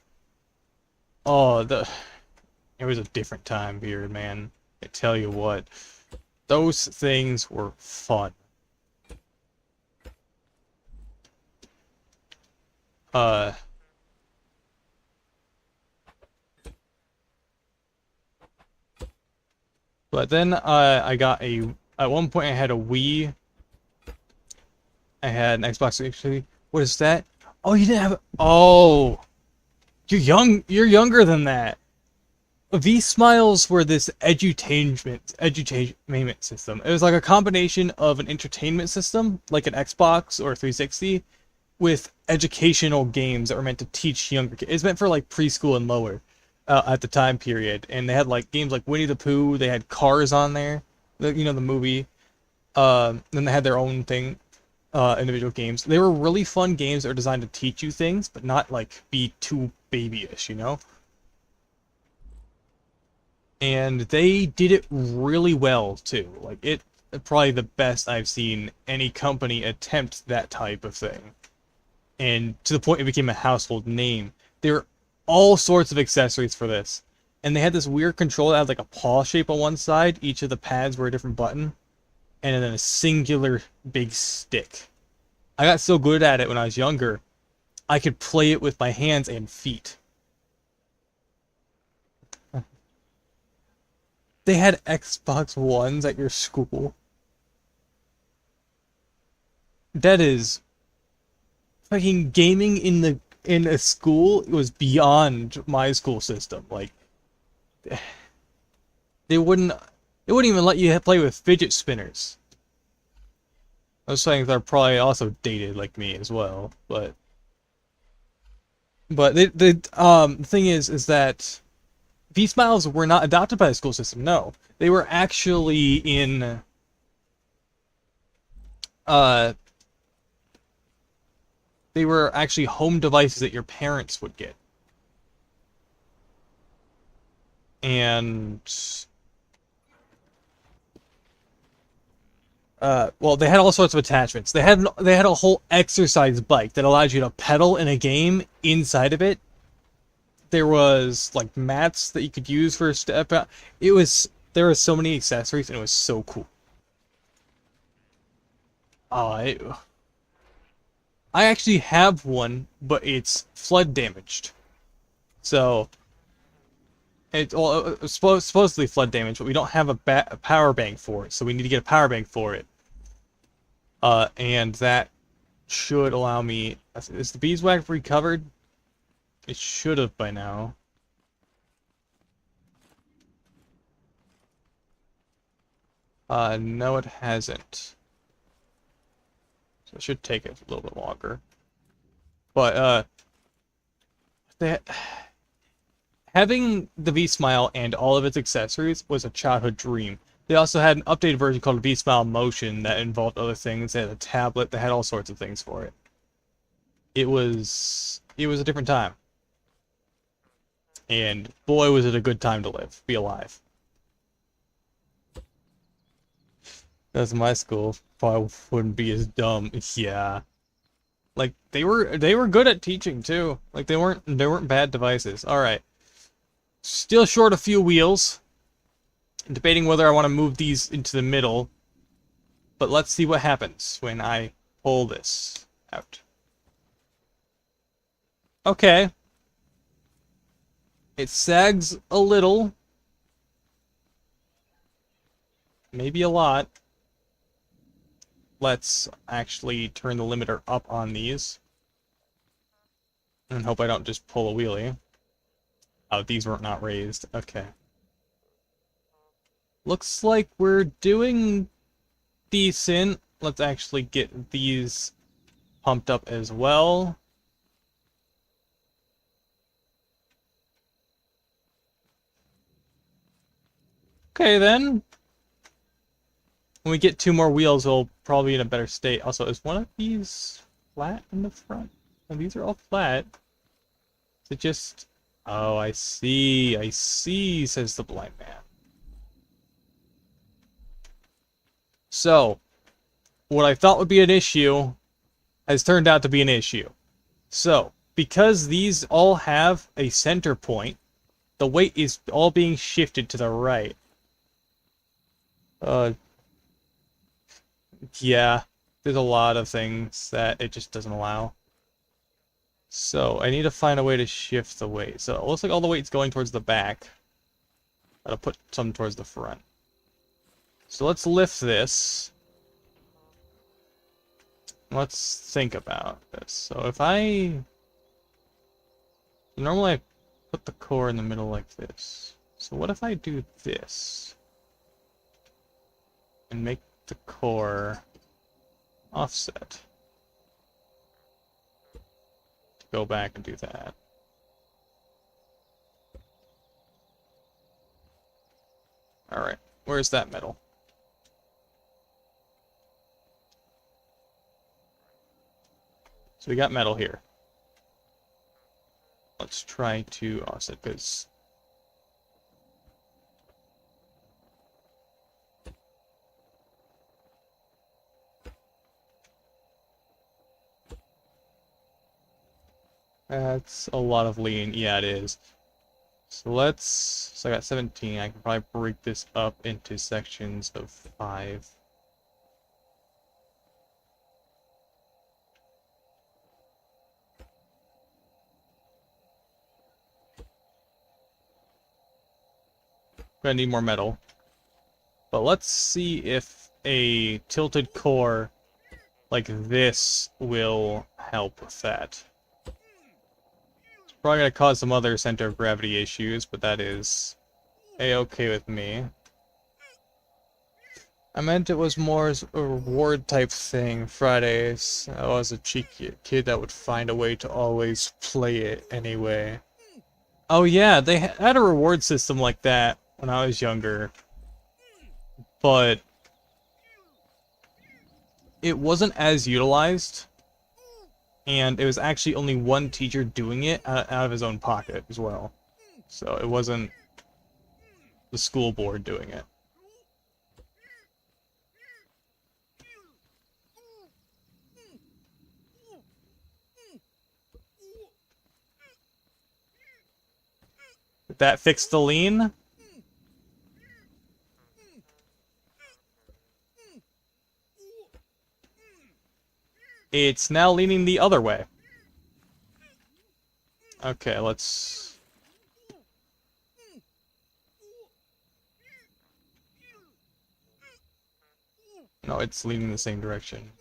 Oh, it was a different time period, man. I tell you what, those things were fun. Uh, but then I got at one point I had a Wii. I had an Xbox 360. What is that? Oh, you didn't have. Oh, you're younger than that. V-Smiles were this edutainment system. It was like a combination of an entertainment system, like an Xbox or 360, with educational games that were meant to teach younger kids. It's meant for like preschool and lower at the time period. And they had like games like Winnie the Pooh. They had Cars on there, the movie. Then they had their own thing, individual games. They were really fun games that were designed to teach you things, but not like be too babyish, you know? And they did it really well too. Like probably the best I've seen any company attempt that type of thing. And to the point it became a household name. There were all sorts of accessories for this. And they had this weird control that had like a paw shape on one side. Each of the pads were a different button. And then a singular big stick. I got so good at it when I was younger, I could play it with my hands and feet. They had Xbox Ones at your school. That is fucking gaming in a school. It was beyond my school system. Like they wouldn't even let you play with fidget spinners. I was saying they're probably also dated like me as well, but the thing is that V-Smiles were not adopted by the school system. No, they were actually in they were actually home devices that your parents would get. And well, they had all sorts of attachments. They had a whole exercise bike that allowed you to pedal in a game inside of it. There was like mats that you could use for a step out. There were so many accessories and it was so cool. I actually have one, but it's flood damaged. So it's supposedly flood damaged, but we don't have a power bank for it, so we need to get a power bank for it. And that should allow me. Is the beeswax recovered? It should have by now. No, it hasn't. So it should take it a little bit longer. But that having the V-Smile and all of its accessories was a childhood dream. They also had an updated version called V-Smile Motion that involved other things. They had a tablet that had all sorts of things for it. It was a different time. And boy, was it a good time to live, be alive. That's my school. Probably wouldn't be as dumb. Yeah. Like they were good at teaching too. Like they weren't bad devices. All right. Still short a few wheels. I'm debating whether I want to move these into the middle. But let's see what happens when I pull this out. Okay. It sags a little. Maybe a lot. Let's actually turn the limiter up on these. And hope I don't just pull a wheelie. Oh, these were not raised. Okay. Looks like we're doing decent. Let's actually get these pumped up as well. Okay, then. When we get 2 more wheels, we'll probably be in a better state. Also, is one of these flat in the front? And these are all flat. Is it just... Oh, I see, says the blind man. So, what I thought would be an issue has turned out to be an issue. So, because these all have a center point, the weight is all being shifted to the right. Yeah, there's a lot of things that it just doesn't allow. So, I need to find a way to shift the weight. So, it looks like all the weight's going towards the back. I'll put some towards the front. So, let's lift this. Let's think about this. So, if I... Normally I put the core in the middle like this. So, what if I do this? And make the core offset. To go back and do that. Alright, where's that metal? So we got metal here. Let's try to offset this. That's a lot of lean. Yeah, it is. So I got 17. I can probably break this up into sections of 5. Gonna need more metal. But let's see if a tilted core like this will help with that. It's probably gonna cause some other center of gravity issues, but that is a-okay with me. I meant it was more a reward type thing, Fridays. I was a cheeky kid that would find a way to always play it anyway. Oh yeah, they had a reward system like that when I was younger. But it wasn't as utilized. And it was actually only one teacher doing it out of his own pocket as well. So it wasn't the school board doing it. Did that fix the lean? It's now leaning the other way. Okay, let's... No, it's leaning the same direction.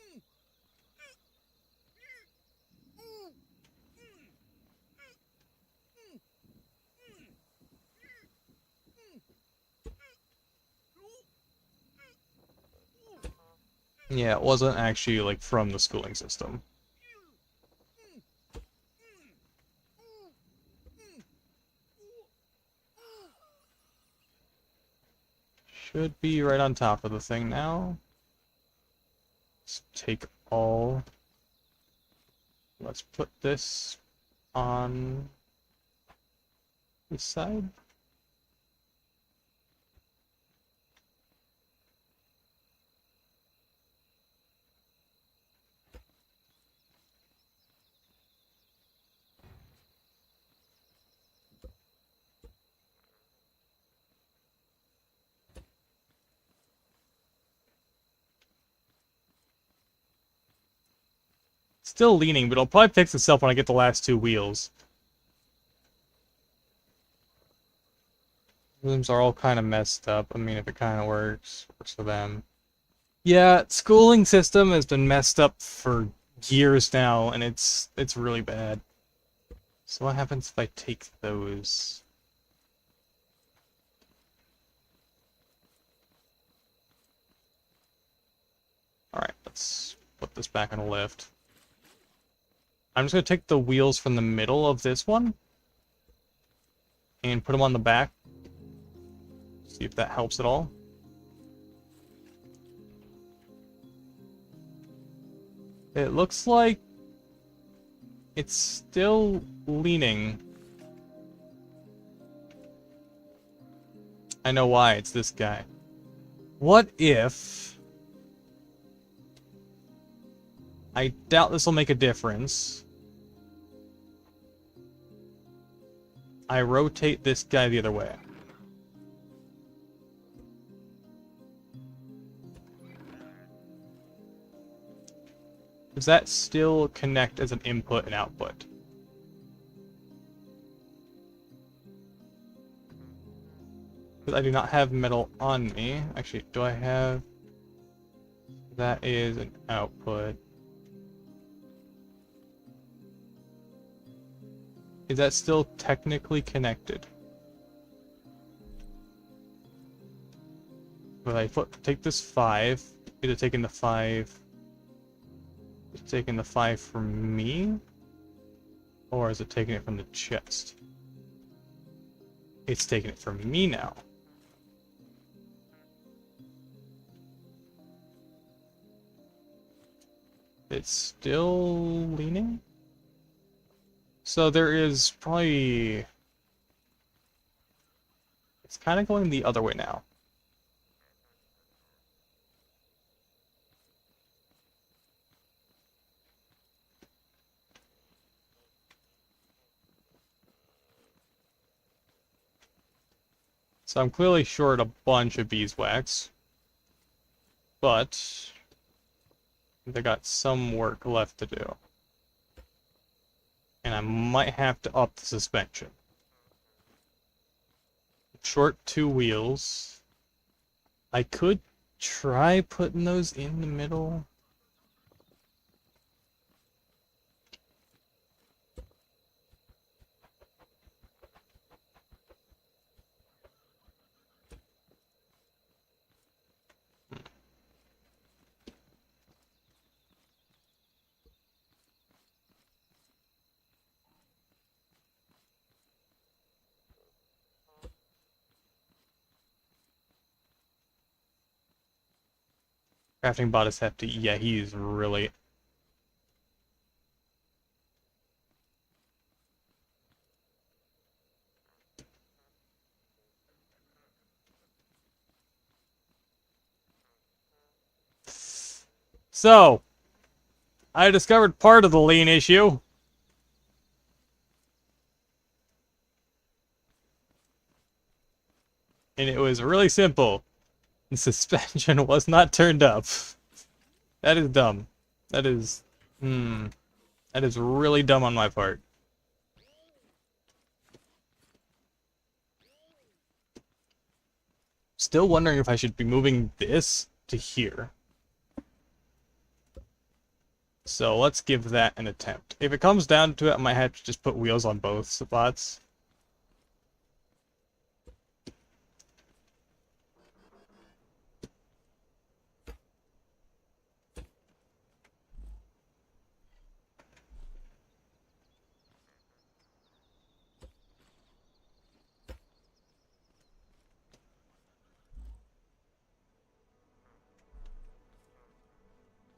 Yeah, it wasn't actually, like, from the schooling system. Should be right on top of the thing now. Let's take all... Let's put this on this side. Still leaning, but it'll probably fix itself when I get the last two wheels. Rooms are all kind of messed up. I mean, if it kind of works for them. Yeah, schooling system has been messed up for years now, and it's really bad. So what happens if I take those? Alright, let's put this back on the lift. I'm just going to take the wheels from the middle of this one and put them on the back. See if that helps at all. It looks like it's still leaning. I know why, it's this guy. What if... I doubt this will make a difference. I rotate this guy the other way. Does that still connect as an input and output? Because I do not have metal on me. Actually, do I have... That is an output. Is that still technically connected? Will I take this 5? Is it taking the 5? Is it taking the 5 from me? Or is it taking it from the chest? It's taking it from me now. It's still leaning? So there is probably... It's kind of going the other way now. So I'm clearly short a bunch of beeswax. But... they got some work left to do. And I might have to up the suspension. Short 2 wheels. I could try putting those in the middle. Crafting bot is hefty. Yeah, he's really... So, I discovered part of the lean issue. And it was really simple. The suspension was not turned up. That is dumb. That is That is really dumb on my part. Still wondering if I should be moving this to here. So let's give that an attempt. If it comes down to it, I might have to just put wheels on both spots.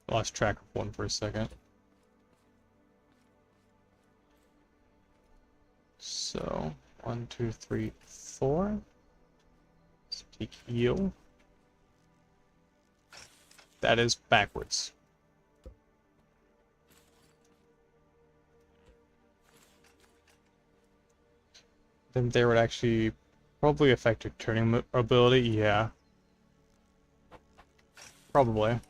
Lost track of one for a second. So, 1, 2, 3, 4. Let's take heel. That is backwards. Then there would actually probably affect your turning ability, yeah. Probably.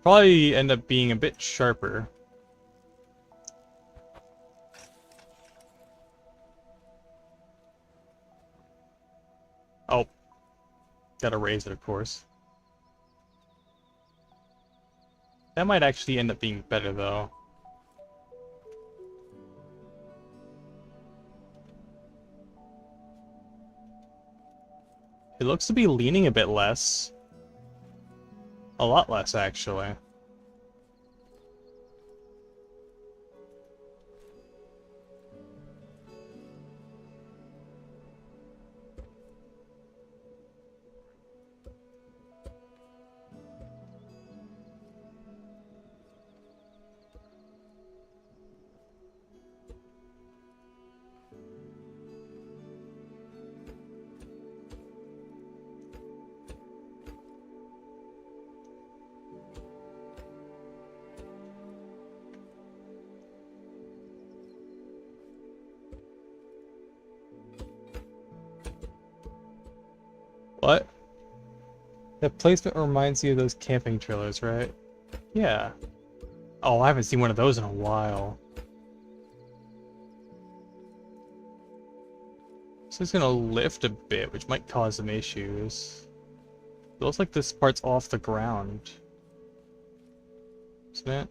Probably end up being a bit sharper. Oh. Gotta raise it, of course. That might actually end up being better, though. It looks to be leaning a bit less. A lot less, actually. What? That placement reminds you of those camping trailers, right? Yeah. Oh, I haven't seen one of those in a while. So it's gonna lift a bit, which might cause some issues. It looks like this part's off the ground. Isn't it?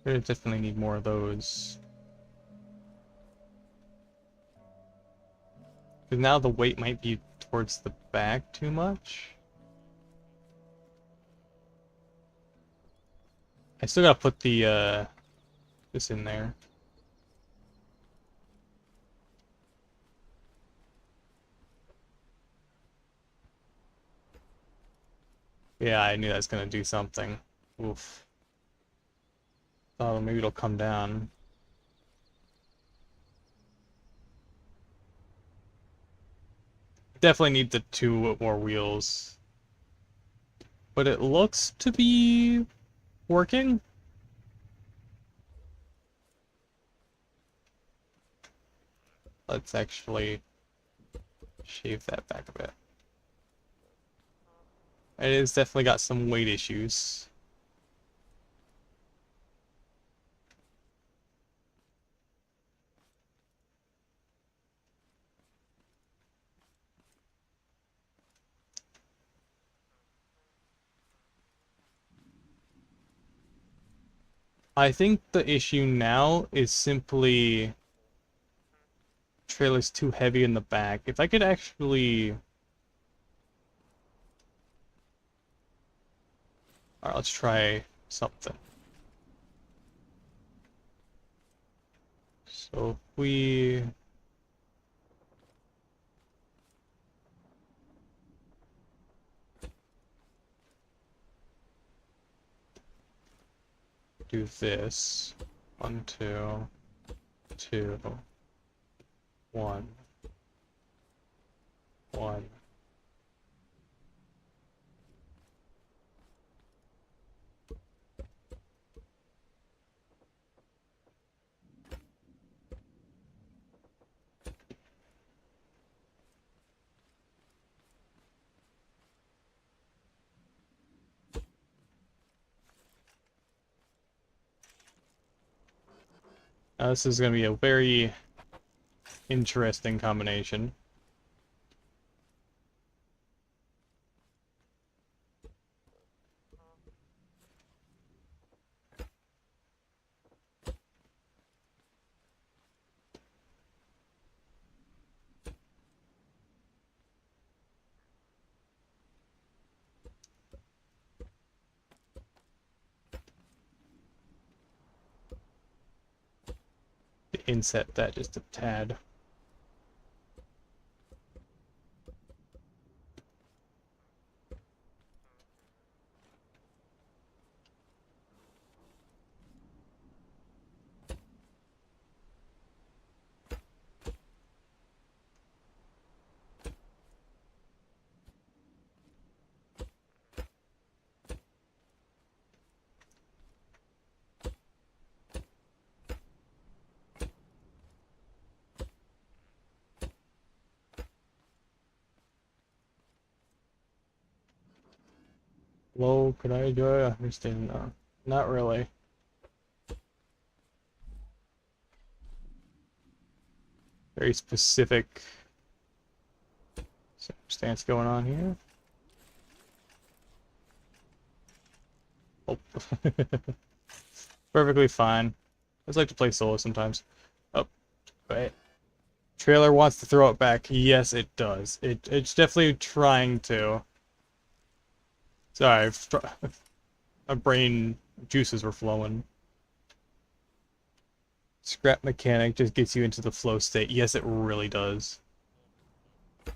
We definitely need more of those. Because now the weight might be towards the back too much. I still gotta put the, this in there. Yeah, I knew that was gonna do something. Oof. Oh, maybe it'll come down. Definitely need the 2 more wheels. But it looks to be working. Let's actually shave that back a bit. It has definitely got some weight issues. I think the issue now is simply trailer's too heavy in the back. If I could actually... Alright, let's try something. So if we... do this. 1, 2, 2, 1, 1. This is going to be a very interesting combination. Inset that just a tad. Hello, could I do it? I understand. No, not really. Very specific circumstance going on here. Oh. Perfectly fine. I just like to play solo sometimes. Oh, right. Trailer wants to throw it back. Yes, it does. It's definitely trying to. Sorry, my brain juices were flowing. ScrapMechanic just gets you into the flow state. Yes, it really does. I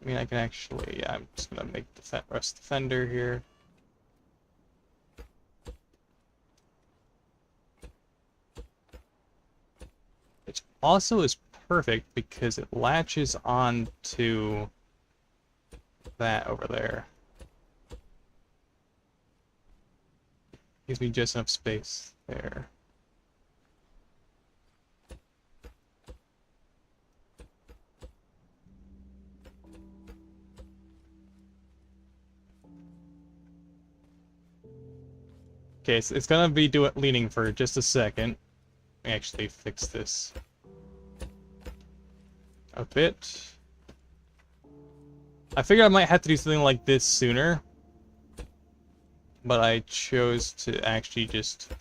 mean, I can actually, yeah, I'm just gonna make the rest defender here. Which also is perfect because it latches on to that over there. Gives me just enough space there. Okay, so it's gonna be leaning for just a second. Let me actually fix this a bit. I figured I might have to do something like this sooner, but I chose to actually just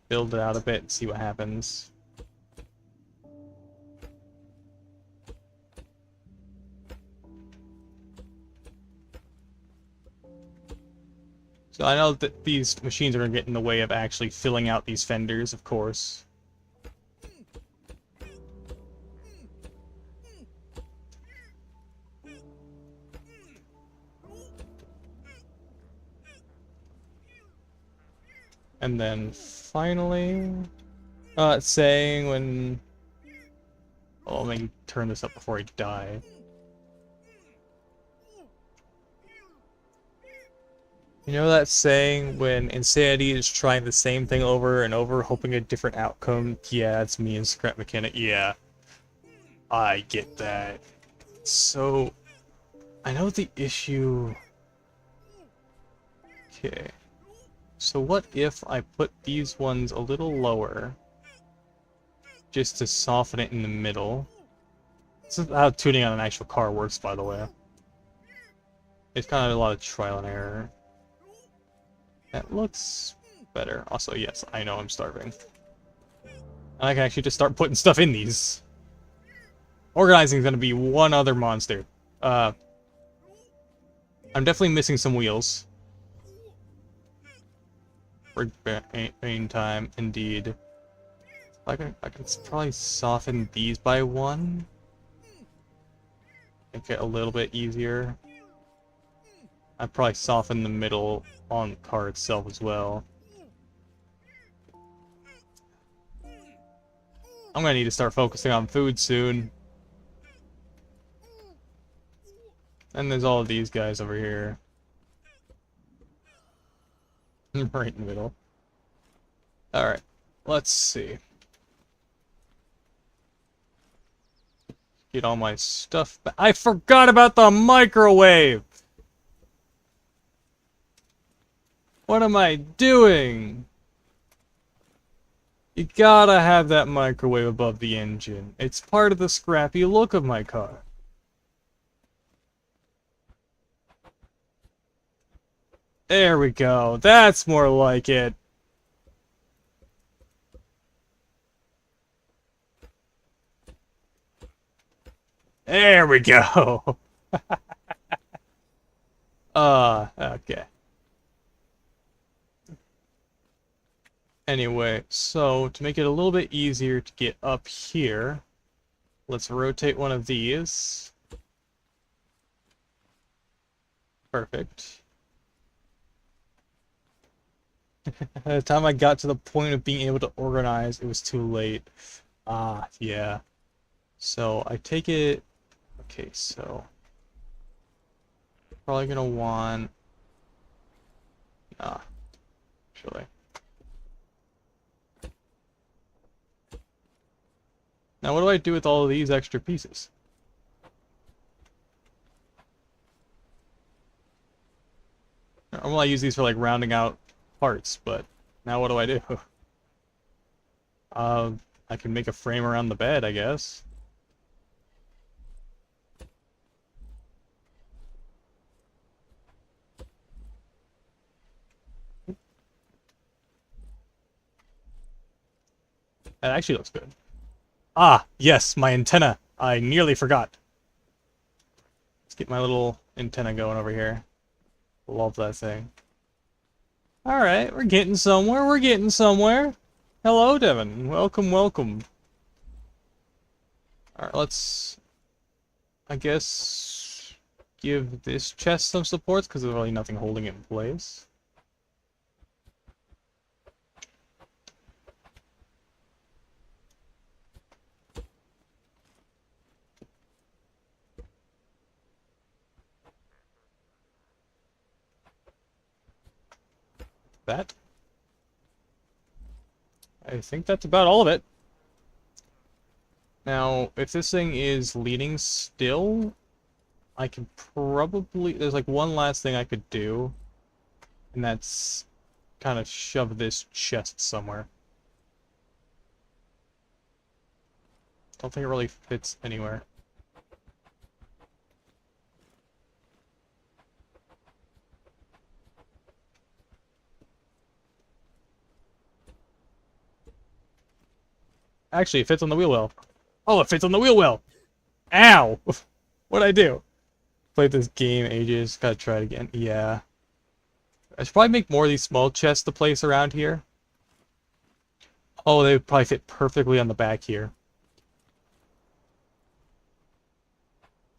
build it out a bit and see what happens. So I know that these machines are going to get in the way of actually filling out these fenders, of course. And then finally, it's saying when... Oh, let me turn this up before I die. You know that saying when insanity is trying the same thing over and over, hoping a different outcome? Yeah, it's me and ScrapMechanic. Yeah, I get that. So, I know the issue... Okay. So what if I put these ones a little lower, just to soften it in the middle? This is how tuning on an actual car works, by the way. It's kind of a lot of trial and error. That looks better. Also, yes, I know I'm starving. And I can actually just start putting stuff in these. Organizing is going to be one other monster. I'm definitely missing some wheels. For main time, indeed. I can probably soften these by one. Make it a little bit easier. I'd probably soften the middle on the car itself as well. I'm gonna need to start focusing on food soon. And there's all of these guys over here. Right in the middle. Alright, let's see. Get all my stuff back. I forgot about the microwave! What am I doing? You gotta have that microwave above the engine. It's part of the scrappy look of my car. There we go. That's more like it. There we go. Okay. Anyway, so to make it a little bit easier to get up here, let's rotate one of these. Perfect. By the time I got to the point of being able to organize, it was too late. Ah, yeah. So I take it... Okay, so... Probably gonna want... Ah, actually. Now what do I do with all of these extra pieces? Normally I use these for like rounding out parts, but now what do I do? I can make a frame around the bed, I guess. That actually looks good. Ah, yes, my antenna. I nearly forgot. Let's get my little antenna going over here. Love that thing. Alright, we're getting somewhere, we're getting somewhere. Hello, Devin. Welcome, welcome. Alright, let's... I guess... give this chest some supports, because there's really nothing holding it in place. That. I think that's about all of it. Now, if this thing is leading still, I can probably... There's like one last thing I could do, and that's kind of shove this chest somewhere. Don't think it really fits anywhere. Actually, it fits on the wheel well. Oh, it fits on the wheel well! Ow! What'd I do? Played this game ages. Gotta try it again. Yeah. I should probably make more of these small chests to place around here. Oh, they would probably fit perfectly on the back here.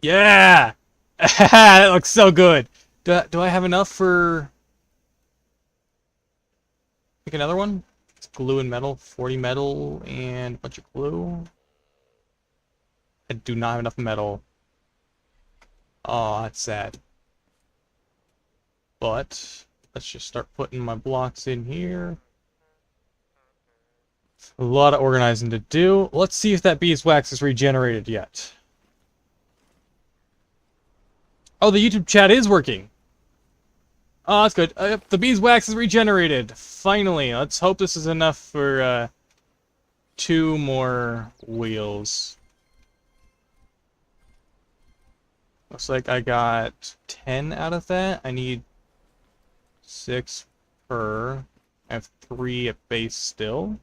Yeah! That looks so good! Do I have enough for... Make another one? It's glue and metal. 40 metal and a bunch of glue. I do not have enough metal. Oh, that's sad. But let's just start putting my blocks in here. A lot of organizing to do. Let's see if that beeswax is regenerated yet. Oh, the YouTube chat is working. Oh, that's good. The beeswax is regenerated. Finally. Let's hope this is enough for 2 more wheels. Looks like I got 10 out of that. I need 6 per. I have 3 at base still.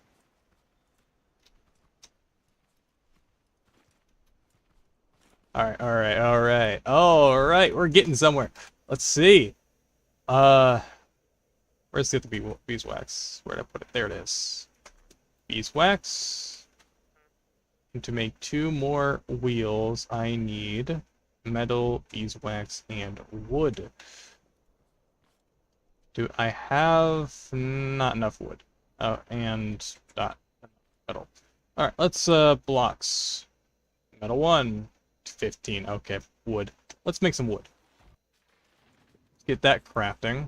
Alright, alright, alright. Alright, we're getting somewhere. Let's see. Where's the beeswax? Where'd I put it? There it is. Beeswax. And to make 2 more wheels, I need metal, beeswax, and wood. Do I have not enough wood? Oh, and not metal. Alright, let's blocks. Metal 1, 15. Okay, wood. Let's make some wood. Let's get that crafting.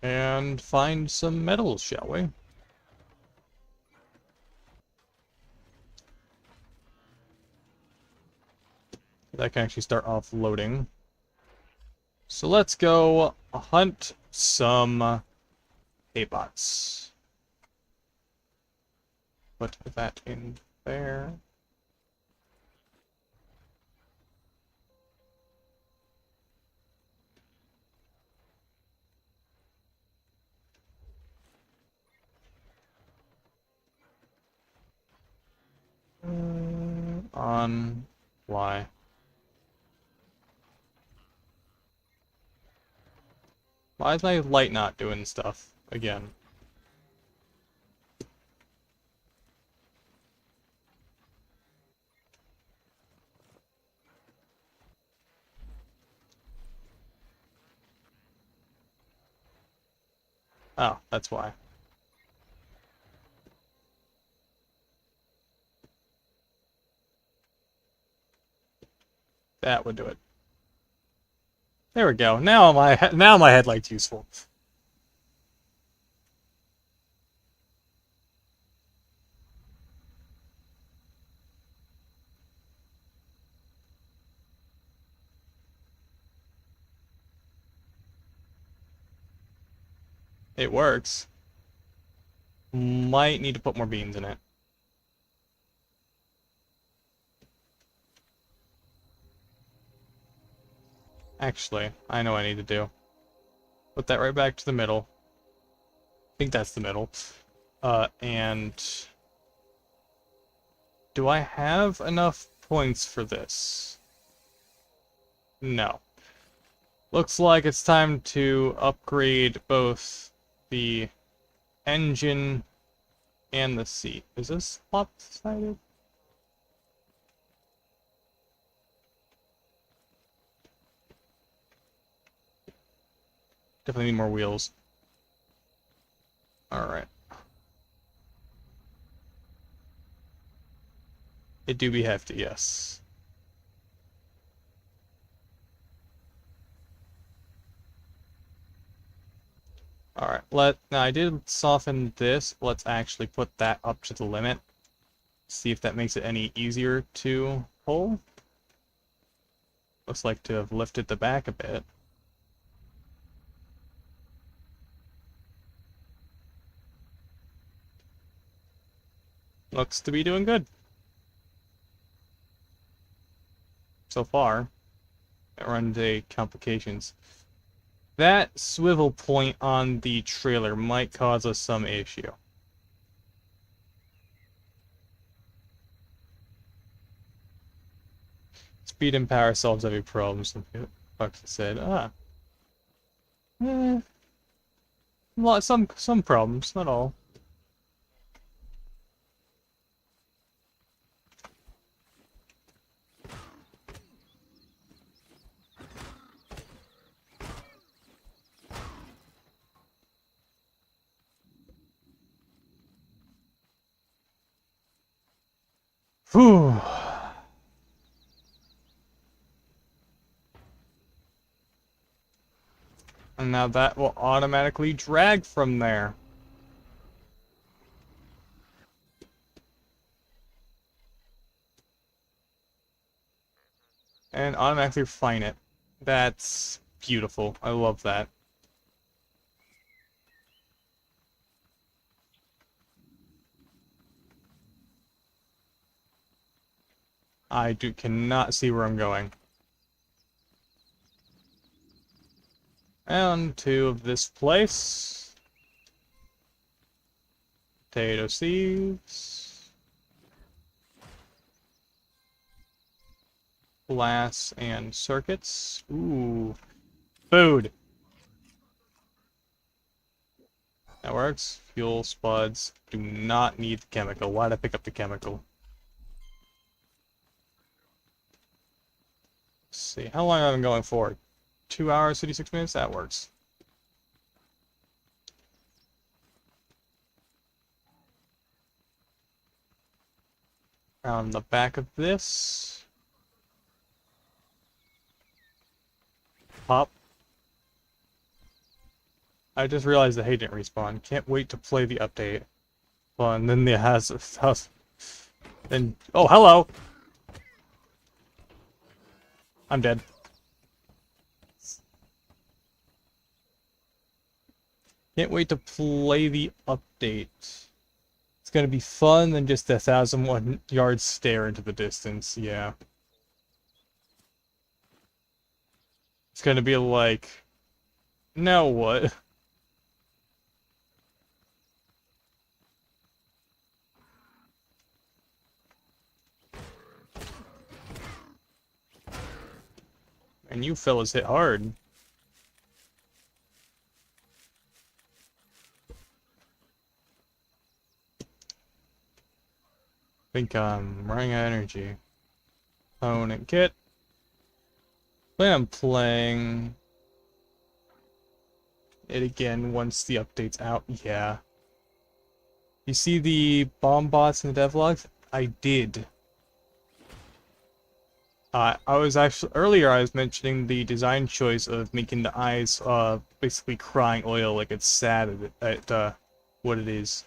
And find some metals, shall we? That can actually start offloading. So let's go hunt some hay bots. put that in there. On why? Why is my light not doing stuff again? Oh, that's why. That would do it. There we go. Now my headlight's useful. It works. Might need to put more beans in it. Actually, I know what I need to do. Put that right back to the middle. I think that's the middle. And do I have enough points for this? No. Looks like it's time to upgrade both the engine and the seat. Is this lopsided? Definitely need more wheels. Alright. It do be hefty, yes. Alright, now I did soften this. Let's actually put that up to the limit. See if that makes it any easier to pull. Looks like to have lifted the back a bit. Looks to be doing good. So far. It runs into complications. That swivel point on the trailer might cause us some issue. Speed and power solves every problem, some folks said. Some problems, not all. Whew. And now that will automatically drag from there. And automatically refine it. That's beautiful. I love that. I cannot see where I'm going. And two of this place. Potato seeds. Glass and circuits. Ooh. Food. That works. Fuel, spuds. Do not need the chemical. Why'd I pick up the chemical? Let's see. How long have I been going for? 2 hours, 56 minutes? That works. Around the back of this. Pop. I just realized the hay didn't respawn. Can't wait to play the update. Well, and then the house. Then, oh, hello! I'm dead. Can't wait to play the update. It's gonna be fun than just a 1,001 yard stare into the distance, yeah. It's gonna be like, now what? And you fellas hit hard. I think I'm running out of energy. Opponent kit. Plan on playing it again once the update's out. Yeah. You see the bomb bots in the devlogs? I did. I was actually earlier. I was mentioning the design choice of making the eyes basically crying oil, like it's sad at what it is.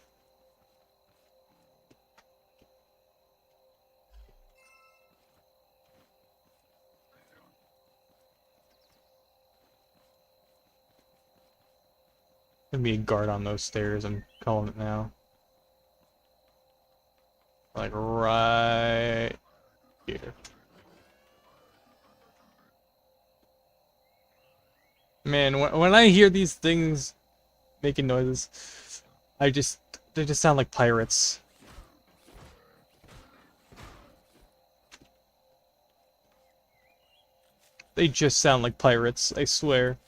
Gonna be a guard on those stairs. I'm calling it now. Like right here. Man, when I hear these things making noises, they just sound like pirates. They just sound like pirates, I swear.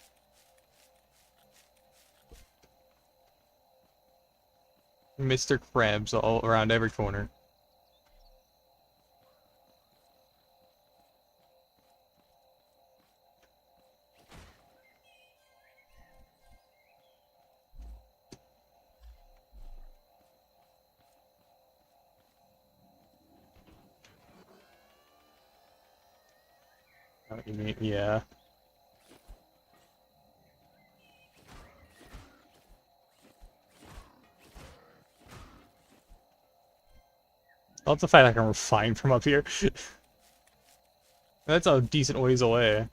Mr. Krabs all around every corner. You mean, yeah. I love the fact I can refine from up here. That's a decent ways away.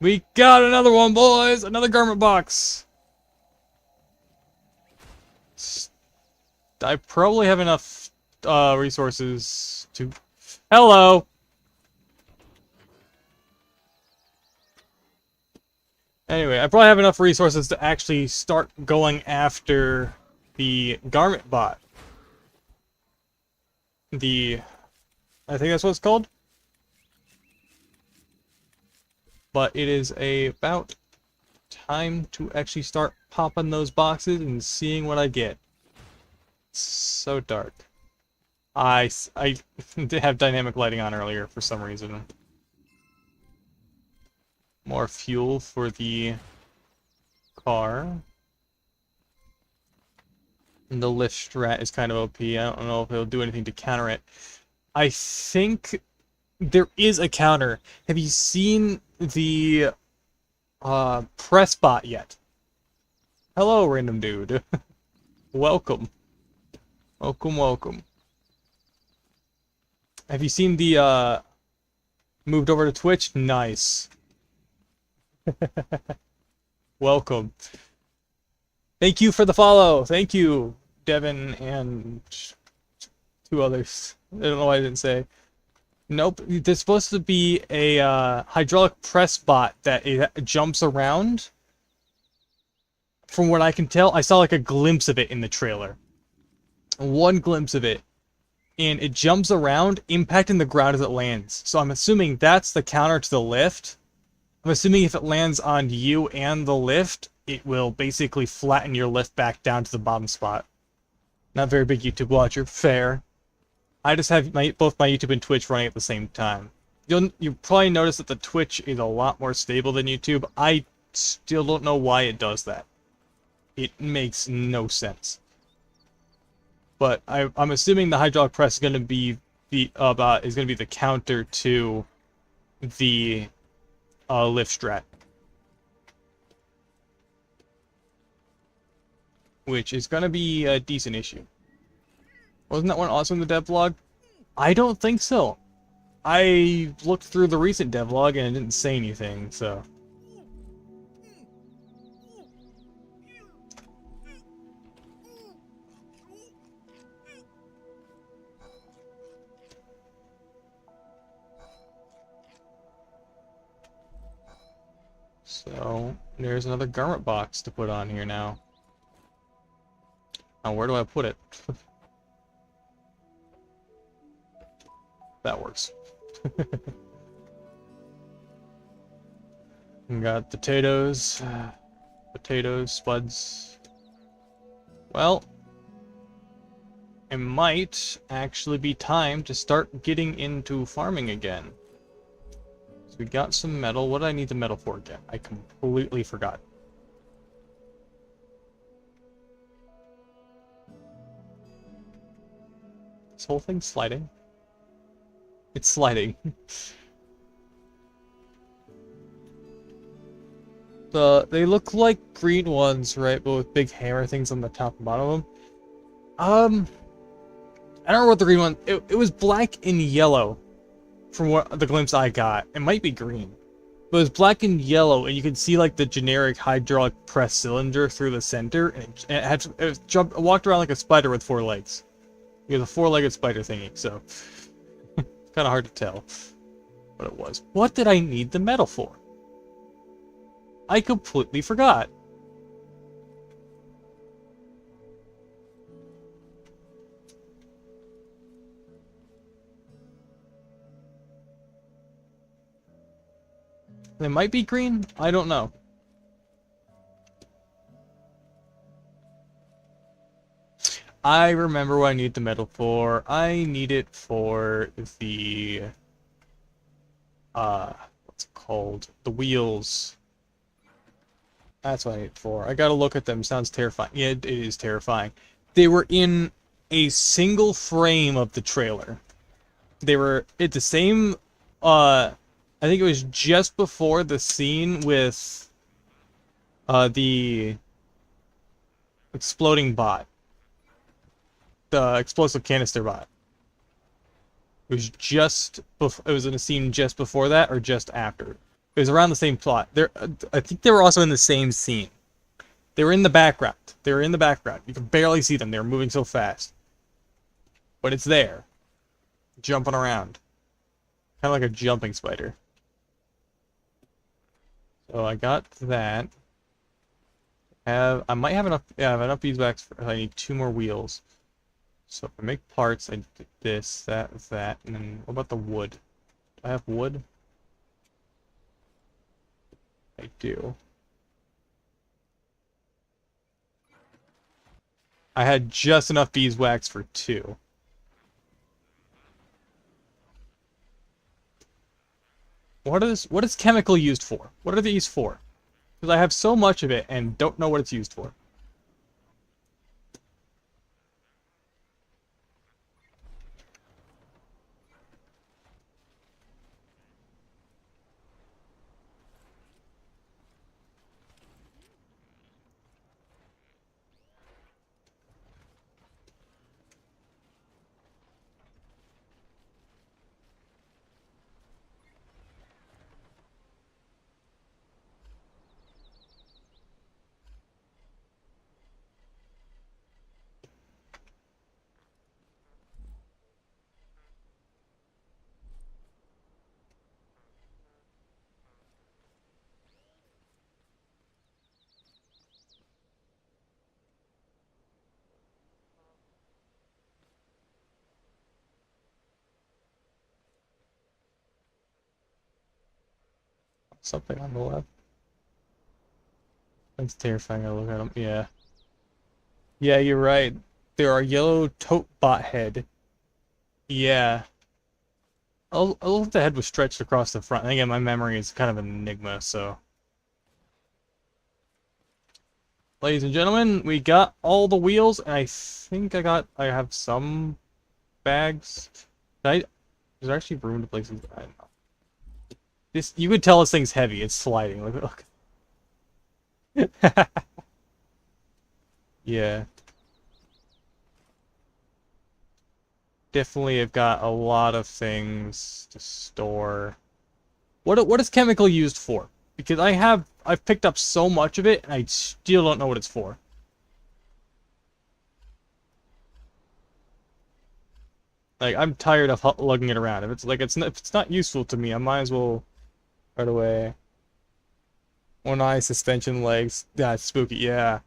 We got another one, boys! Another garment box! I probably have enough resources to... Hello! Anyway, I probably have enough resources to actually start going after the garment bot. I think that's what it's called. But it is about time to actually start popping those boxes and seeing what I get. It's so dark. I did have dynamic lighting on earlier for some reason. More fuel for the car. And the lift strat is kind of OP. I don't know if it'll do anything to counter it. I think there is a counter. Have you seen the press bot yet? Hello, random dude. Welcome. Welcome, welcome. Have you seen the moved over to Twitch? Nice. Welcome. Thank you for the follow. Thank you, Devin and two others. I don't know why I didn't say. Nope. There's supposed to be a hydraulic press bot that it jumps around. From what I can tell, I saw like a glimpse of it in the trailer. One glimpse of it. And it jumps around, impacting the ground as it lands. So I'm assuming that's the counter to the lift. I'm assuming if it lands on you and the lift, it will basically flatten your lift back down to the bottom spot. Not very big YouTube watcher, fair. I just have both my YouTube and Twitch running at the same time. You'll probably notice that the Twitch is a lot more stable than YouTube. I still don't know why it does that. It makes no sense. But I'm assuming the hydraulic press is going to be the counter to the lift strat, which is going to be a decent issue. Wasn't that one also in the devlog? I don't think so. I looked through the recent devlog and it didn't say anything, so. So, there's another garment box to put on here now. Now, where do I put it? That works. We got potatoes. Potatoes, spuds. Well, it might actually be time to start getting into farming again. So we got some metal. What do I need the metal for again? I completely forgot. This whole thing's sliding. It's sliding. They look like green ones, right? But with big hammer things on the top and bottom of them. I don't know what the green one. It was black and yellow, from what the glimpse I got. It might be green, but it was black and yellow, and you could see like the generic hydraulic press cylinder through the center, and it walked around like a spider with 4 legs. It was a 4-legged spider thingy, so it's kind of hard to tell what it was. What did I need the metal for? I completely forgot. They might be green. I don't know. I remember what I need the metal for. I need it for the what's it called? The wheels. That's what I need it for. I gotta look at them. Sounds terrifying. Yeah, it is terrifying. They were in a single frame of the trailer. They were at the same I think it was just before the scene with the exploding bot. The explosive canister bot. It was just it was in a scene just before that or just after. It was around the same plot. I think they were also in the same scene. They were in the background. They were in the background. You could barely see them. They were moving so fast. But it's there. Jumping around. Kind of like a jumping spider. So I got that. I might have enough. Yeah, I have enough beeswax. I need 2 more wheels. So if I make parts, I did this, that, and then what about the wood? Do I have wood? I do. I had just enough beeswax for 2. What is chemical used for? What are these for? Because I have so much of it and don't know what it's used for. Something on the left. That's terrifying. I look at them. Yeah. Yeah, you're right. There are yellow tote bot head. Yeah. I look the head was stretched across the front. And again, my memory is kind of an enigma, so. Ladies and gentlemen, we got all the wheels, and I think I have some bags. Is there actually room to place these? I don't know. You could tell this thing's heavy. It's sliding. Look. Yeah. Definitely have got a lot of things to store. What is chemical used for? Because I've picked up so much of it and I still don't know what it's for. Like I'm tired of lugging it around. If it's not useful to me, I might as well right away. One eye, suspension legs. That's spooky, yeah.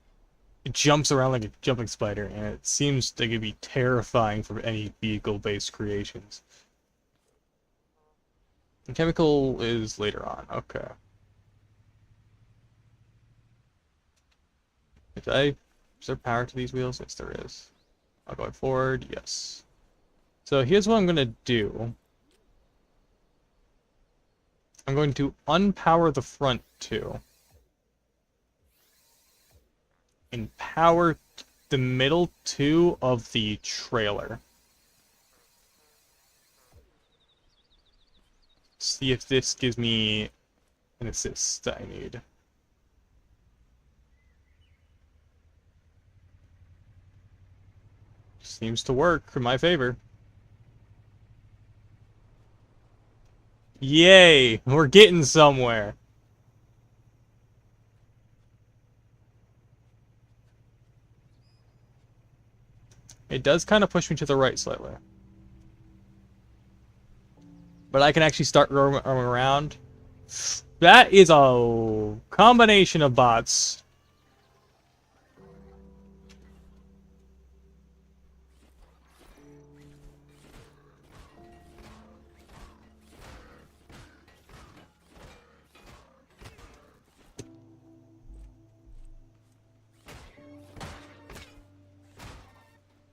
It jumps around like a jumping spider, and it seems like it'd be terrifying for any vehicle-based creations. The chemical is later on, okay. Is there power to these wheels? Yes, there is. Going forward, yes. So here's what I'm gonna do. I'm going to unpower the front two. And power the middle two of the trailer. See if this gives me an assist that I need. Seems to work in my favor. Yay! We're getting somewhere. It does kind of push me to the right slightly. But I can actually start roaming around. That is a combination of bots.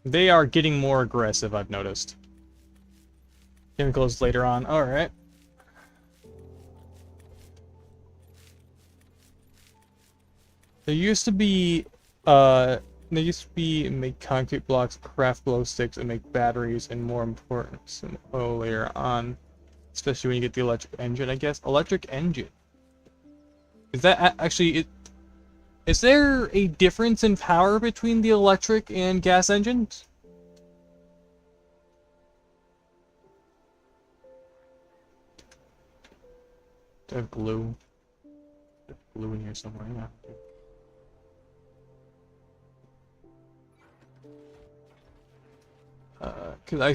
They are getting more aggressive, I've noticed. Chemicals later on. Alright. There used to be, make concrete blocks, craft glow sticks, and make batteries, and more important, some oil later on. Especially when you get the electric engine, I guess. Electric engine. Is that actually... Is there a difference in power between the electric and gas engines? Do I have glue? Glue in here somewhere, yeah. Okay,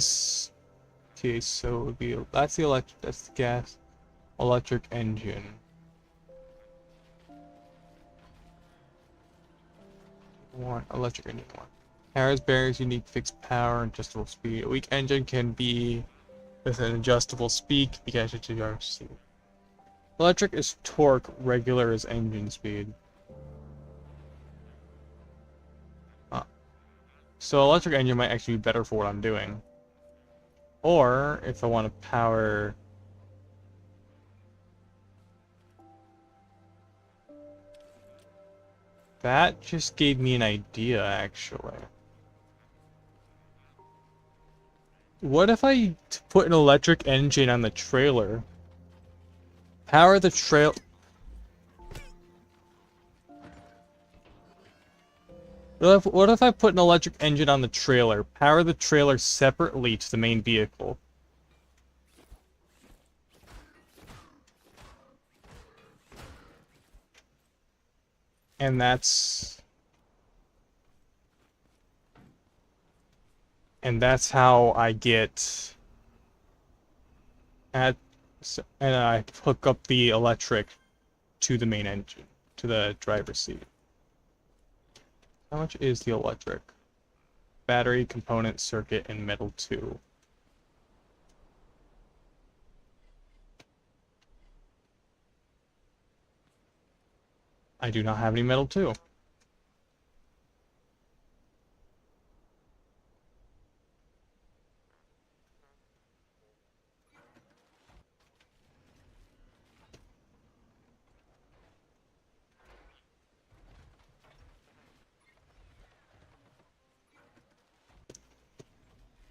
so it would be, that's the electric, that's the gas, electric engine. One, electric engine one. Harris bears unique fixed power and adjustable speed. A weak engine can be with an adjustable speed, because it's RC. Electric is torque, regular is engine speed. So electric engine might actually be better for what I'm doing. Or, if I want to power... That just gave me an idea, actually. What if I put an electric engine on the trailer? Power the trail... What if I put an electric engine on the trailer, power the trailer separately to the main vehicle? And that's how I get and I hook up the electric to the main engine, to the driver's seat. How much is the electric? Battery, component, circuit, and metal 2. I do not have any metal 2.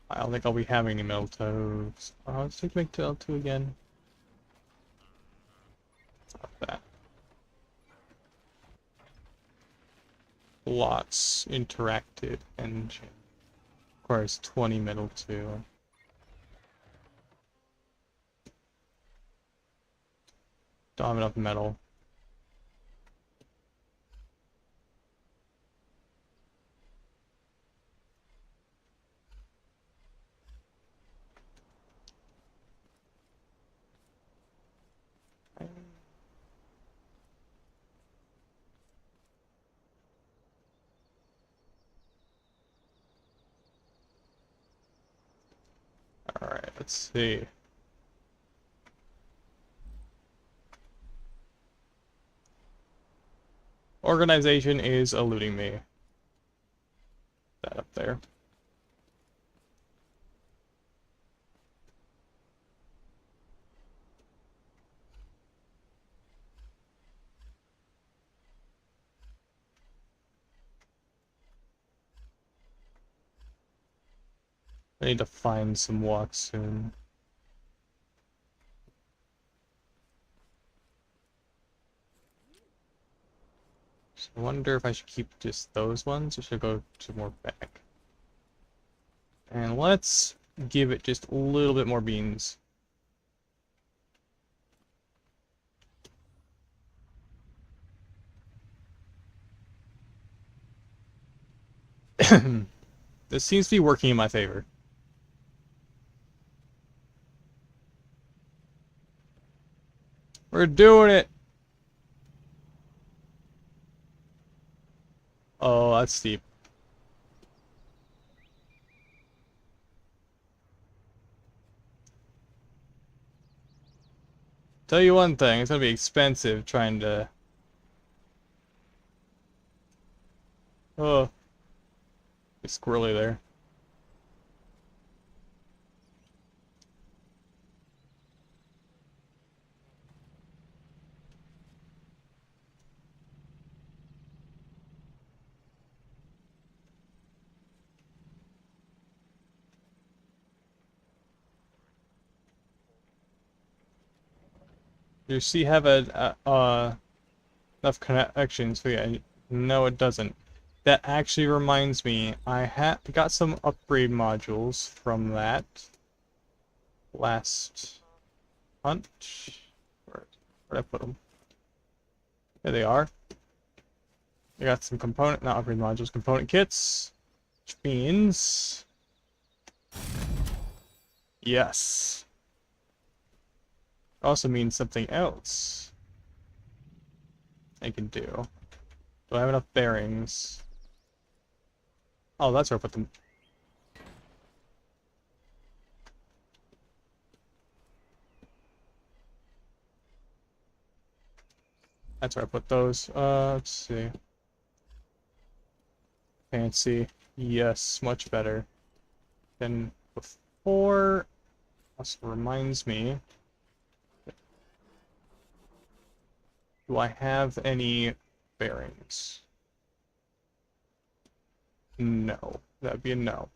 I don't think I'll be having any metal 2s. Let's take metal 2 again. Stop that. Lots interactive engine. Requires 20 metal 2. Don't have enough metal. Let's see. Organization is eluding me. That up there. I need to find some walks soon. So I wonder if I should keep just those ones or should I go to more back. And let's give it just a little bit more beans. This seems to be working in my favor. We're doing it! Oh, that's steep. Tell you one thing, it's gonna be expensive trying to... Oh. It's squirrely there. You see, have enough connections. So yeah, no, it doesn't. That actually reminds me, I got some upgrade modules from that last hunt. Where'd I put them? There they are. I got some not upgrade modules, component kits, which means yes. Also means something else I can do. Do I have enough bearings? Oh, that's where I put them. That's where I put those. Let's see. Fancy. Yes, much better than before. Also reminds me. Do I have any bearings? No. That'd be a no.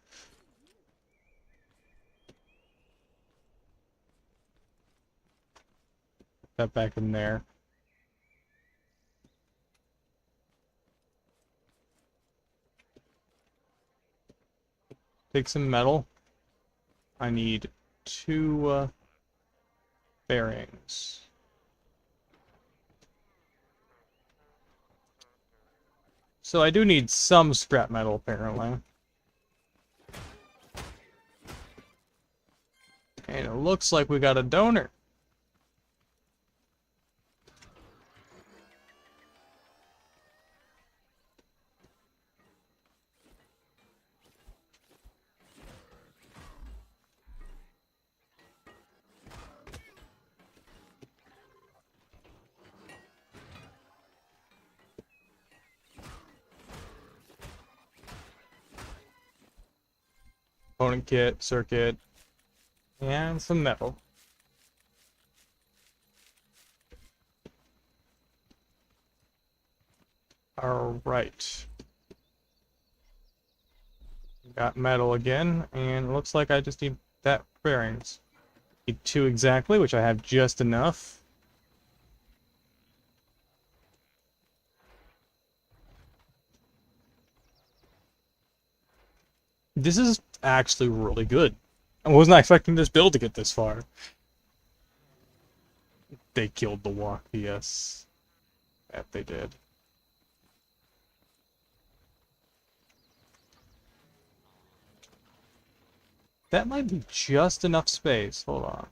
Put that back in there. Take some metal. I need 2 bearings. So I do need some scrap metal, apparently. And it looks like we got a donor. Component kit, circuit, and some metal. Alright. Got metal again, and it looks like I just need that bearings. Need 2 exactly, which I have just enough. This is actually really good. I was not expecting this build to get this far. They killed the walk, yes. That they did. That might be just enough space. Hold on.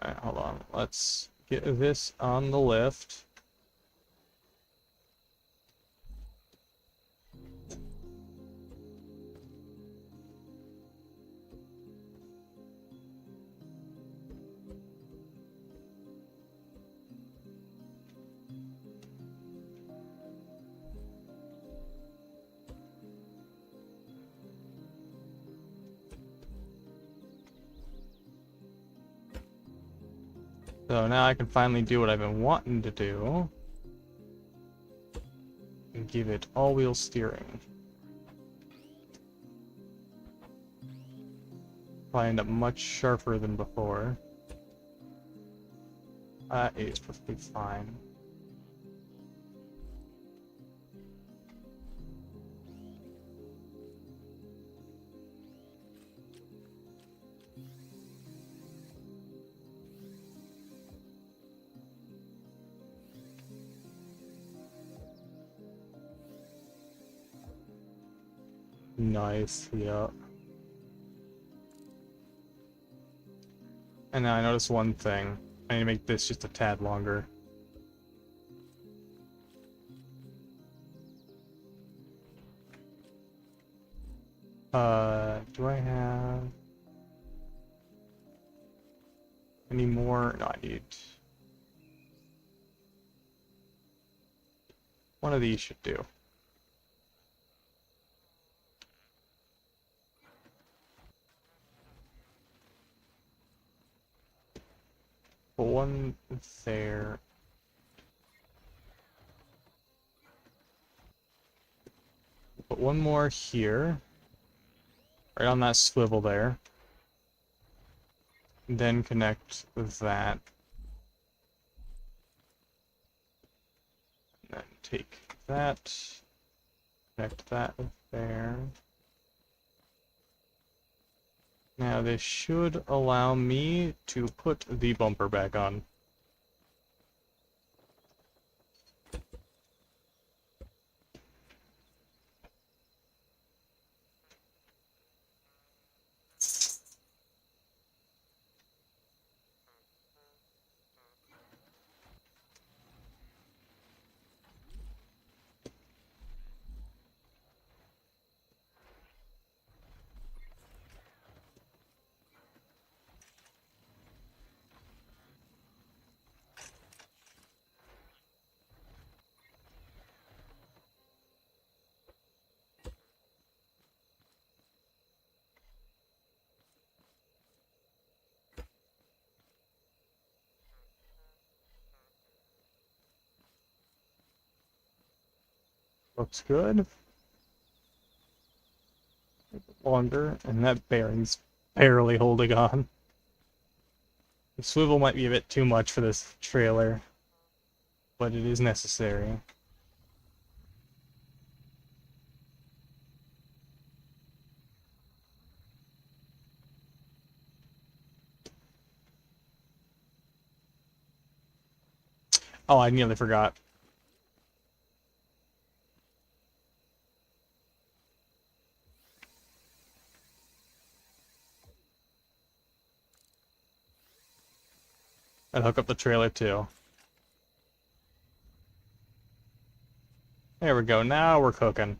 Alright, hold on. Let's get this on the lift. So now I can finally do what I've been wanting to do. And give it all-wheel steering. Probably end up much sharper than before. That is perfectly fine. Nice, yeah. And now I noticed one thing. I need to make this just a tad longer. Do I have any more? No, I need one of these should do. Put one there. Put one more here. Right on that swivel there. Then connect with that. And then take that. Connect that with there. Now this should allow me to put the bumper back on. Looks good. Longer, and that bearing's barely holding on. The swivel might be a bit too much for this trailer, but it is necessary. Oh, I nearly forgot. I'd hook up the trailer too. There we go, now we're cooking.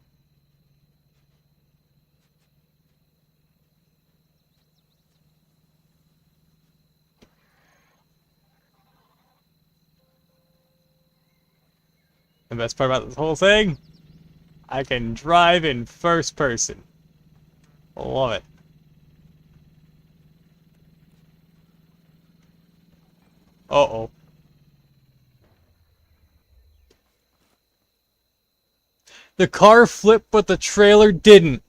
The best part about this whole thing, I can drive in first person. Love it. Uh-oh. The car flipped, but the trailer didn't.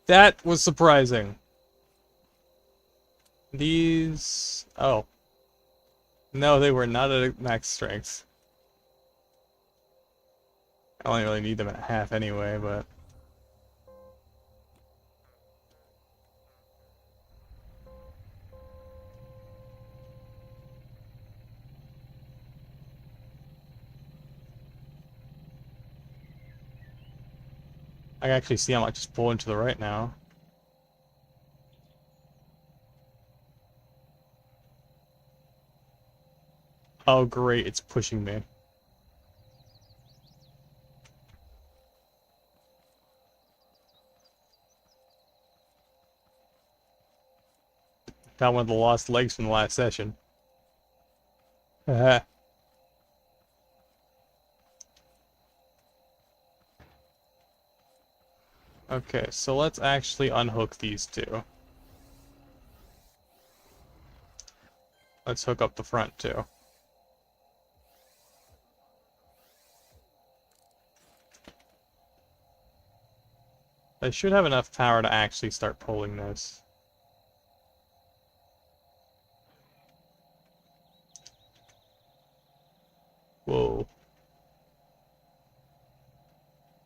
That was surprising. These... Oh. No, they were not at max strength. I only really need them at half anyway, but... I can actually see how much is pulling to the right now. Oh great, it's pushing me. Found one of the lost legs from the last session. Okay, so let's actually unhook these two. Let's hook up the front too. I should have enough power to actually start pulling this. Whoa.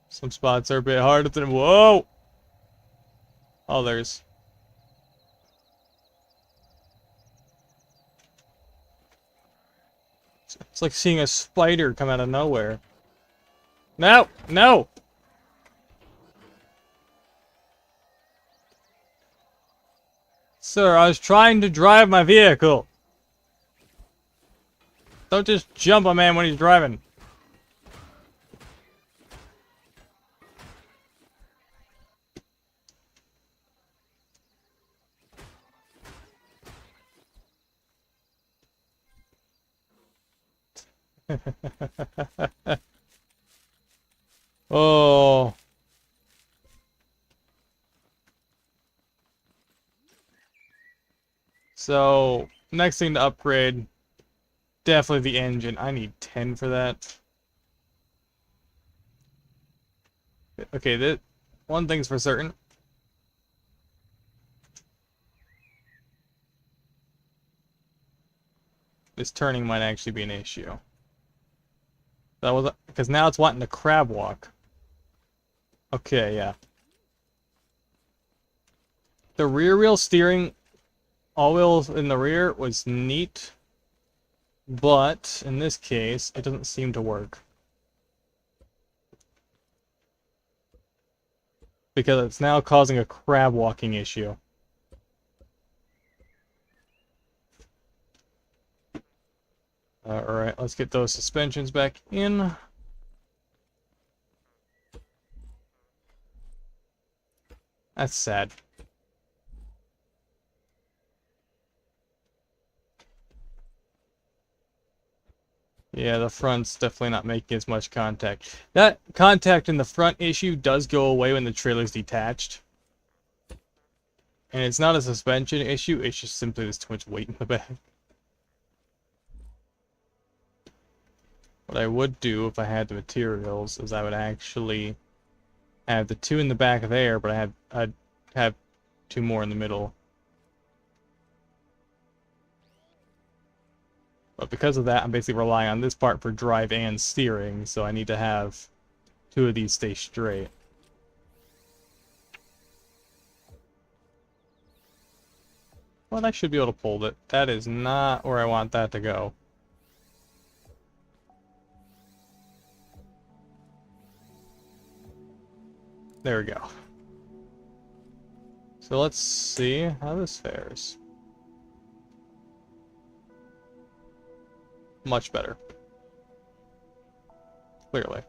Some spots are a bit harder than... Whoa! Oh, there's... It's like seeing a spider come out of nowhere. No! No! Sir, I was trying to drive my vehicle. Don't just jump a man when he's driving. Oh. So, next thing to upgrade, definitely the engine. I need 10 for that. Okay, that one thing's for certain. This turning might actually be an issue. That was because now it's wanting to crab walk. Okay, yeah. The rear wheel steering, all wheels in the rear, was neat, but in this case, it doesn't seem to work. Because it's now causing a crab walking issue. Alright, let's get those suspensions back in. That's sad. Yeah, the front's definitely not making as much contact. That contact in the front issue does go away when the trailer's detached. And it's not a suspension issue, it's just simply there's too much weight in the back. What I would do if I had the materials is I would actually have the two in the back there, but I'd have two more in the middle. But because of that, I'm basically relying on this part for drive and steering, so I need to have two of these stay straight. But I should be able to pull it. That is not where I want that to go. There we go. So let's see how this fares. Much better. Clearly.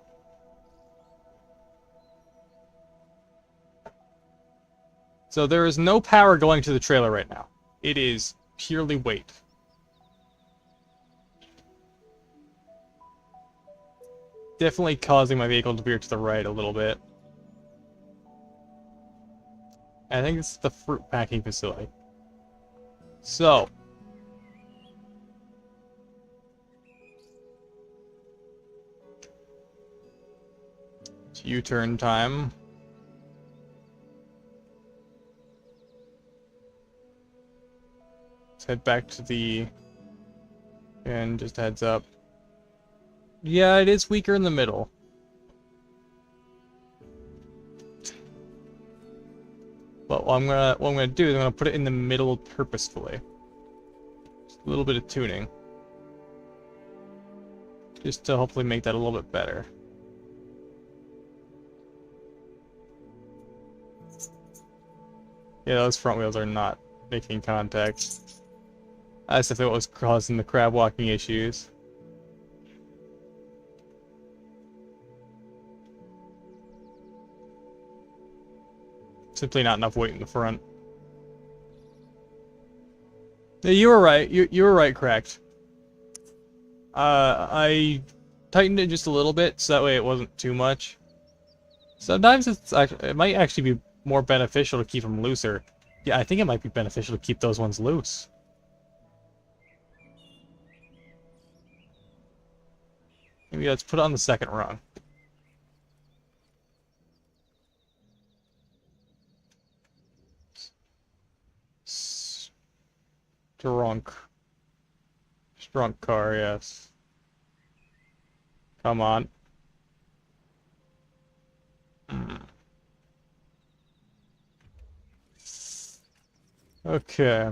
So there is no power going to the trailer right now. It is purely weight. Definitely causing my vehicle to veer to the right a little bit. I think it's the fruit packing facility. So. It's U-turn time. Let's head back to the... And just heads up. Yeah, it is weaker in the middle. But what I'm gonna do is I'm gonna put it in the middle purposefully. Just a little bit of tuning. Just to hopefully make that a little bit better. Yeah, those front wheels are not making contact. That's if it was causing the crab walking issues. Simply not enough weight in the front. Yeah, you were right. You were right, correct. I tightened it just a little bit, so that way it wasn't too much. Sometimes it might actually be more beneficial to keep them looser. Yeah, I think it might be beneficial to keep those ones loose. Maybe let's put it on the second rung. Strunk. Strunk car, yes. Come on. Okay.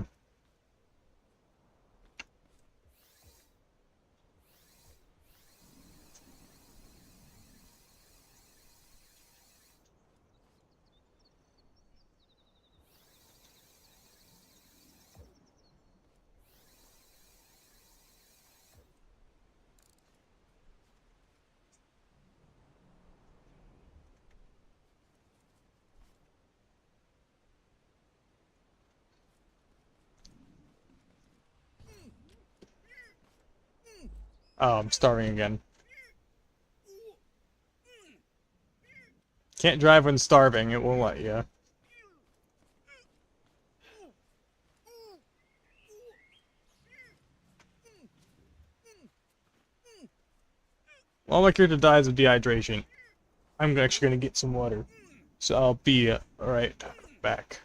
Oh, I'm starving again. Can't drive when starving, it won't let you. Well, my character dies of dehydration. I'm actually gonna get some water. So I'll be right back.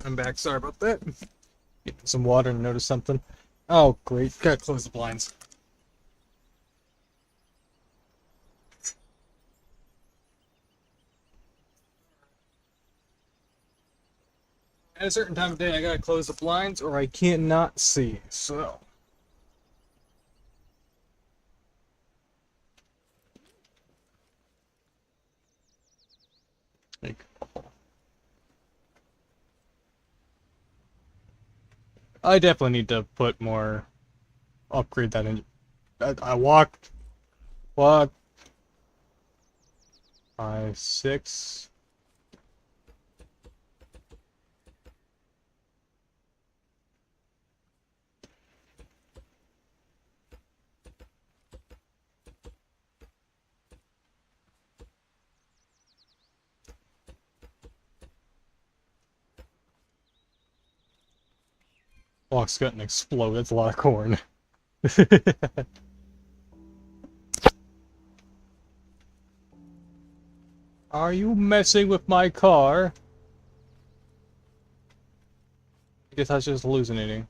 I'm back, sorry about that. Getting some water and notice something. Oh, great. Gotta close the blinds. At a certain time of day, I gotta close the blinds or I can't not see, so. Like, I definitely need to put more, upgrade that engine. I walked, what? 5, 6. Walk's gonna explode, that's a lot of corn. Are you messing with my car? I guess I was just hallucinating.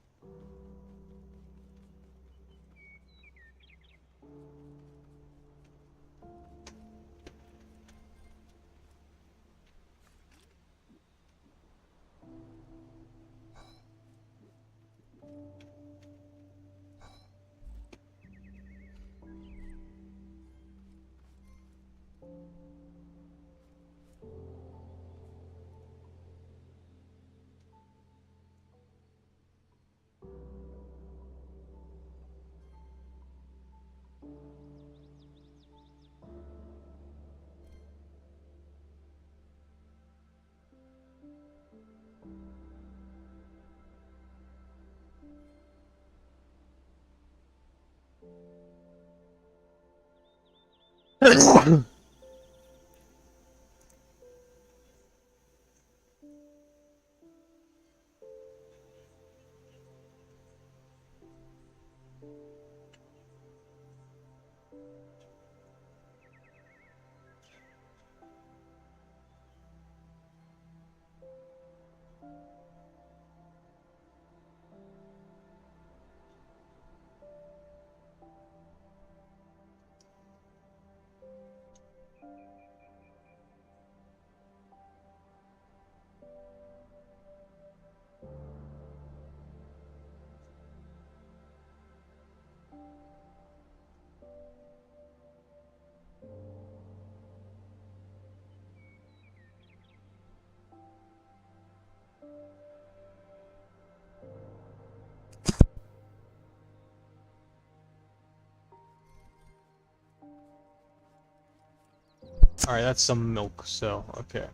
Alright, that's some milk, so, okay.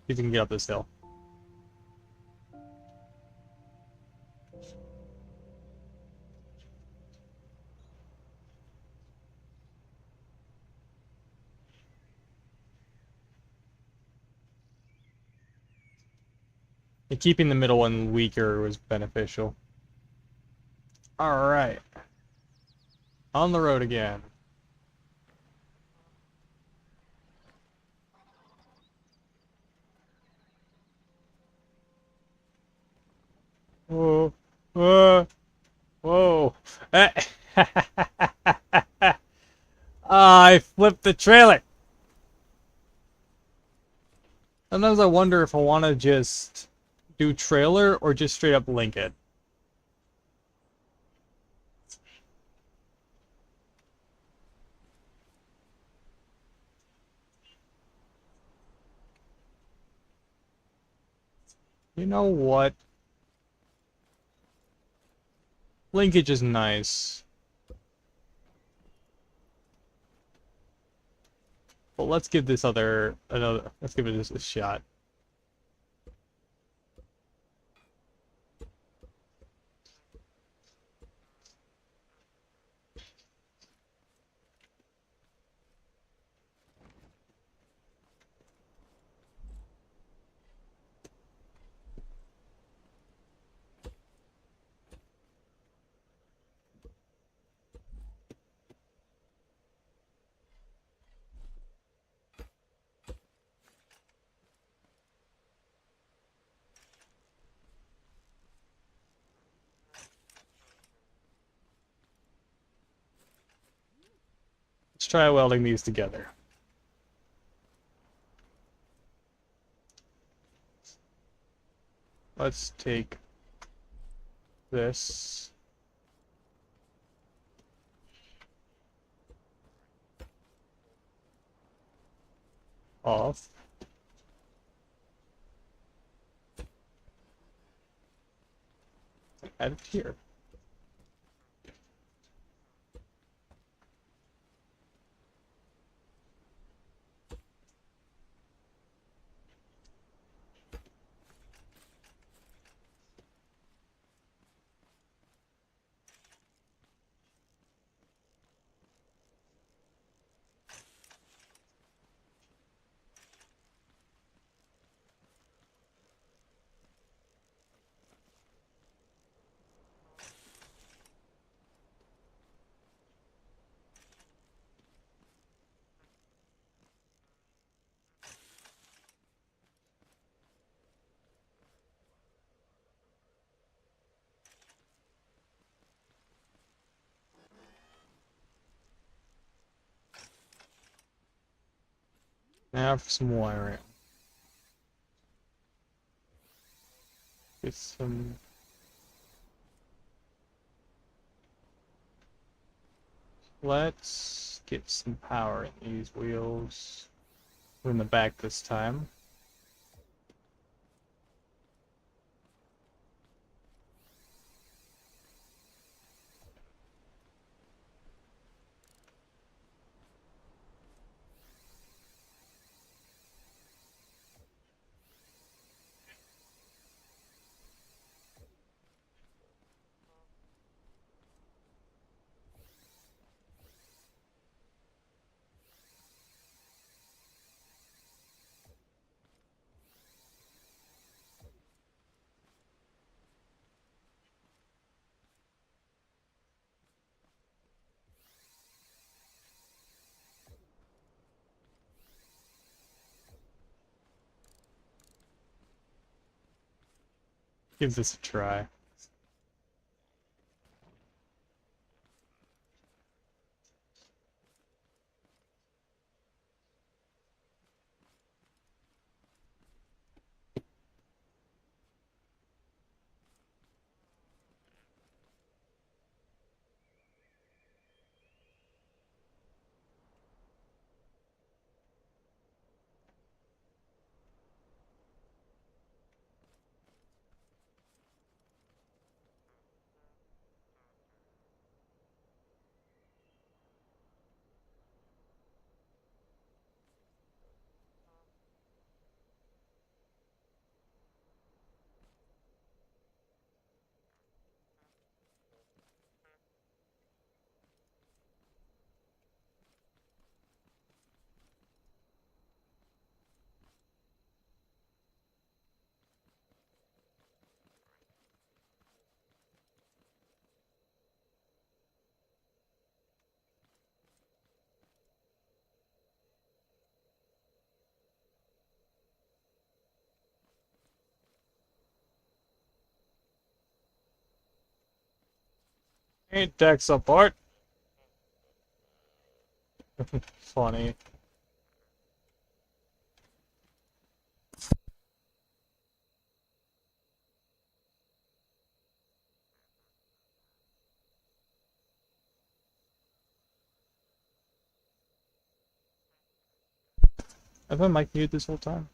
See if we can get up this hill. And keeping the middle one weaker was beneficial. Alright. On the road again. Whoa. Whoa. I flipped the trailer. Sometimes I wonder if I want to just do trailer or just straight up link it. You know what? Linkage is nice. But let's give this let's give it a shot. Let's try welding these together. Let's take this off. Add it here. Now for some wiring. Get some. Let's get some power in these wheels. We're in the back this time. Give this a try. Ain't tech support. Funny. I've been mic muted this whole time.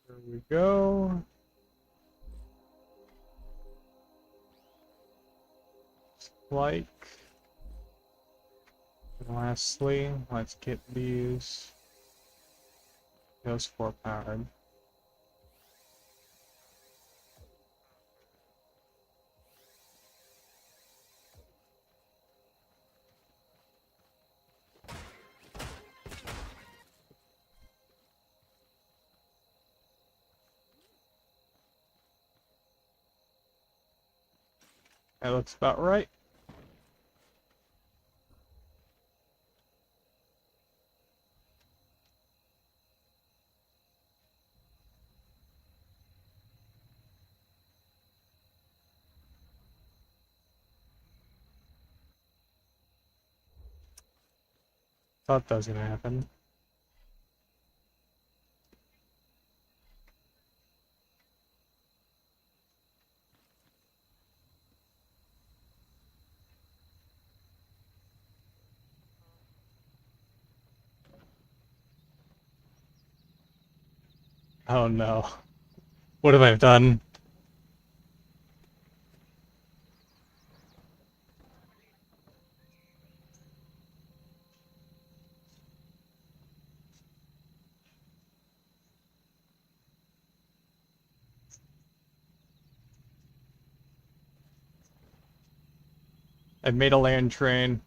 There we go. Like. And lastly, let's get these. Those 4 powered. That looks about right. Thought that was gonna happen. Oh no. What have I done? I've made a land train.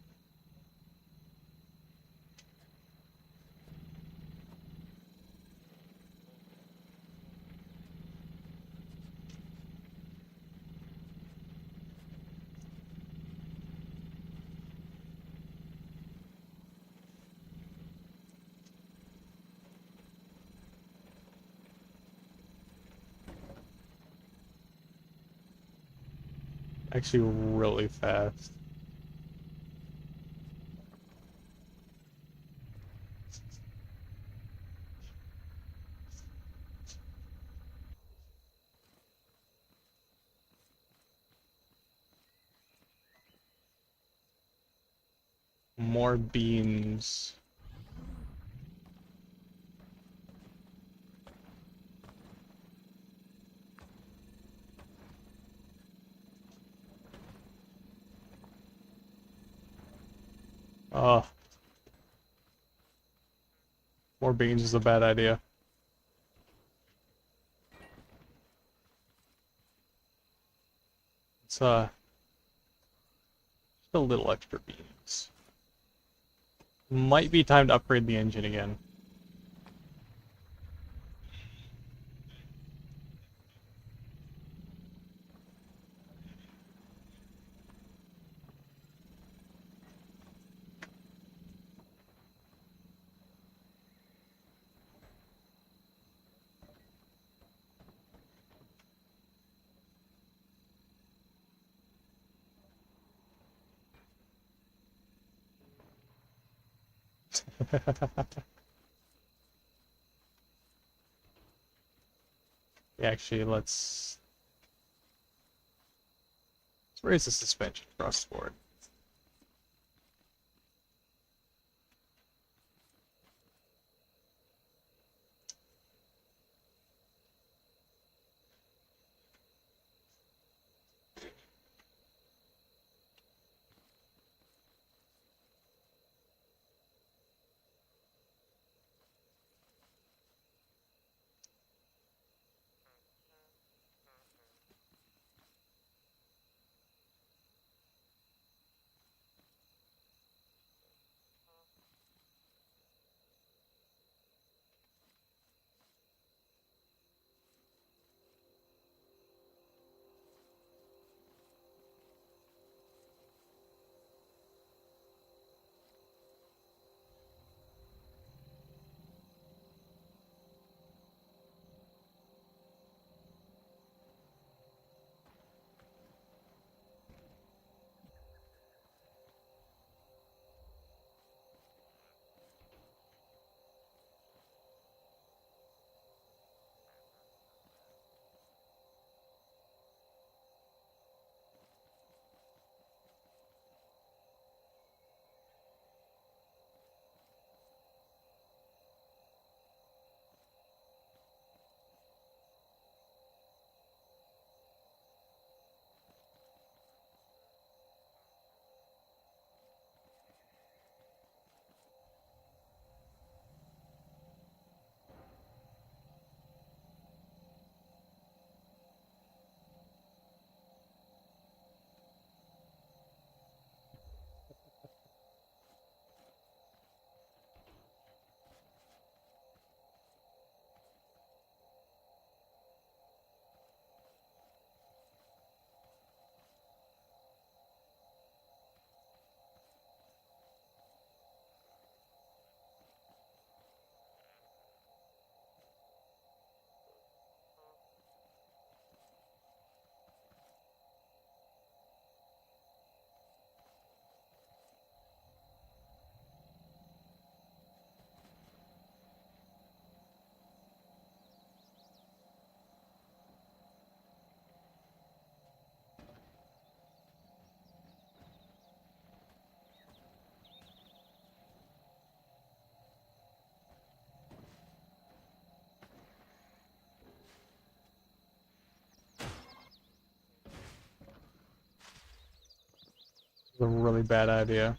Actually, really fast. More beams. Oh, more beams is a bad idea. It's just a little extra beams. Might be time to upgrade the engine again. Actually, let's raise the suspension across the board. a really bad idea.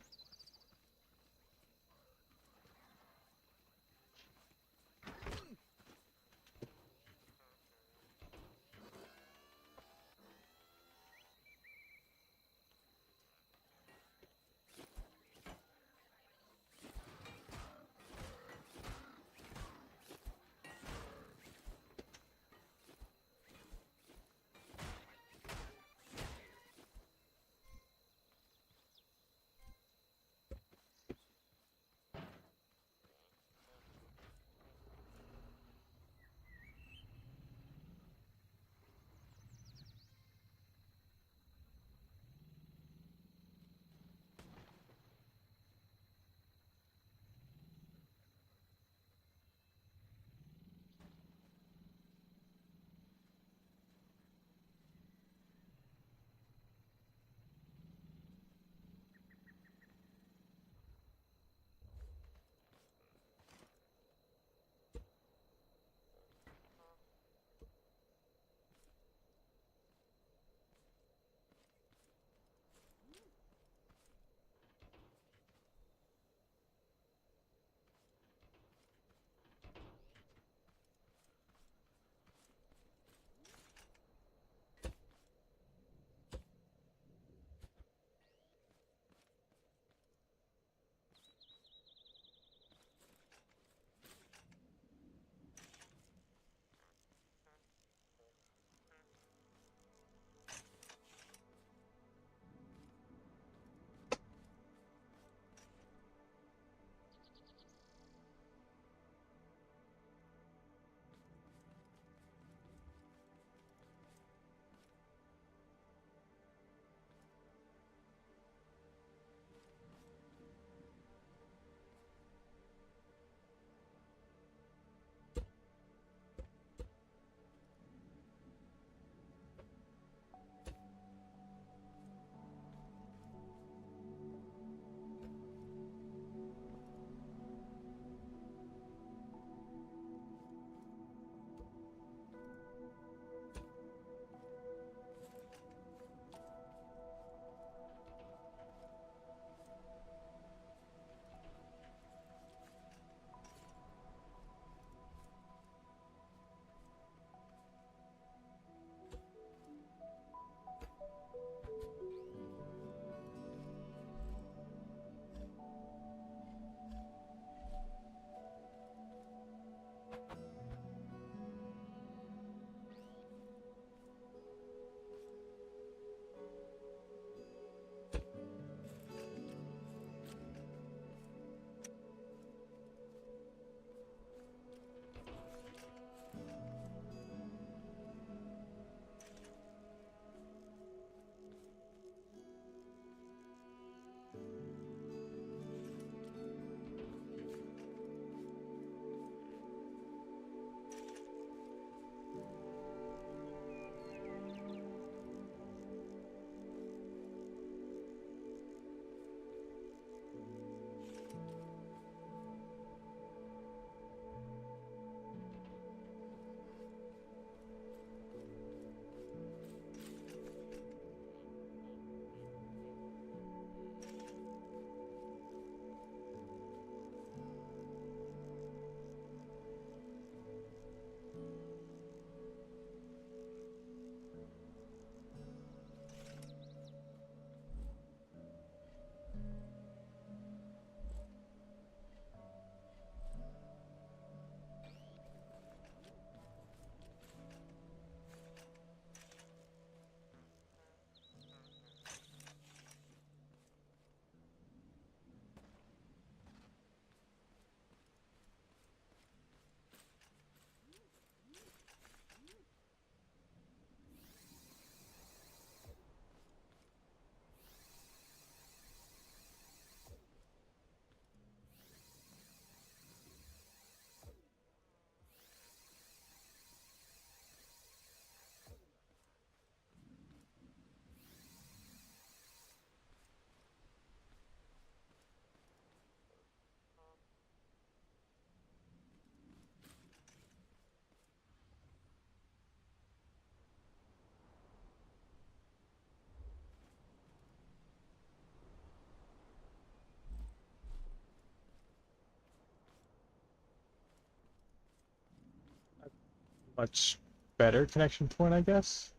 much better connection point, I guess.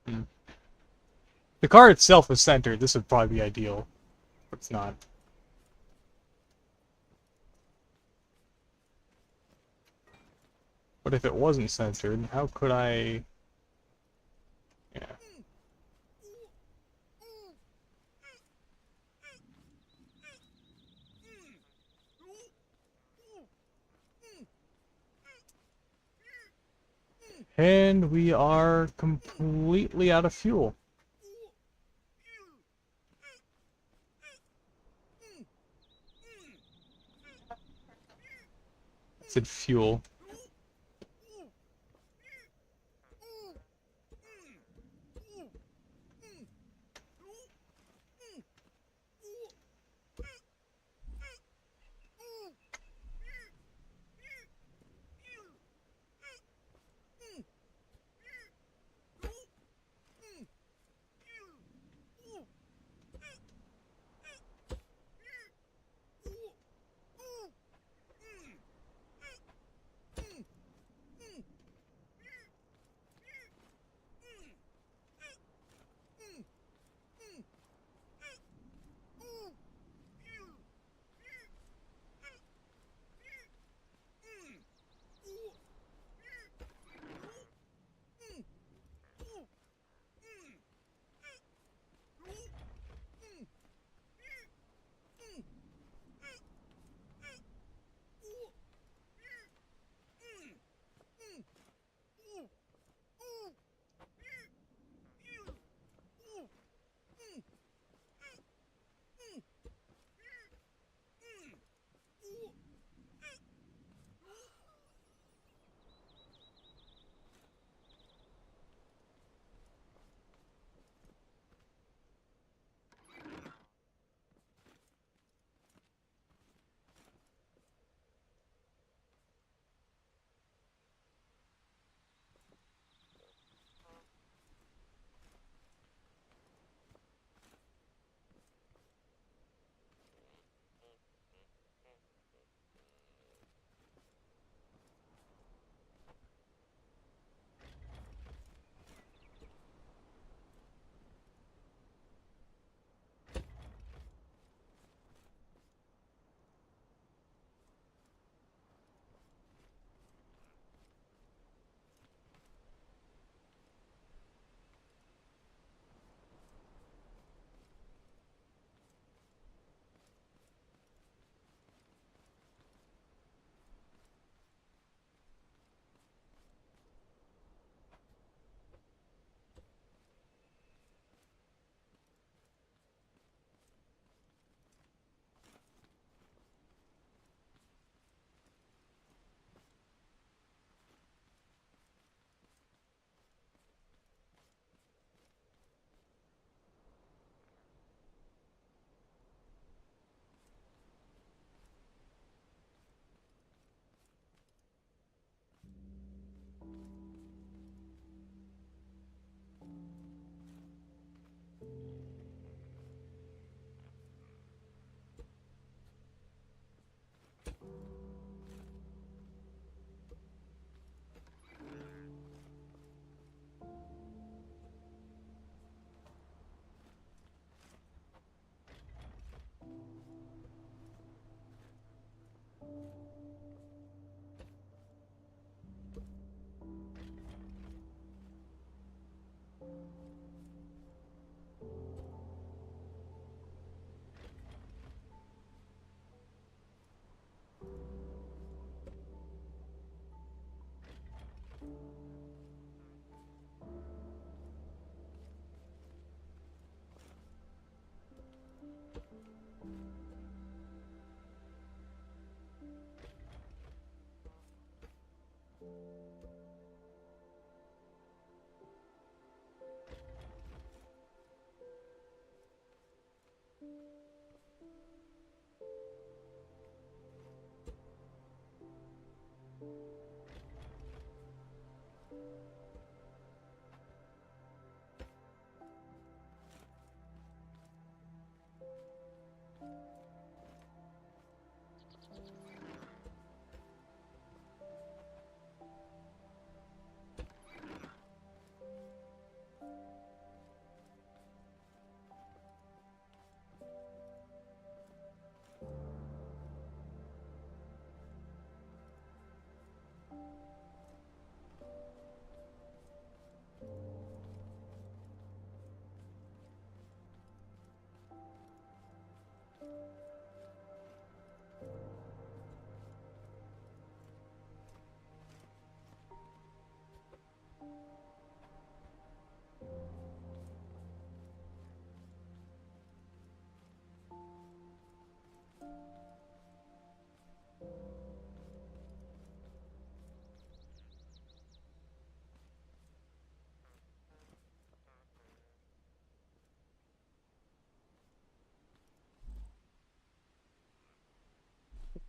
Hmm. The car itself is centered. This would probably be ideal, but it's not. But if it wasn't centered, how could I... Yeah. And we are completely out of fuel. I said fuel.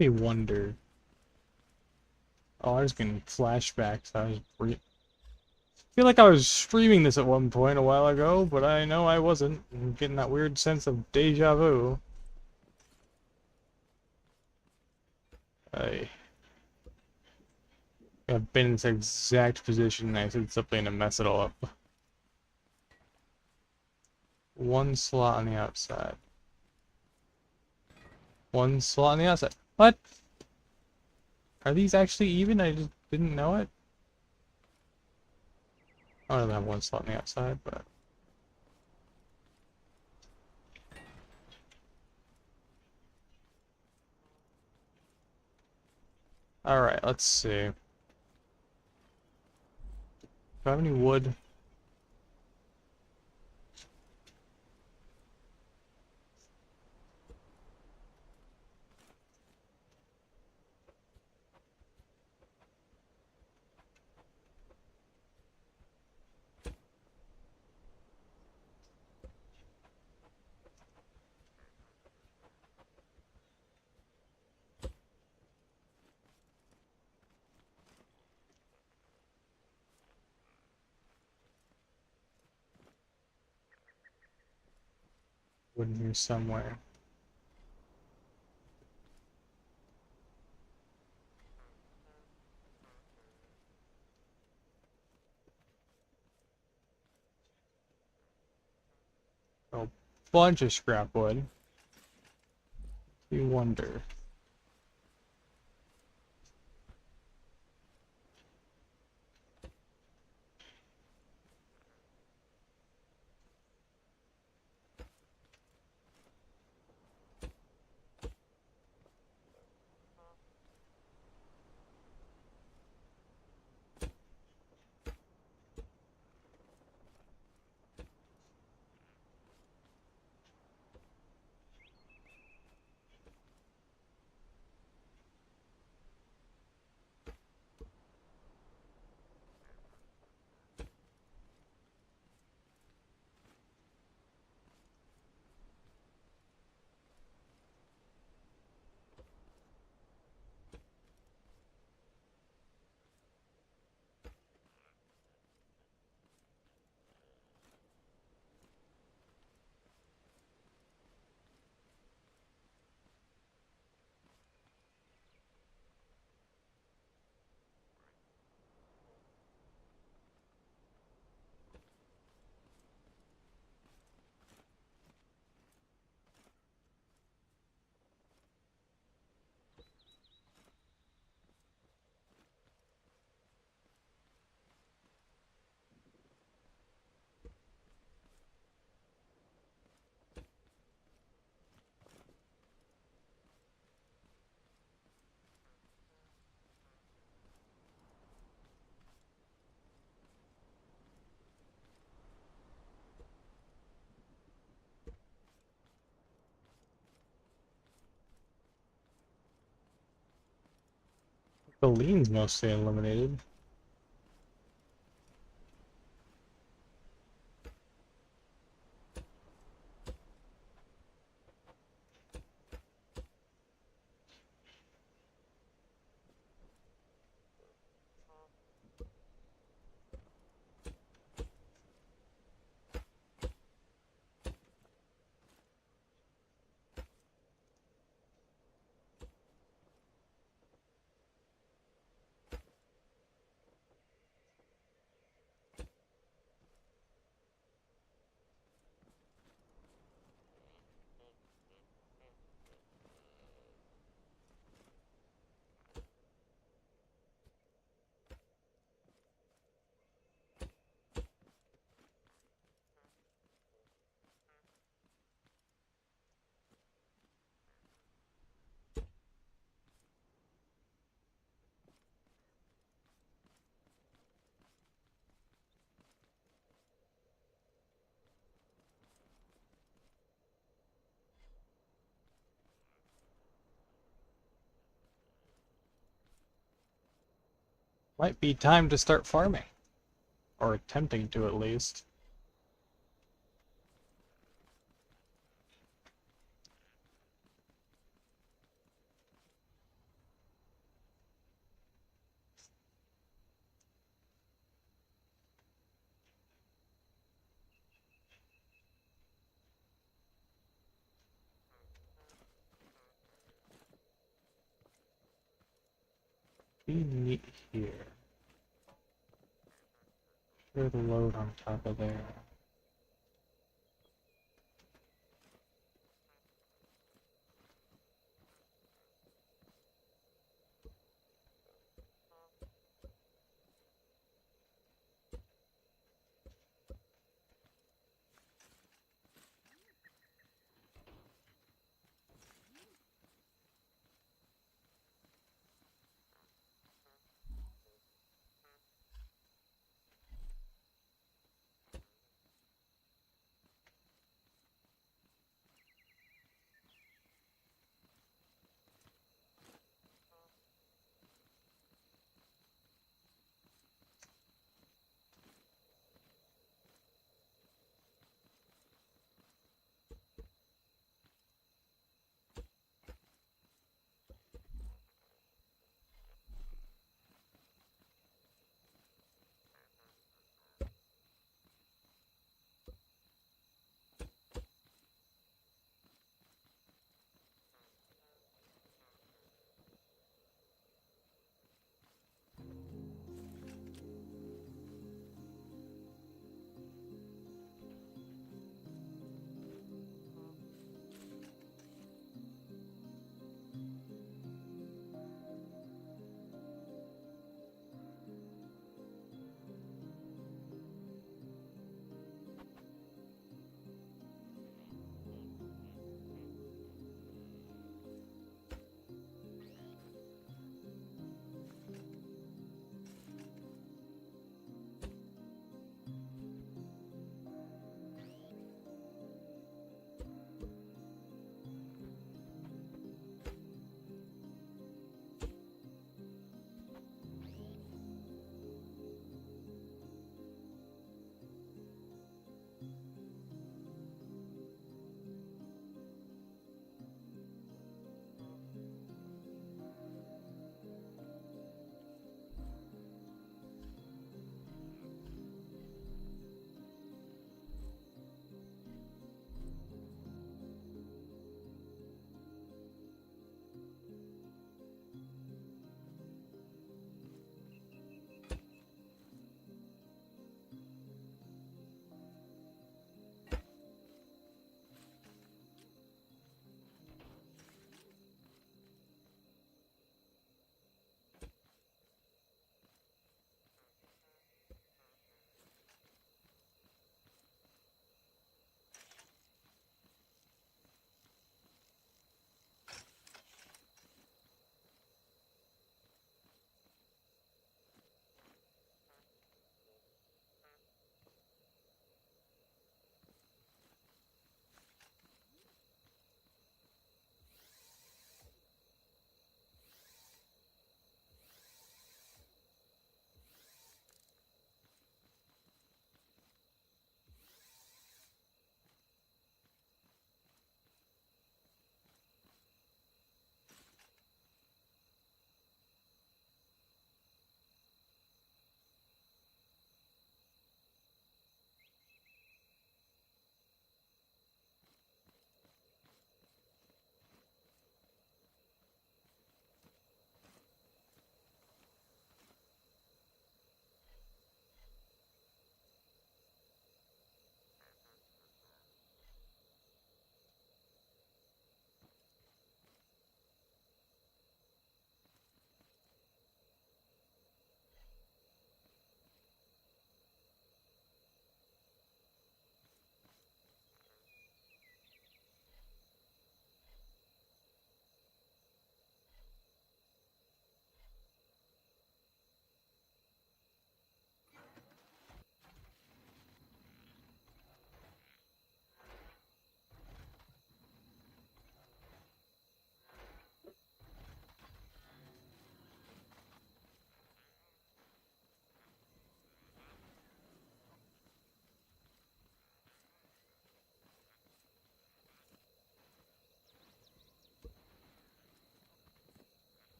I wonder. Oh, I was getting flashbacks. Feel like I was streaming this at one point a while ago, but I know I wasn't. I'm getting that weird sense of deja vu. I've been in this exact position and I said something to mess it all up. One slot on the outside. One slot on the outside. What? Are these actually even? I just didn't know it. I don't have one slot on the outside, but... Alright, let's see. Do I have any wood? Wood in here somewhere. A bunch of scrap wood. You wonder. The lean's mostly eliminated. Might be time to start farming. Or attempting to, at least. Be neat here. Share the load on top of there.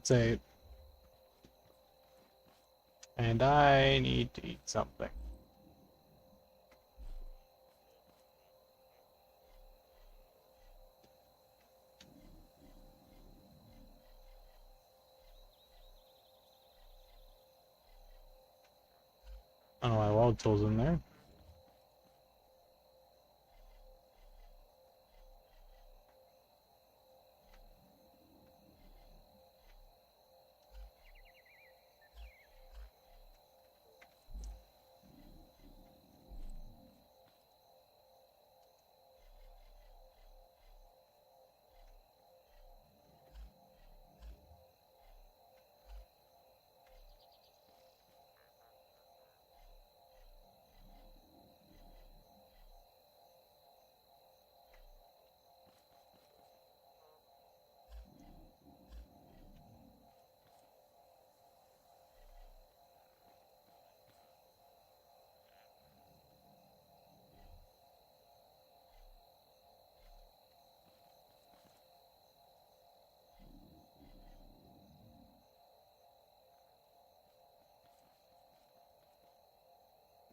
It's 8. And I need to eat something. I don't know why wild tools in there.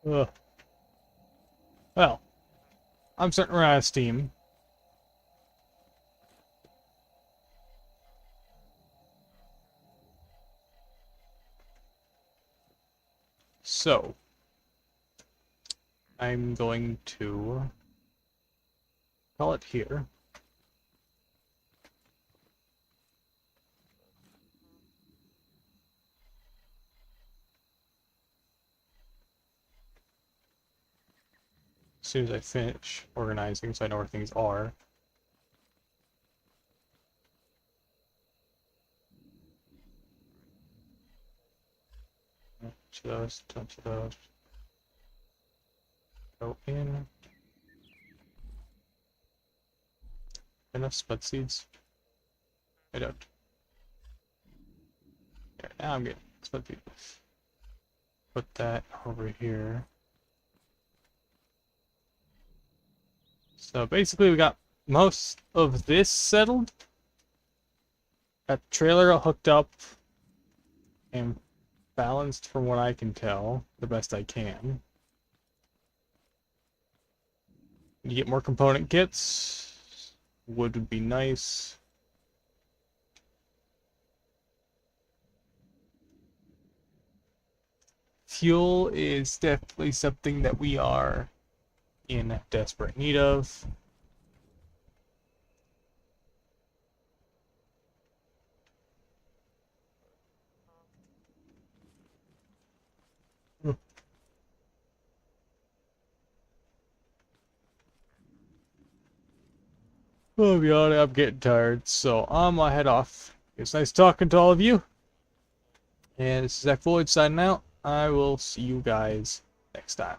Ugh. Well, I'm starting to run out of steam. So, I'm going to call it here. As soon as I finish organizing, so I know where things are. Touch those. Go in. Enough spud seeds? I don't. There, now I'm getting spud seeds. Put that over here. So basically we got most of this settled. Got the trailer hooked up and balanced from what I can tell, the best I can. You get more component kits. Wood would be nice. Fuel is definitely something that we are in desperate need of. Oh, be honest, I'm getting tired, so I'm gonna head off. It's nice talking to all of you. And this is Zach Floyd signing out. I will see you guys next time.